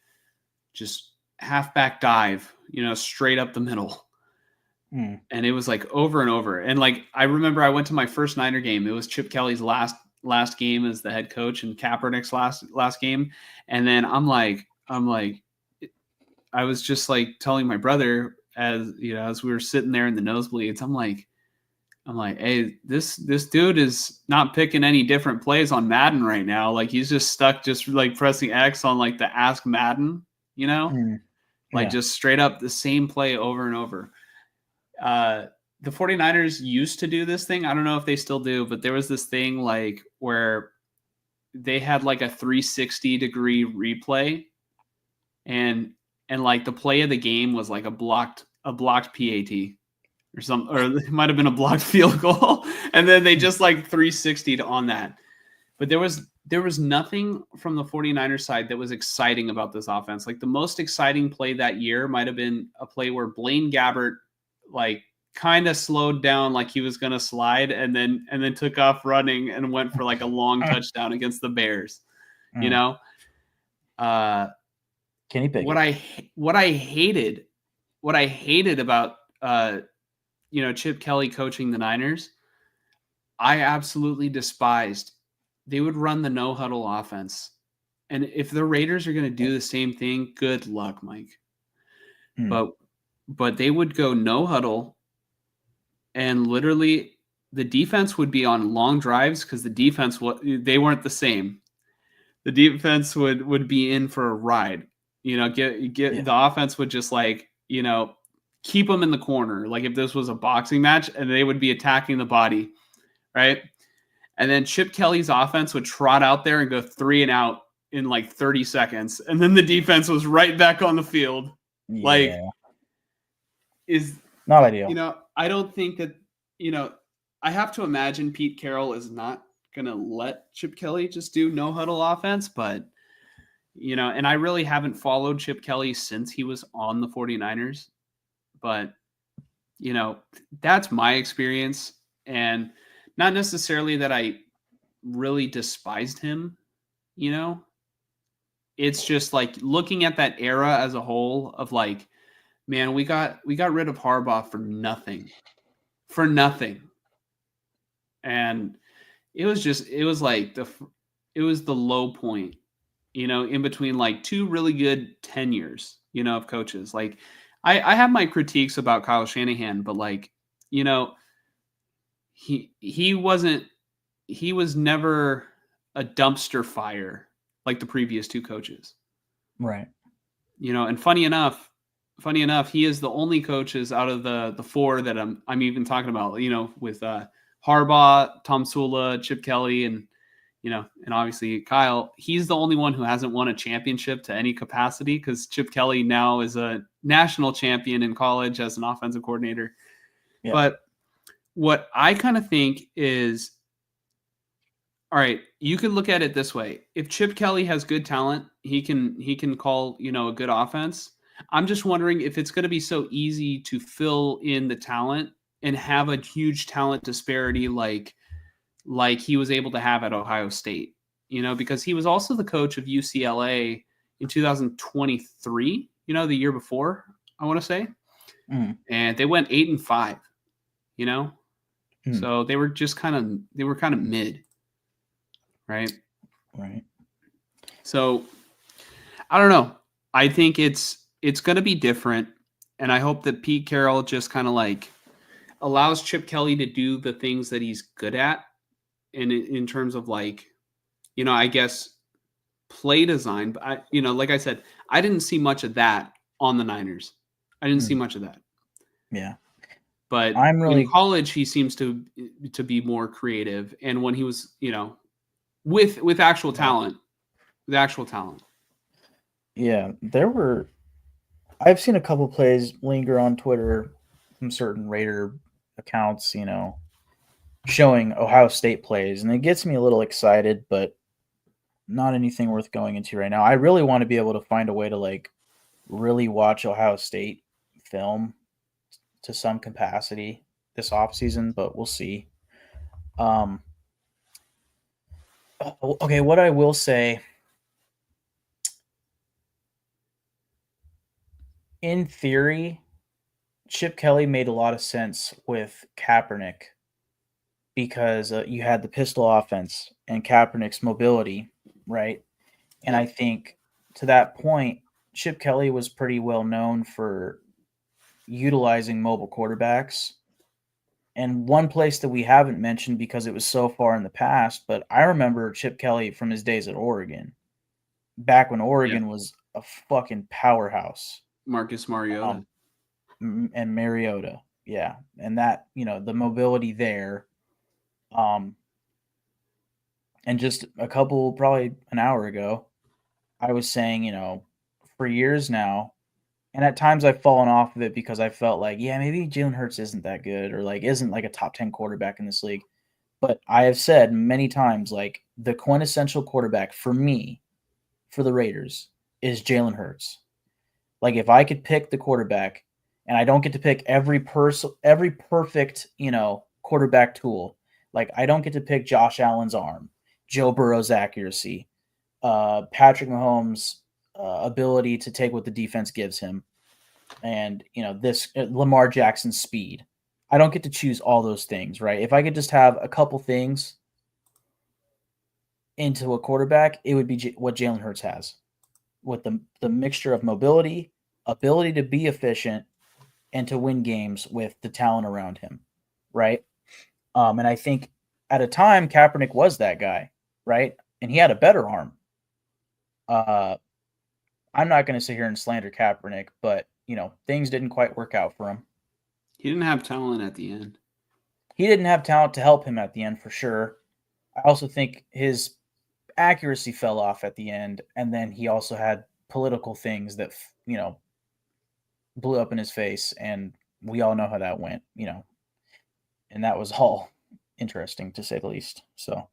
just halfback dive, you know, straight up the middle. And it was like over and over. And like I remember I went to my first Niner game. It was Chip Kelly's last game as the head coach and Kaepernick's last game. And then I was just like telling my brother as you know, as we were sitting there in the nosebleeds, I'm like, hey, this dude is not picking any different plays on Madden right now. Like he's just stuck just like pressing X on like the Ask Madden, you know, like just straight up the same play over and over. The 49ers used to do this thing. I don't know if they still do, but there was this thing like where they had like a 360-degree replay and like the play of the game was like a blocked PAT or something, or it might have been a blocked field goal. And then they just like 360'd on that. But there was nothing from the 49ers side that was exciting about this offense. Like the most exciting play that year might have been a play where Blaine Gabbert like kind of slowed down like he was going to slide and then took off running and went for like a long touchdown against the Bears. You know? Kenny Pickett. What I hated about you know, Chip Kelly coaching the Niners, I absolutely despised. They would run the no huddle offense. And if the Raiders are going to do the same thing, good luck, Mike. But they would go no huddle and literally the defense would be on long drives because the defense, they weren't the same. The defense would be in for a ride. You know, the offense would just like, you know, keep them in the corner. Like if this was a boxing match and they would be attacking the body, right? And then Chip Kelly's offense would trot out there and go 3 and out in like 30 seconds. And then the defense was right back on the field. Yeah. Like is not ideal. You know, I don't think that, you know, I have to imagine Pete Carroll is not going to let Chip Kelly just do no huddle offense, but you know, and I really haven't followed Chip Kelly since he was on the 49ers, but you know, that's my experience and not necessarily that I really despised him, you know. It's just like looking at that era as a whole of like, man, we got rid of Harbaugh for nothing. And it was the low point, you know, in between like 2 really good tenures, you know, of coaches. Like I have my critiques about Kyle Shanahan, but like, you know, he was never a dumpster fire like the previous 2 coaches. Right. You know, and funny enough, he is the only coaches out of the 4 that I'm even talking about, you know, with Harbaugh, Tom Sula, Chip Kelly, and you know, and obviously Kyle. He's the only one who hasn't won a championship to any capacity because Chip Kelly now is a national champion in college as an offensive coordinator. Yeah. But what I kind of think is, all right, you could look at it this way. If Chip Kelly has good talent, he can call, you know, a good offense. I'm just wondering if it's going to be so easy to fill in the talent and have a huge talent disparity like he was able to have at Ohio State, you know, because he was also the coach of UCLA in 2023, you know, the year before, I want to say. And they went 8-5, you know. So they were just kind of mid. Right. So I don't know. I think it's going to be different. And I hope that Pete Carroll just kind of like allows Chip Kelly to do the things that he's good at. And in terms of like, you know, I guess play design, but you know, like I said, I didn't see much of that on the Niners. I didn't see much of that. Yeah. But I'm really in college, he seems to be more creative, and when he was, with actual talent, Yeah, I've seen a couple plays linger on Twitter from certain Raider accounts, showing Ohio State plays, and it gets me a little excited, but not anything worth going into right now. I really want to be able to find a way to like really watch Ohio State film to some capacity this offseason, but we'll see. Okay, what I will say, in theory, Chip Kelly made a lot of sense with Kaepernick because you had the pistol offense and Kaepernick's mobility, right? And I think to that point, Chip Kelly was pretty well known for utilizing mobile quarterbacks. And one place that we haven't mentioned because it was so far in the past, but I remember Chip Kelly from his days at Oregon, back when Oregon was a fucking powerhouse. Marcus Mariota. And Mariota, yeah. And that, the mobility there. And just probably an hour ago, I was saying, for years now, and at times I've fallen off of it because I felt like, yeah, maybe Jalen Hurts isn't that good or like isn't like a top 10 quarterback in this league. But I have said many times, like the quintessential quarterback for me, for the Raiders, is Jalen Hurts. Like if I could pick the quarterback, and I don't get to pick every perfect, quarterback tool. Like I don't get to pick Josh Allen's arm, Joe Burrow's accuracy, Patrick Mahomes' ability to take what the defense gives him, and this Lamar Jackson's speed. I don't get to choose all those things, right? If I could just have a couple things into a quarterback, it would be what Jalen Hurts has, with the mixture of mobility, ability to be efficient, and to win games with the talent around him, right? And I think at a time Kaepernick was that guy, right? And he had a better arm. I'm not going to sit here and slander Kaepernick, but things didn't quite work out for him. He didn't have talent at the end. He didn't have talent to help him at the end for sure. I also think his accuracy fell off at the end, and then he also had political things that blew up in his face, and we all know how that went, and that was all interesting to say the least. So,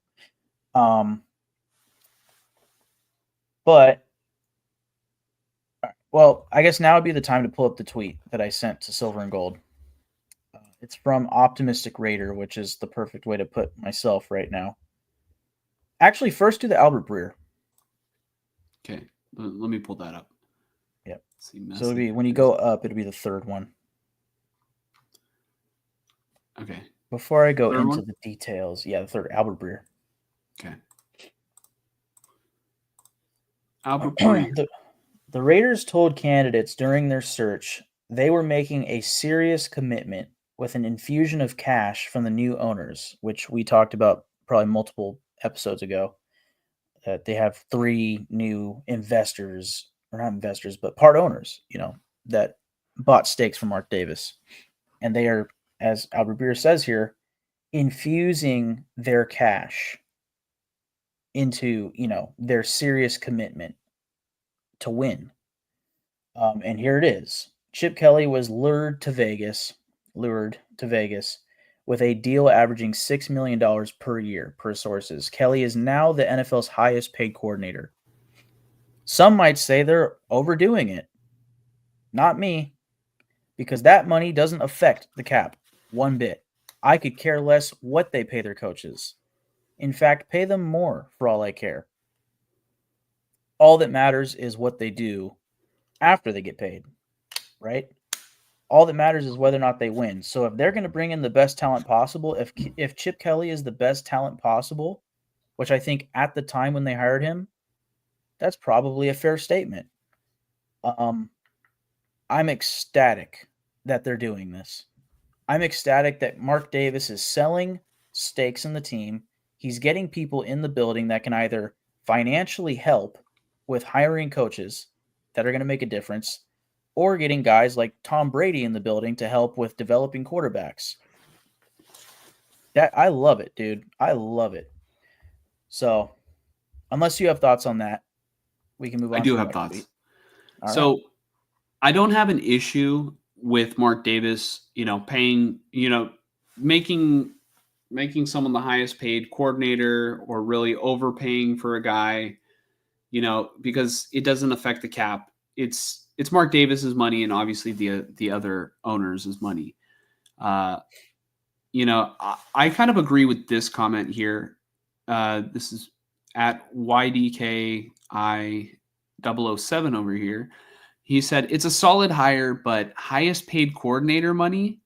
but well, I guess now would be the time to pull up the tweet that I sent to Silver and Gold. It's from Optimistic Raider, which is the perfect way to put myself right now. Actually, first do the Albert Breer. Okay, let me pull that up. Yep. So it'll be when you go up, it'll be the third one. Okay. Before I go into the details, the third, Albert Breer. Okay. Albert Breer. The Raiders told candidates during their search they were making a serious commitment with an infusion of cash from the new owners, which we talked about probably multiple episodes ago. That they have 3 new investors, or not investors, but part owners, that bought stakes from Mark Davis. And they are, as Albert Breer says here, infusing their cash into, their serious commitment to win. And here it is. Chip Kelly was lured to Vegas with a deal averaging $6 million per year, per sources. Kelly is now the NFL's highest paid coordinator. Some might say they're overdoing it. Not me, because that money doesn't affect the cap one bit. I could care less what they pay their coaches. In fact, pay them more for all I care. All that matters is what they do after they get paid, right? All that matters is whether or not they win. So if they're going to bring in the best talent possible, if Chip Kelly is the best talent possible, which I think at the time when they hired him, that's probably a fair statement. I'm ecstatic that they're doing this. I'm ecstatic that Mark Davis is selling stakes in the team. He's getting people in the building that can either financially help with hiring coaches that are going to make a difference, or getting guys like Tom Brady in the building to help with developing quarterbacks. That I love it, dude. I love it. So, unless you have thoughts on that, we can move on. I do to the have next thoughts. tweet. All right. So I don't have an issue with Mark Davis, paying, making someone the highest paid coordinator or really overpaying for a guy, because it doesn't affect the cap. It's Mark Davis's money and obviously the other owners' money. I kind of agree with this comment here. This is at YDKI007 over here. He said, it's a solid hire, but highest paid coordinator money.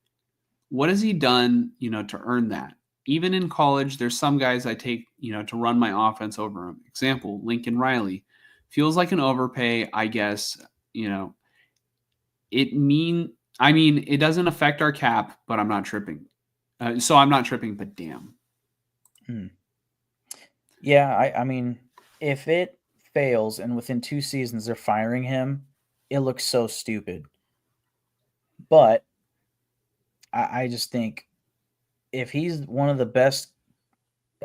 What has he done, to earn that? Even in college, there's some guys I take, to run my offense over him. Example, Lincoln Riley. Feels like an overpay, I guess. It doesn't affect our cap, but I'm not tripping. So I'm not tripping, but damn. Yeah, I mean, if it fails and within 2 seasons they're firing him, it looks so stupid. But I just think if he's one of the best,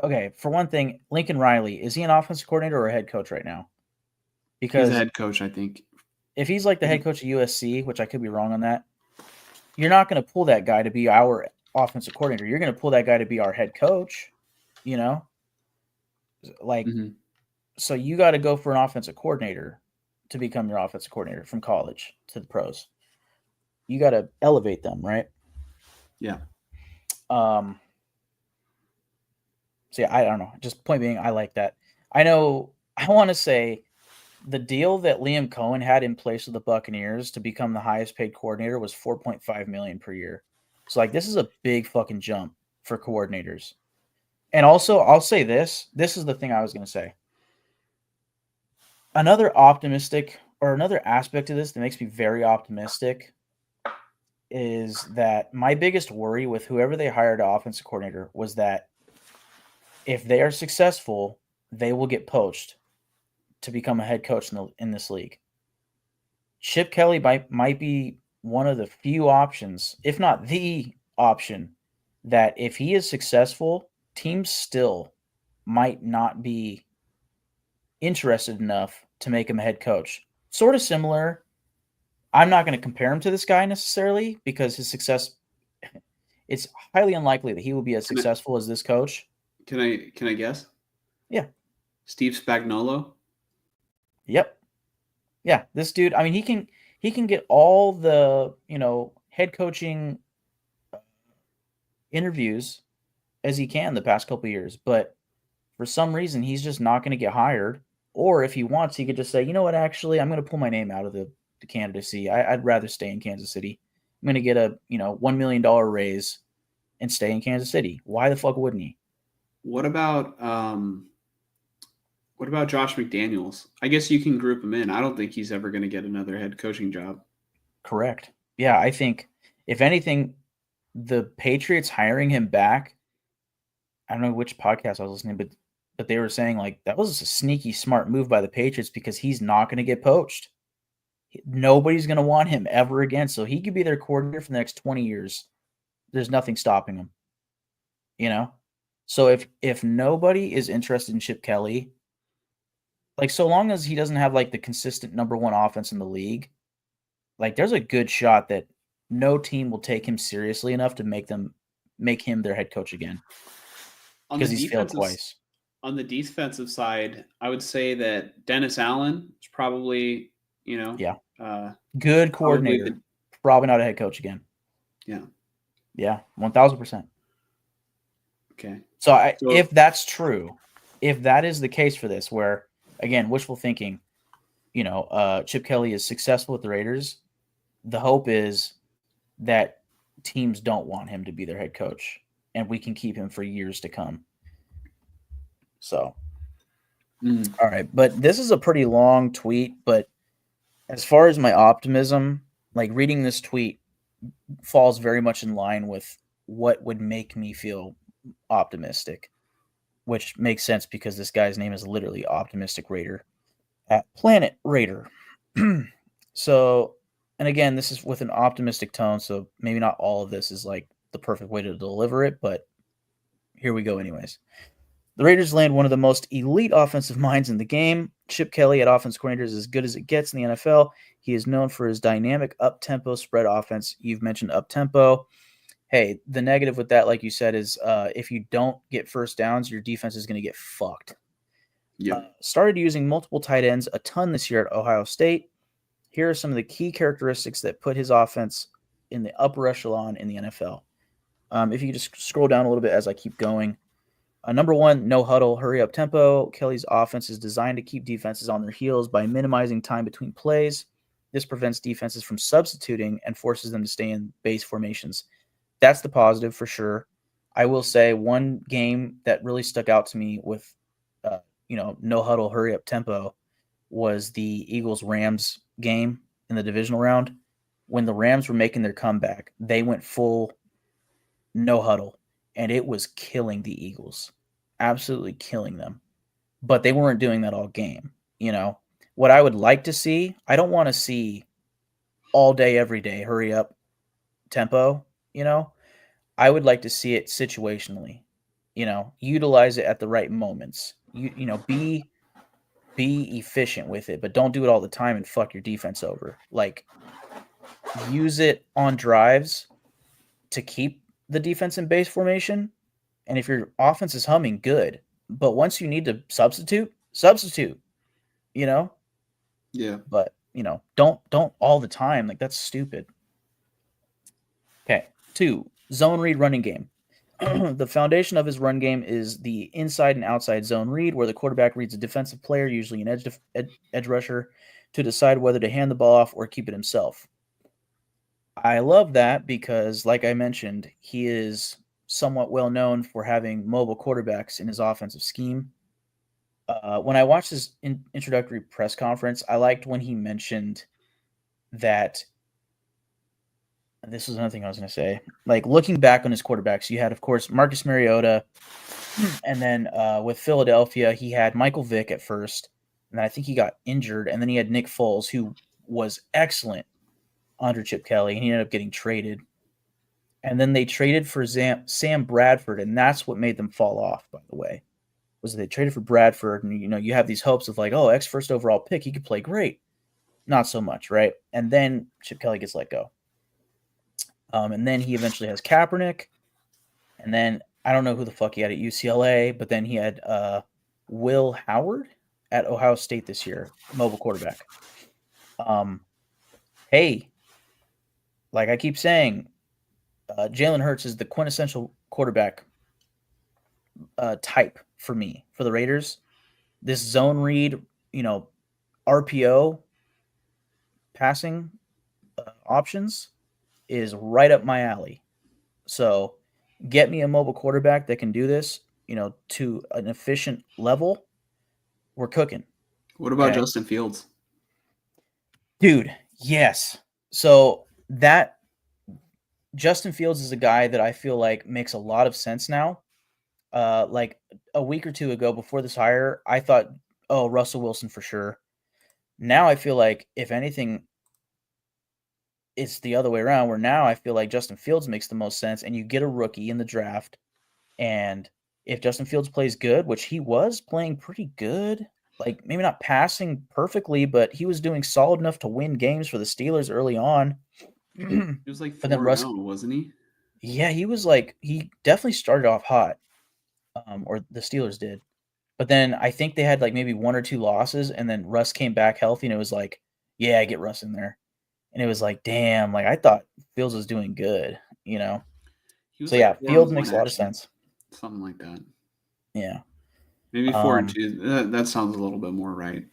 okay, for one thing, Lincoln Riley, is he an offensive coordinator or a head coach right now? Because he's a head coach, I think. If he's like the head coach of USC, which I could be wrong on that, you're not going to pull that guy to be our offensive coordinator. You're going to pull that guy to be our head coach, Like, So you got to go for an offensive coordinator to become your offensive coordinator from college to the pros. You got to elevate them, right? Yeah. So yeah, I don't know. Just point being, I like that. I want to say the deal that Liam Cohen had in place with the Buccaneers to become the highest paid coordinator was $4.5 million per year. So this is a big fucking jump for coordinators. And also, I'll say this. This is the thing I was going to say. Another optimistic or another aspect of this that makes me very optimistic is that my biggest worry with whoever they hired as offensive coordinator was that if they are successful, they will get poached to become a head coach in this league. Chip Kelly might be one of the few options, if not the option, that if he is successful, teams still might not be interested enough to make him a head coach. Sort of similar. I'm not going to compare him to this guy necessarily because his success, it's highly unlikely that he will be as successful as this coach. Can I guess? Yeah. Steve Spagnuolo? Yep. Yeah, this dude, I mean, he can get all the, head coaching interviews as he can the past couple of years, but for some reason he's just not going to get hired. Or if he wants, he could just say, you know what, actually, I'm going to pull my name out of the candidacy. I'd rather stay in Kansas City. I'm going to get a, $1 million raise and stay in Kansas City. Why the fuck wouldn't he? What about Josh McDaniels? I guess you can group him in. I don't think he's ever going to get another head coaching job. Correct. Yeah, I think if anything, the Patriots hiring him back, I don't know which podcast I was listening to, but they were saying that was a sneaky smart move by the Patriots because he's not going to get poached. Nobody's going to want him ever again. So he could be their coordinator for the next 20 years. There's nothing stopping him. So if nobody is interested in Chip Kelly, so long as he doesn't have the consistent number one offense in the league, there's a good shot that no team will take him seriously enough to make him their head coach again. Because he's failed twice. On the defensive side, I would say that Dennis Allen is probably, good coordinator. Probably not a head coach again. Yeah. Yeah, 1,000%. Okay. So if that's true, if that is the case for this, where again, wishful thinking, Chip Kelly is successful with the Raiders, the hope is that teams don't want him to be their head coach and we can keep him for years to come. So, all right. But this is a pretty long tweet, but as far as my optimism, reading this tweet falls very much in line with what would make me feel optimistic, which makes sense because this guy's name is literally Optimistic Raider at Planet Raider. So, and again, this is with an optimistic tone, so maybe not all of this is like the perfect way to deliver it, but here we go anyways. The Raiders land one of the most elite offensive minds in the game. Chip Kelly at offense coordinator is as good as it gets in the NFL. He is known for his dynamic up-tempo spread offense. You've mentioned up-tempo. Hey, the negative with that, like you said, is if you don't get first downs, your defense is going to get fucked. Yeah. Started using multiple tight ends a ton this year at Ohio State. Here are some of the key characteristics that put his offense in the upper echelon in the NFL. If you could just scroll down a little bit as I keep going. Number one, no huddle, hurry up tempo. Kelly's offense is designed to keep defenses on their heels by minimizing time between plays. This prevents defenses from substituting and forces them to stay in base formations. That's the positive for sure. I will say one game that really stuck out to me with, no huddle, hurry up tempo was the Eagles-Rams game in the divisional round. When the Rams were making their comeback, they went full no huddle. And it was killing the Eagles, absolutely killing them. But they weren't doing that all game. What I would like to see, I don't want to see all day, every day, hurry up tempo. I would like to see it situationally. Utilize it at the right moments. Be efficient with it, but don't do it all the time and fuck your defense over. Like, use it on drives to keep the defense in base formation, and if your offense is humming, good. But once you need to substitute. Yeah. But don't all the time. Like, that's stupid. Okay. 2, zone read running game. The foundation of his run game is the inside and outside zone read, where the quarterback reads a defensive player, usually an edge rusher, to decide whether to hand the ball off or keep it himself. I love that because, like I mentioned, he is somewhat well known for having mobile quarterbacks in his offensive scheme. When I watched his introductory press conference, I liked when he mentioned that. This is another thing I was going to say. Like, looking back on his quarterbacks, you had, of course, Marcus Mariota, and then with Philadelphia, he had Michael Vick at first, and then I think he got injured, and then he had Nick Foles, who was excellent under Chip Kelly, and he ended up getting traded. And then they traded for Sam Bradford, and that's what made them fall off, by the way, was they traded for Bradford, and you have these hopes of like, oh, first overall pick, he could play great. Not so much, right? And then Chip Kelly gets let go. And then he eventually has Kaepernick, and then I don't know who the fuck he had at UCLA, but then he had Will Howard at Ohio State this year, mobile quarterback. Hey, like I keep saying, Jalen Hurts is the quintessential quarterback type for me, for the Raiders. This zone read, RPO passing options is right up my alley. So get me a mobile quarterback that can do this, to an efficient level. We're cooking. What about Okay. Justin Fields? Dude, yes. So that Justin Fields is a guy that I feel like makes a lot of sense now. Like a week or two ago before this hire, I thought, oh, Russell Wilson for sure. Now I feel like, if anything, it's the other way around, where now I feel like Justin Fields makes the most sense, and you get a rookie in the draft. And if Justin Fields plays good, which he was playing pretty good, like maybe not passing perfectly, but he was doing solid enough to win games for the Steelers early on. He was like But then 4-0, wasn't he? Yeah, he definitely started off hot, or the Steelers did. But then I think they had like maybe 1 or 2 losses, and then Russ came back healthy, and it was like, yeah, get Russ in there. And it was like, damn, like I thought Fields was doing good, He was So like yeah, 4-1, Fields makes a lot of actually. sense. Something like that. Yeah. Maybe 4-2. That sounds a little bit more right.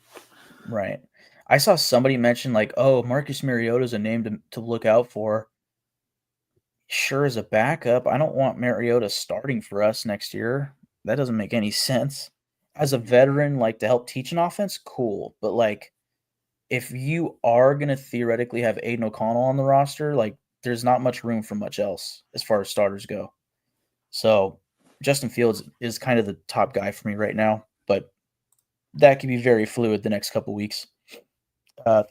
Right. I saw somebody mention like, oh, Marcus Mariota's a name to look out for. Sure, as a backup, I don't want Mariota starting for us next year. That doesn't make any sense. As a veteran, like to help teach an offense, cool. But like, if you are gonna theoretically have Aiden O'Connell on the roster, like there's not much room for much else as far as starters go. So Justin Fields is kind of the top guy for me right now, but that could be very fluid the next couple weeks.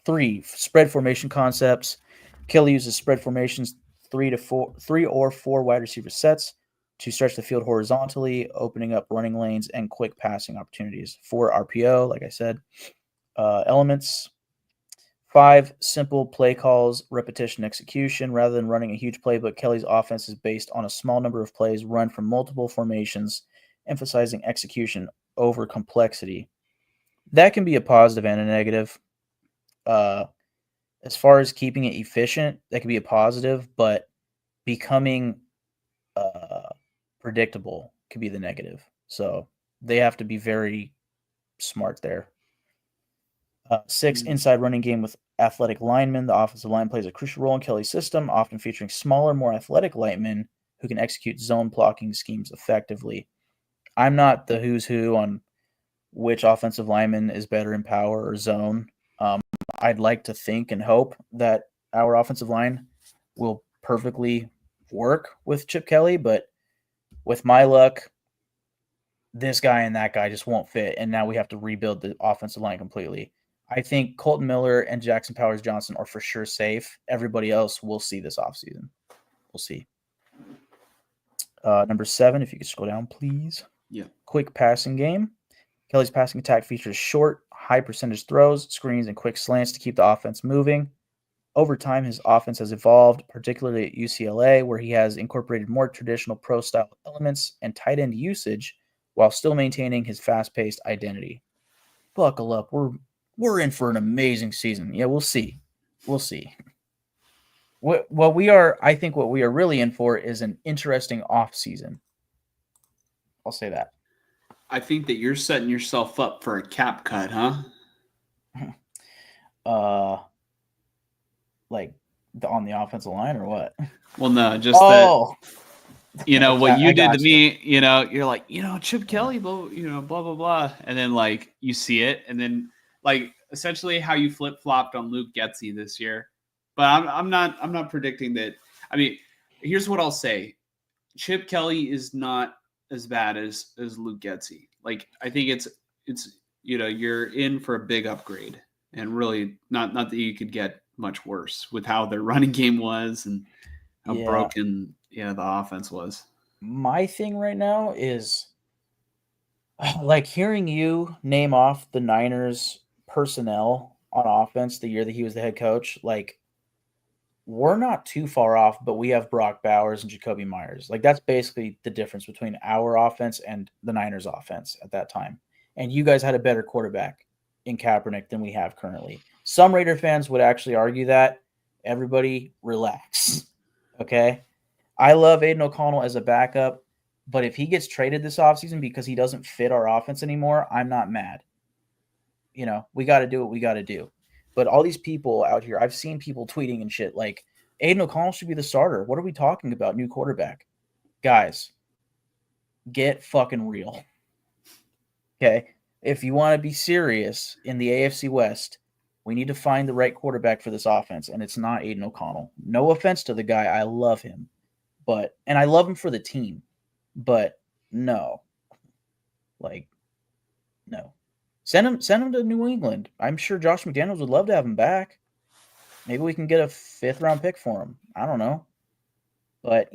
3, spread formation concepts. Kelly uses spread formations, 3 or 4 wide receiver sets to stretch the field horizontally, opening up running lanes and quick passing opportunities. 4 RPO, like I said. Elements. 5 simple play calls, repetition, execution. Rather than running a huge playbook, Kelly's offense is based on a small number of plays run from multiple formations, emphasizing execution over complexity. That can be a positive and a negative. As far as keeping it efficient, that can be a positive, but becoming predictable could be the negative. So they have to be very smart there. 6, inside running game with athletic linemen. The offensive line plays a crucial role in Kelly's system, often featuring smaller, more athletic linemen who can execute zone blocking schemes effectively. I'm not the who's who on which offensive lineman is better in power or zone. I'd like to think and hope that our offensive line will perfectly work with Chip Kelly, but with my luck, this guy and that guy just won't fit, and now we have to rebuild the offensive line completely. I think Colton Miller and Jackson Powers Johnson are for sure safe. Everybody else we'll see this offseason. We'll see. Number 7, if you could scroll down, please. Yeah. Quick passing game. Kelly's passing attack features short, high percentage throws, screens, and quick slants to keep the offense moving. Over time, his offense has evolved, particularly at UCLA, where he has incorporated more traditional pro-style elements and tight end usage while still maintaining his fast-paced identity. Buckle up. We're in for an amazing season. Yeah, we'll see. We'll see. I think what we are really in for is an interesting off season. I'll say that. I think that you're setting yourself up for a cap cut, huh? Like on the offensive line or what? Well, no, just that. You know what you did to you. me. You know, you're like, Chip Kelly, blah, blah blah blah, and then like you see it, and then like essentially how you flip flopped on Luke Getsy this year. But I'm not predicting that. I mean, here's what I'll say: Chip Kelly is not as bad as Luke Getsy. Like I think it's you're in for a big upgrade, and really not that you could get much worse with how their running game was and how broken the offense was. My thing right now is like hearing you name off the Niners personnel on offense the year that he was the head coach. Like we're not too far off, but we have Brock Bowers and Jacoby Myers. Like that's basically the difference between our offense and the Niners offense at that time. And you guys had a better quarterback in Kaepernick than we have currently. Some Raider fans would actually argue that. Everybody relax. Okay? I love Aiden O'Connell as a backup, but if he gets traded this offseason because he doesn't fit our offense anymore, I'm not mad. We got to do what we got to do. But all these people out here, I've seen people tweeting and shit like, Aiden O'Connell should be the starter. What are we talking about? New quarterback. Guys, get fucking real. Okay? If you want to be serious in the AFC West, we need to find the right quarterback for this offense, and it's not Aiden O'Connell. No offense to the guy. I love him. And I love him for the team. But no. No. Send him to New England. I'm sure Josh McDaniels would love to have him back. Maybe we can get a 5th-round pick for him. I don't know. But,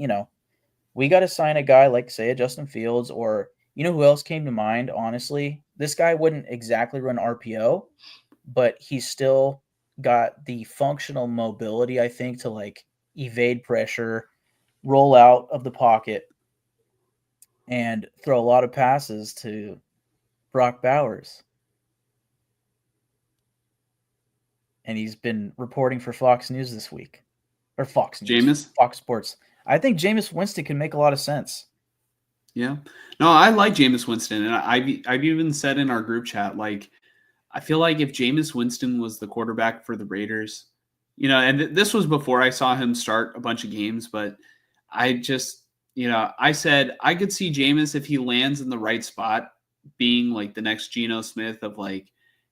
we got to sign a guy like, say, a Justin Fields or, who else came to mind, honestly? This guy wouldn't exactly run RPO, but he's still got the functional mobility, I think, to, like, evade pressure, roll out of the pocket, and throw a lot of passes to Brock Bowers. And he's been reporting for Fox News this week. Or Fox News. Fox Sports. I think Jameis Winston can make a lot of sense. Yeah. No, I like Jameis Winston. And I've even said in our group chat, like, I feel like if Jameis Winston was the quarterback for the Raiders, and this was before I saw him start a bunch of games, but I just, I said I could see Jameis if he lands in the right spot being like the next Geno Smith of like,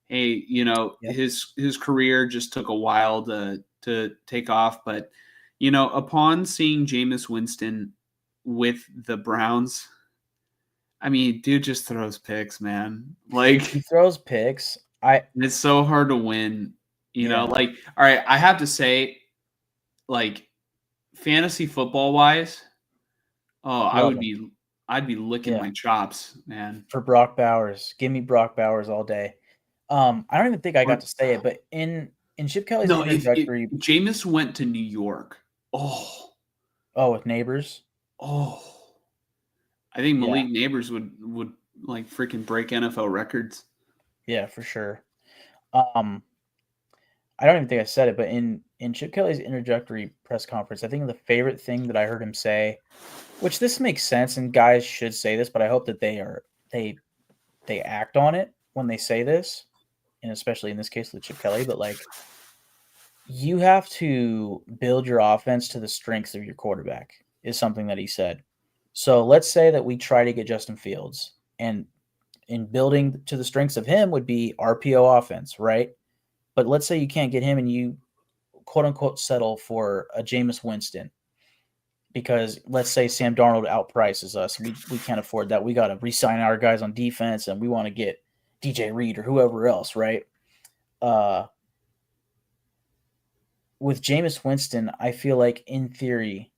hey, his career just took a while to take off. But, upon seeing Jameis Winston with the Browns, I mean, dude just throws picks, man. Like he throws picks. It's so hard to win. Like, all right, I have to say, like fantasy football wise, Love him. I'd be licking Yeah. my chops, man. For Brock Bowers. Give me Brock Bowers all day. I don't even think I got to say it, but in Chip Kelly's No, if introductory, Jameis went to New York, with Neighbors. oh, I think Yeah. Malik Neighbors would like freaking break NFL records. Yeah, for sure. I don't even think I said it, but in Chip Kelly's introductory press conference, I think the favorite thing that I heard him say, which this makes sense, and guys should say this, but I hope that they act on it when they say this, and especially in this case with Chip Kelly. But like, you have to build your offense to the strengths of your quarterback, is something that he said. So let's say that we try to get Justin Fields, and in building to the strengths of him would be RPO offense, right? But let's say you can't get him and you quote unquote settle for a Jameis Winston because let's say Sam Darnold outprices us. We can't afford that. We got to re-sign our guys on defense and we want to get DJ Reed or whoever else, right? With Jameis Winston, I feel like in theory,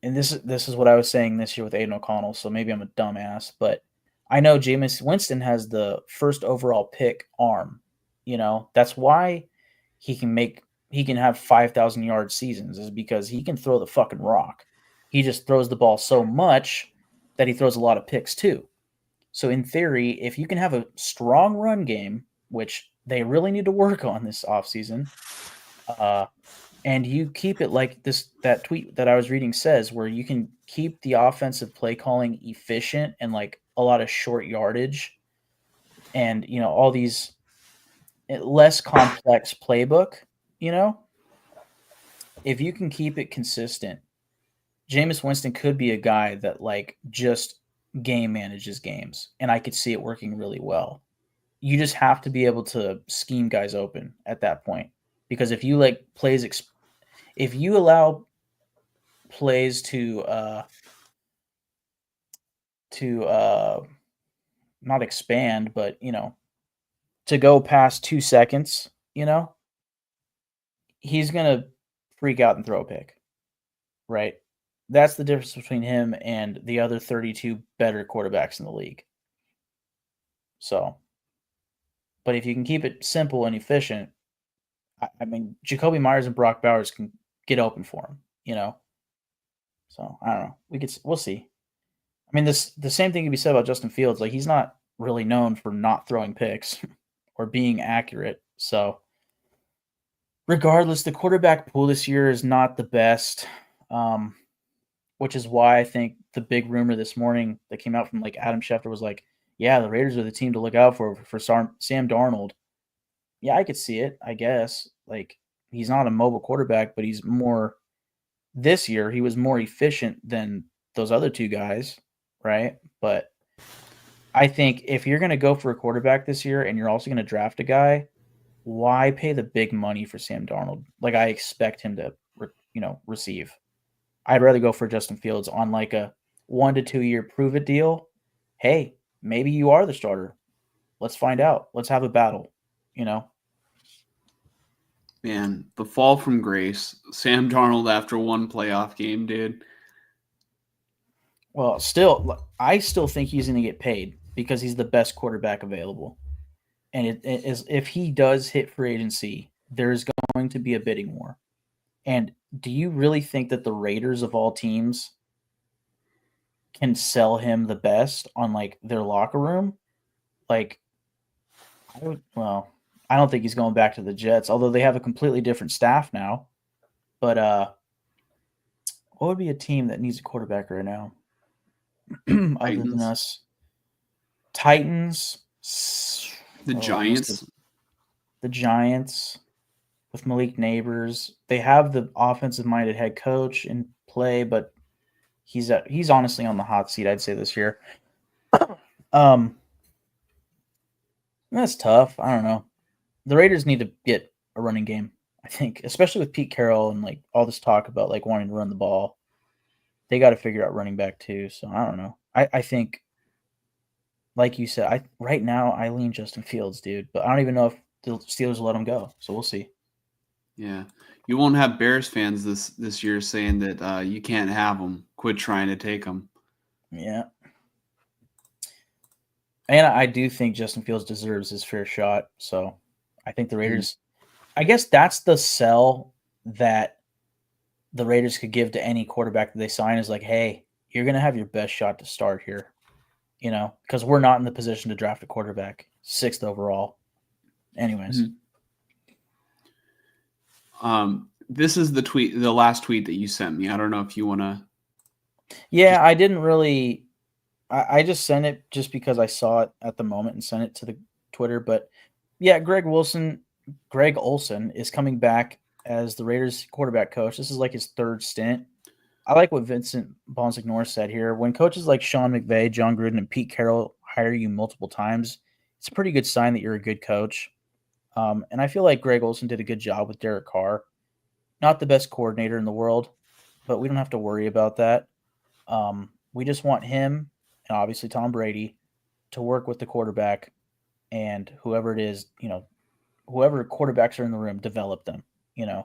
and this is what I was saying this year with Aiden O'Connell, so maybe I'm a dumbass, but I know Jameis Winston has the first overall pick arm. That's why he can have 5,000 yard seasons is because he can throw the fucking rock. He just throws the ball so much that he throws a lot of picks too. So in theory, if you can have a strong run game, which they really need to work on this offseason, and you keep it like that tweet that I was reading says, where you can keep the offensive play calling efficient and like a lot of short yardage and all these less complex playbook, if you can keep it consistent, Jameis Winston could be a guy that like just game manages games, and I could see it working really well. You just have to be able to scheme guys open at that point, because if you like if you allow plays to not expand, but to go past 2 seconds, he's gonna freak out and throw a pick, right? That's the difference between him and the other 32 better quarterbacks in the league. So, but if you can keep it simple and efficient, I mean, Jacoby Myers and Brock Bowers can get open for him, So I don't know. We'll see. I mean, the same thing can be said about Justin Fields. Like, he's not really known for not throwing picks or being accurate. So, regardless, the quarterback pool this year is not the best, which is why I think the big rumor this morning that came out from like Adam Schefter was like, yeah, the Raiders are the team to look out for Sam Darnold. Yeah, I could see it, I guess. Like, he's not a mobile quarterback, but this year, he was more efficient than those other two guys, right? But I think if you're going to go for a quarterback this year and you're also going to draft a guy, why pay the big money for Sam Darnold? Like, I expect him to, receive. I'd rather go for Justin Fields on like a 1 to 2 year prove it deal. Hey, maybe you are the starter. Let's find out. Let's have a battle, Man, the fall from grace. Sam Darnold after one playoff game, dude. Well, I still think he's going to get paid because he's the best quarterback available. And it is, if he does hit free agency, there is going to be a bidding war. And do you really think that the Raiders of all teams can sell him the best on like their locker room? Like, I don't think he's going back to the Jets, although they have a completely different staff now. But what would be a team that needs a quarterback right now? Other than us? Titans. The Giants. The Giants with Malik Neighbors. They have the offensive-minded head coach in play, but he's honestly on the hot seat, I'd say, this year. That's tough. I don't know. The Raiders need to get a running game, I think, especially with Pete Carroll and like all this talk about like wanting to run the ball. They got to figure out running back too. So I don't know. I think, like you said, right now I lean Justin Fields, dude, but I don't even know if the Steelers will let him go. So we'll see. Yeah. You won't have Bears fans this year saying that you can't have them. Quit trying to take them. Yeah. And I do think Justin Fields deserves his fair shot. So I think the Raiders, I guess that's the sell that the Raiders could give to any quarterback that they sign is like, hey, you're going to have your best shot to start here, because we're not in the position to draft a quarterback 6th overall. Anyways. This is the last tweet that you sent me. I don't know if you want to. Yeah, I didn't really. I just sent it just because I saw it at the moment and sent it to the Twitter. But yeah, Greg Olson is coming back as the Raiders quarterback coach. This is like his 3rd stint. I like what Vincent Bonsignor said here. When coaches like Sean McVay, John Gruden, and Pete Carroll hire you multiple times, it's a pretty good sign that you're a good coach. And I feel like Greg Olson did a good job with Derek Carr. Not the best coordinator in the world, but we don't have to worry about that. We just want him and obviously Tom Brady to work with the quarterback and whoever it is, whoever quarterbacks are in the room, develop them, And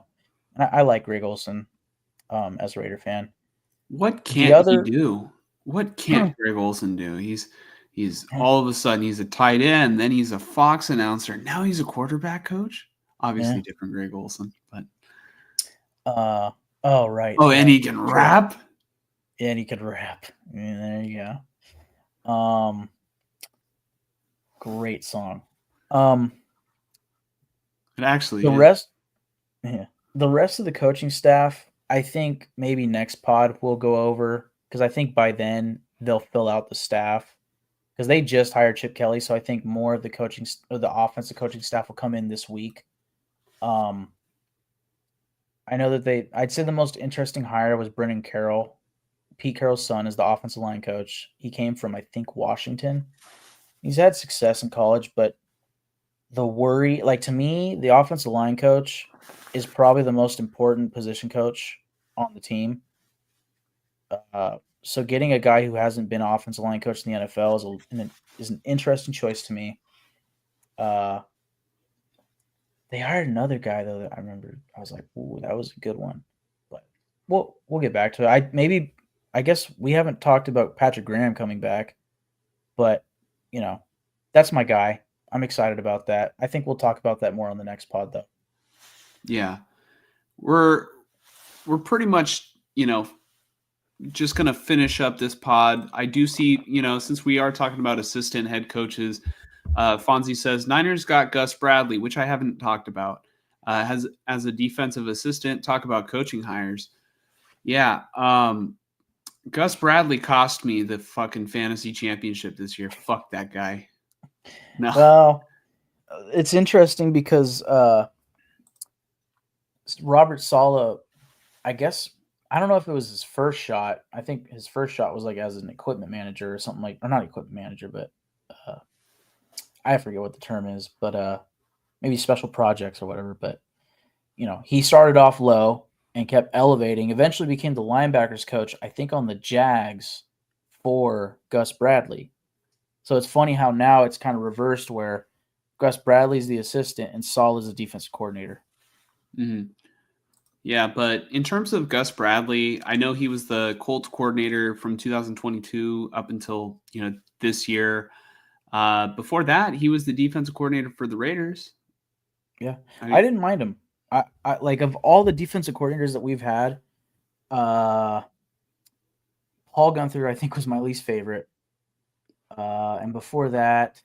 I like Greg Olson as a Raider fan. What can't he do? What can't Greg Olson do? He's all of a sudden he's a tight end, then he's a Fox announcer, now he's a quarterback coach. Obviously different Greg Olson, but oh right. Oh, and he can rap? Yeah, and he can rap. Yeah, there you go. Great song. It actually the rest of the coaching staff, I think maybe next pod we'll go over, because I think by then they'll fill out the staff, because they just hired Chip Kelly, so I think more of the offensive coaching staff will come in this week. I know that I'd say the most interesting hire was Brennan Carroll. Pete Carroll's son is the offensive line coach. He came from, I think, Washington. He's had success in college, but the worry, like, to me, the offensive line coach is probably the most important position coach on the team. So getting a guy who hasn't been offensive line coach in the NFL is an interesting choice to me. They hired another guy, though, that I remember. I was like, ooh, that was a good one. But we'll get back to it. I guess we haven't talked about Patrick Graham coming back, but that's my guy. I'm excited about that. I think we'll talk about that more on the next pod, though. Yeah, we're pretty much just gonna finish up this pod. I do see since we are talking about assistant head coaches, Fonzie says Niners got Gus Bradley, which I haven't talked about. Has as a defensive assistant. Talk about coaching hires. Yeah. Gus Bradley cost me the fucking fantasy championship this year. Fuck that guy. No. Well, it's interesting because Robert Saleh, I guess, I don't know if it was his first shot. I think his first shot was like as an equipment manager or something or not equipment manager, but I forget what the term is, but maybe special projects or whatever. But, he started off low and kept elevating, eventually became the linebackers coach, I think on the Jags for Gus Bradley. So it's funny how now it's kind of reversed where Gus Bradley's the assistant and Saul is the defensive coordinator. Mm-hmm. Yeah, but in terms of Gus Bradley, I know he was the Colts coordinator from 2022 up until this year. Before that, he was the defensive coordinator for the Raiders. Yeah, I didn't mind him. I like, of all the defensive coordinators that we've had, Paul Gunther I think was my least favorite. And before that,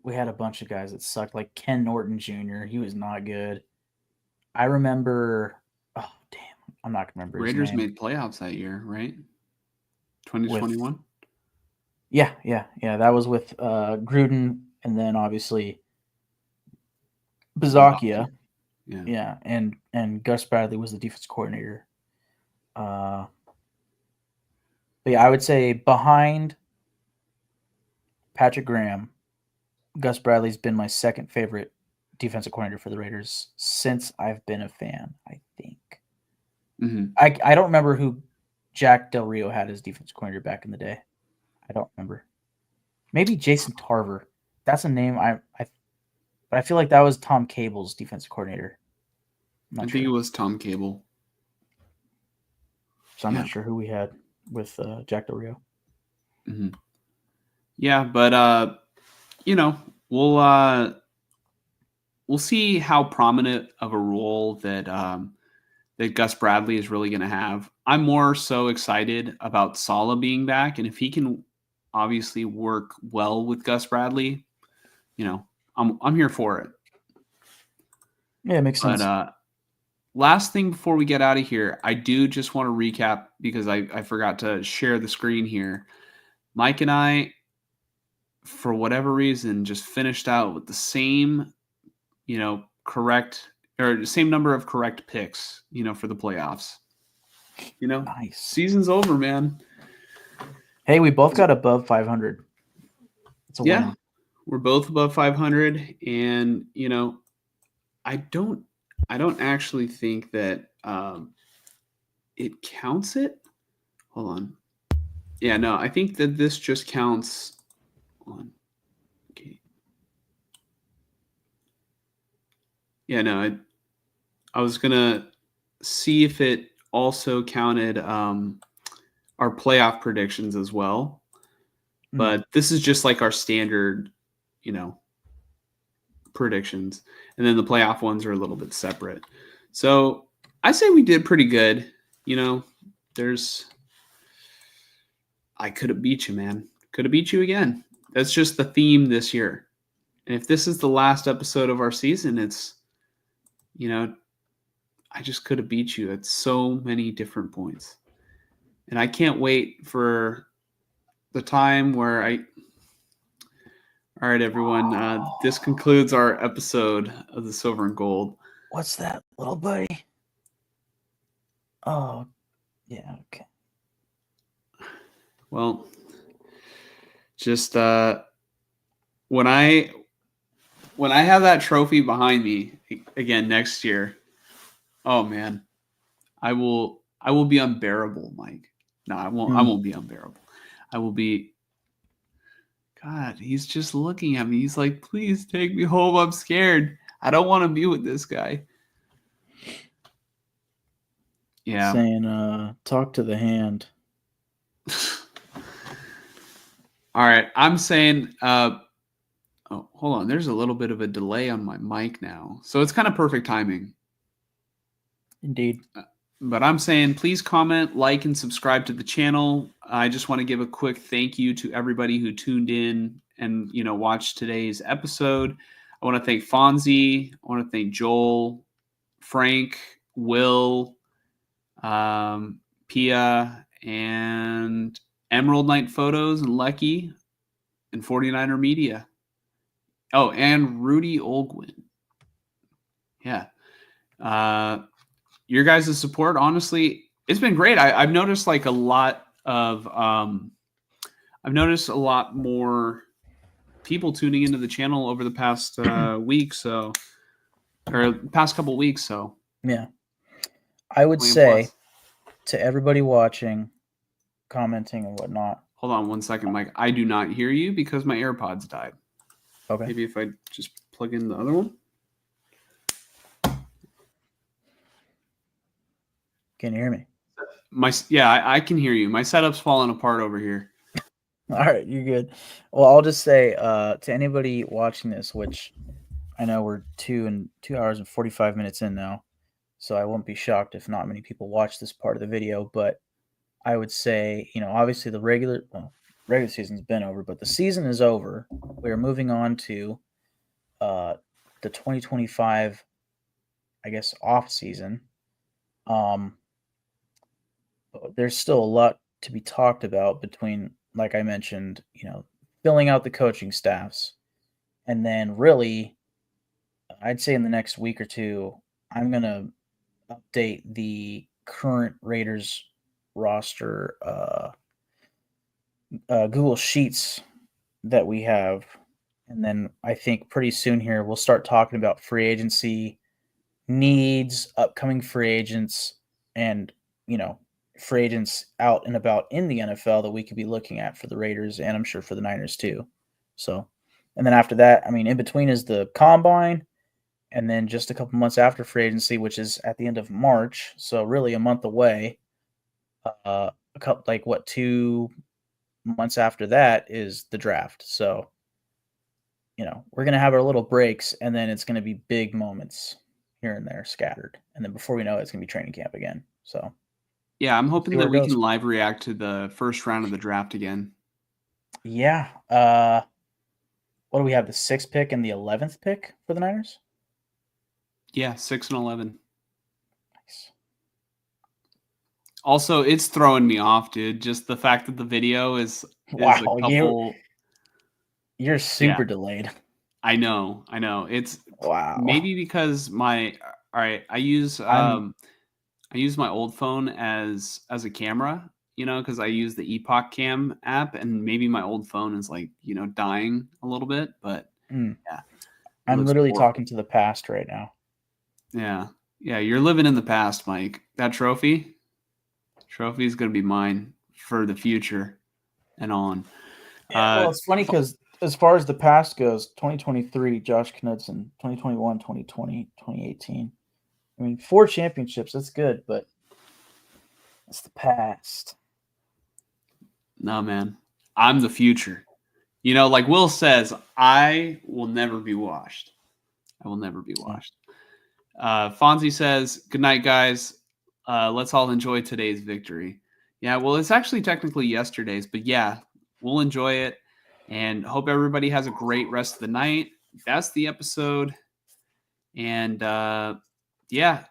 we had a bunch of guys that sucked, like Ken Norton Jr. He was not good. I remember, oh damn, I'm not gonna remember. Raiders his name. made playoffs that year, right? 2021. Yeah. That was with Gruden, and then obviously Bazakia. Yeah, and Gus Bradley was the defense coordinator. But yeah, I would say behind Patrick Graham, Gus Bradley's been my second favorite defensive coordinator for the Raiders since I've been a fan, I think. Mm-hmm. I don't remember who Jack Del Rio had as defensive coordinator back in the day. I don't remember. Maybe Jason Tarver. That's a name But I feel like that was Tom Cable's defensive coordinator. I think it was Tom Cable. So I'm not sure who we had with Jack Del Rio. Mm-hmm. Yeah, but we'll see how prominent of a role that that Gus Bradley is really going to have. I'm more so excited about Saleh being back, and if he can obviously work well with Gus Bradley, I'm here for it. Yeah, it makes sense. But last thing before we get out of here, I do just want to recap because I forgot to share the screen here. Mike and I, for whatever reason, just finished out with the same, correct or the same number of correct picks, for the playoffs. Nice. Season's over, man. Hey, we both got above 500. It's a win. We're both above 500, and I don't actually think that it counts it. Hold on. Yeah, no, I think that this just counts. Hold on. Okay. Yeah, no, I was gonna see if it also counted our playoff predictions as well, but this is just like our standard, predictions, and then the playoff ones are a little bit separate. So I say we did pretty good. I could have beat you, man. Could have beat you again. That's just the theme this year. And if this is the last episode of our season, it's, I just could have beat you at so many different points. And I can't wait for the time where All right, everyone. This concludes our episode of the Silver and Gold. What's that, little buddy? Oh, yeah, okay. Well, just when I have that trophy behind me again next year, oh man, I will be unbearable, Mike. No, I won't be unbearable. I will be. God, he's just looking at me. He's like, please take me home. I'm scared. I don't want to be with this guy. Yeah. Saying, talk to the hand. All right. I'm saying, oh, hold on. There's a little bit of a delay on my mic now. So it's kind of perfect timing. Indeed. But I'm saying, please comment, like, and subscribe to the channel. I just want to give a quick thank you to everybody who tuned in and, watched today's episode. I want to thank Fonzie. I want to thank Joel, Frank, Will, Pia, and Emerald Knight Photos, and Lecky, and 49er Media. Oh, and Rudy Olgwin. Yeah. Your guys' support, honestly, it's been great. I've noticed like a lot of I've noticed a lot more people tuning into the channel over the past week, or past couple weeks. So yeah, I would say to everybody watching, commenting and whatnot. Hold on 1 second, Mike. I do not hear you because my AirPods died. Okay. Maybe if I just plug in the other one. Can you hear me? I can hear you. My setup's falling apart over here. All right, you're good. Well, I'll just say to anybody watching this, which I know we're 2 hours and 45 minutes in now, so I won't be shocked if not many people watch this part of the video. But I would say, obviously the regular season's been over, but the season is over. We are moving on to the 2025, I guess, off season. There's still a lot to be talked about between, like I mentioned, filling out the coaching staffs. And then really, I'd say in the next week or two, I'm going to update the current Raiders roster Google Sheets that we have. And then I think pretty soon here, we'll start talking about free agency needs, upcoming free agents, and, free agents out and about in the NFL that we could be looking at for the Raiders, and I'm sure for the Niners too. So And then after that, I mean, in between is the combine, and then just a couple months after free agency, which is at the end of March, so really a month away. A couple, like what, 2 months after that is the draft. So, we're gonna have our little breaks, and then it's gonna be big moments here and there scattered, and then before we know it, it's gonna be training camp again. So, Yeah, I'm hoping see where that it we goes. can live react to the first round of the draft again. Yeah. What do we have? The 6th pick and the 11th pick for the Niners? Yeah, 6 and 11. Nice. Also, it's throwing me off, dude. Just the fact that the video is Wow, a couple. you're super delayed. I know. It's Wow. maybe because all right, I use my old phone as a camera, because I use the Epoch Cam app, and maybe my old phone is like, dying a little bit, but yeah. it I'm looks literally horrible. talking to the past right now. Yeah. Yeah, you're living in the past, Mike. That trophy is going to be mine for the future and on. Well, it's funny because as far as the past goes, 2023, Josh Knudsen, 2021, 2020, 2018. I mean, 4 championships, that's good, but it's the past. No, man. I'm the future. Like Will says, I will never be washed. I will never be washed. Fonzie says, good night, guys. Let's all enjoy today's victory. Yeah, well, it's actually technically yesterday's, but yeah, we'll enjoy it and hope everybody has a great rest of the night. That's the episode. And yeah,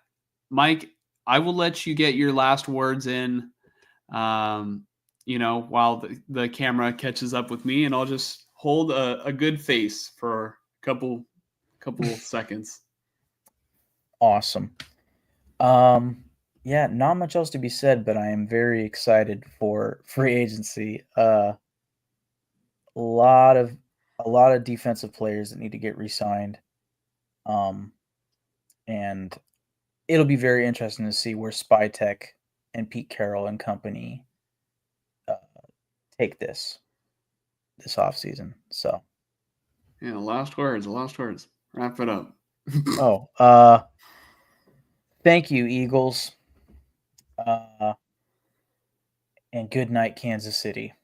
Mike, I will let you get your last words in, while the camera catches up with me, and I'll just hold a good face for a couple seconds. Awesome. Yeah, not much else to be said, but I am very excited for free agency. A lot of defensive players that need to get re-signed. And it'll be very interesting to see where Spytech and Pete Carroll and company take this offseason. So, Yeah, last words. Wrap it up. thank you, Eagles. And good night, Kansas City.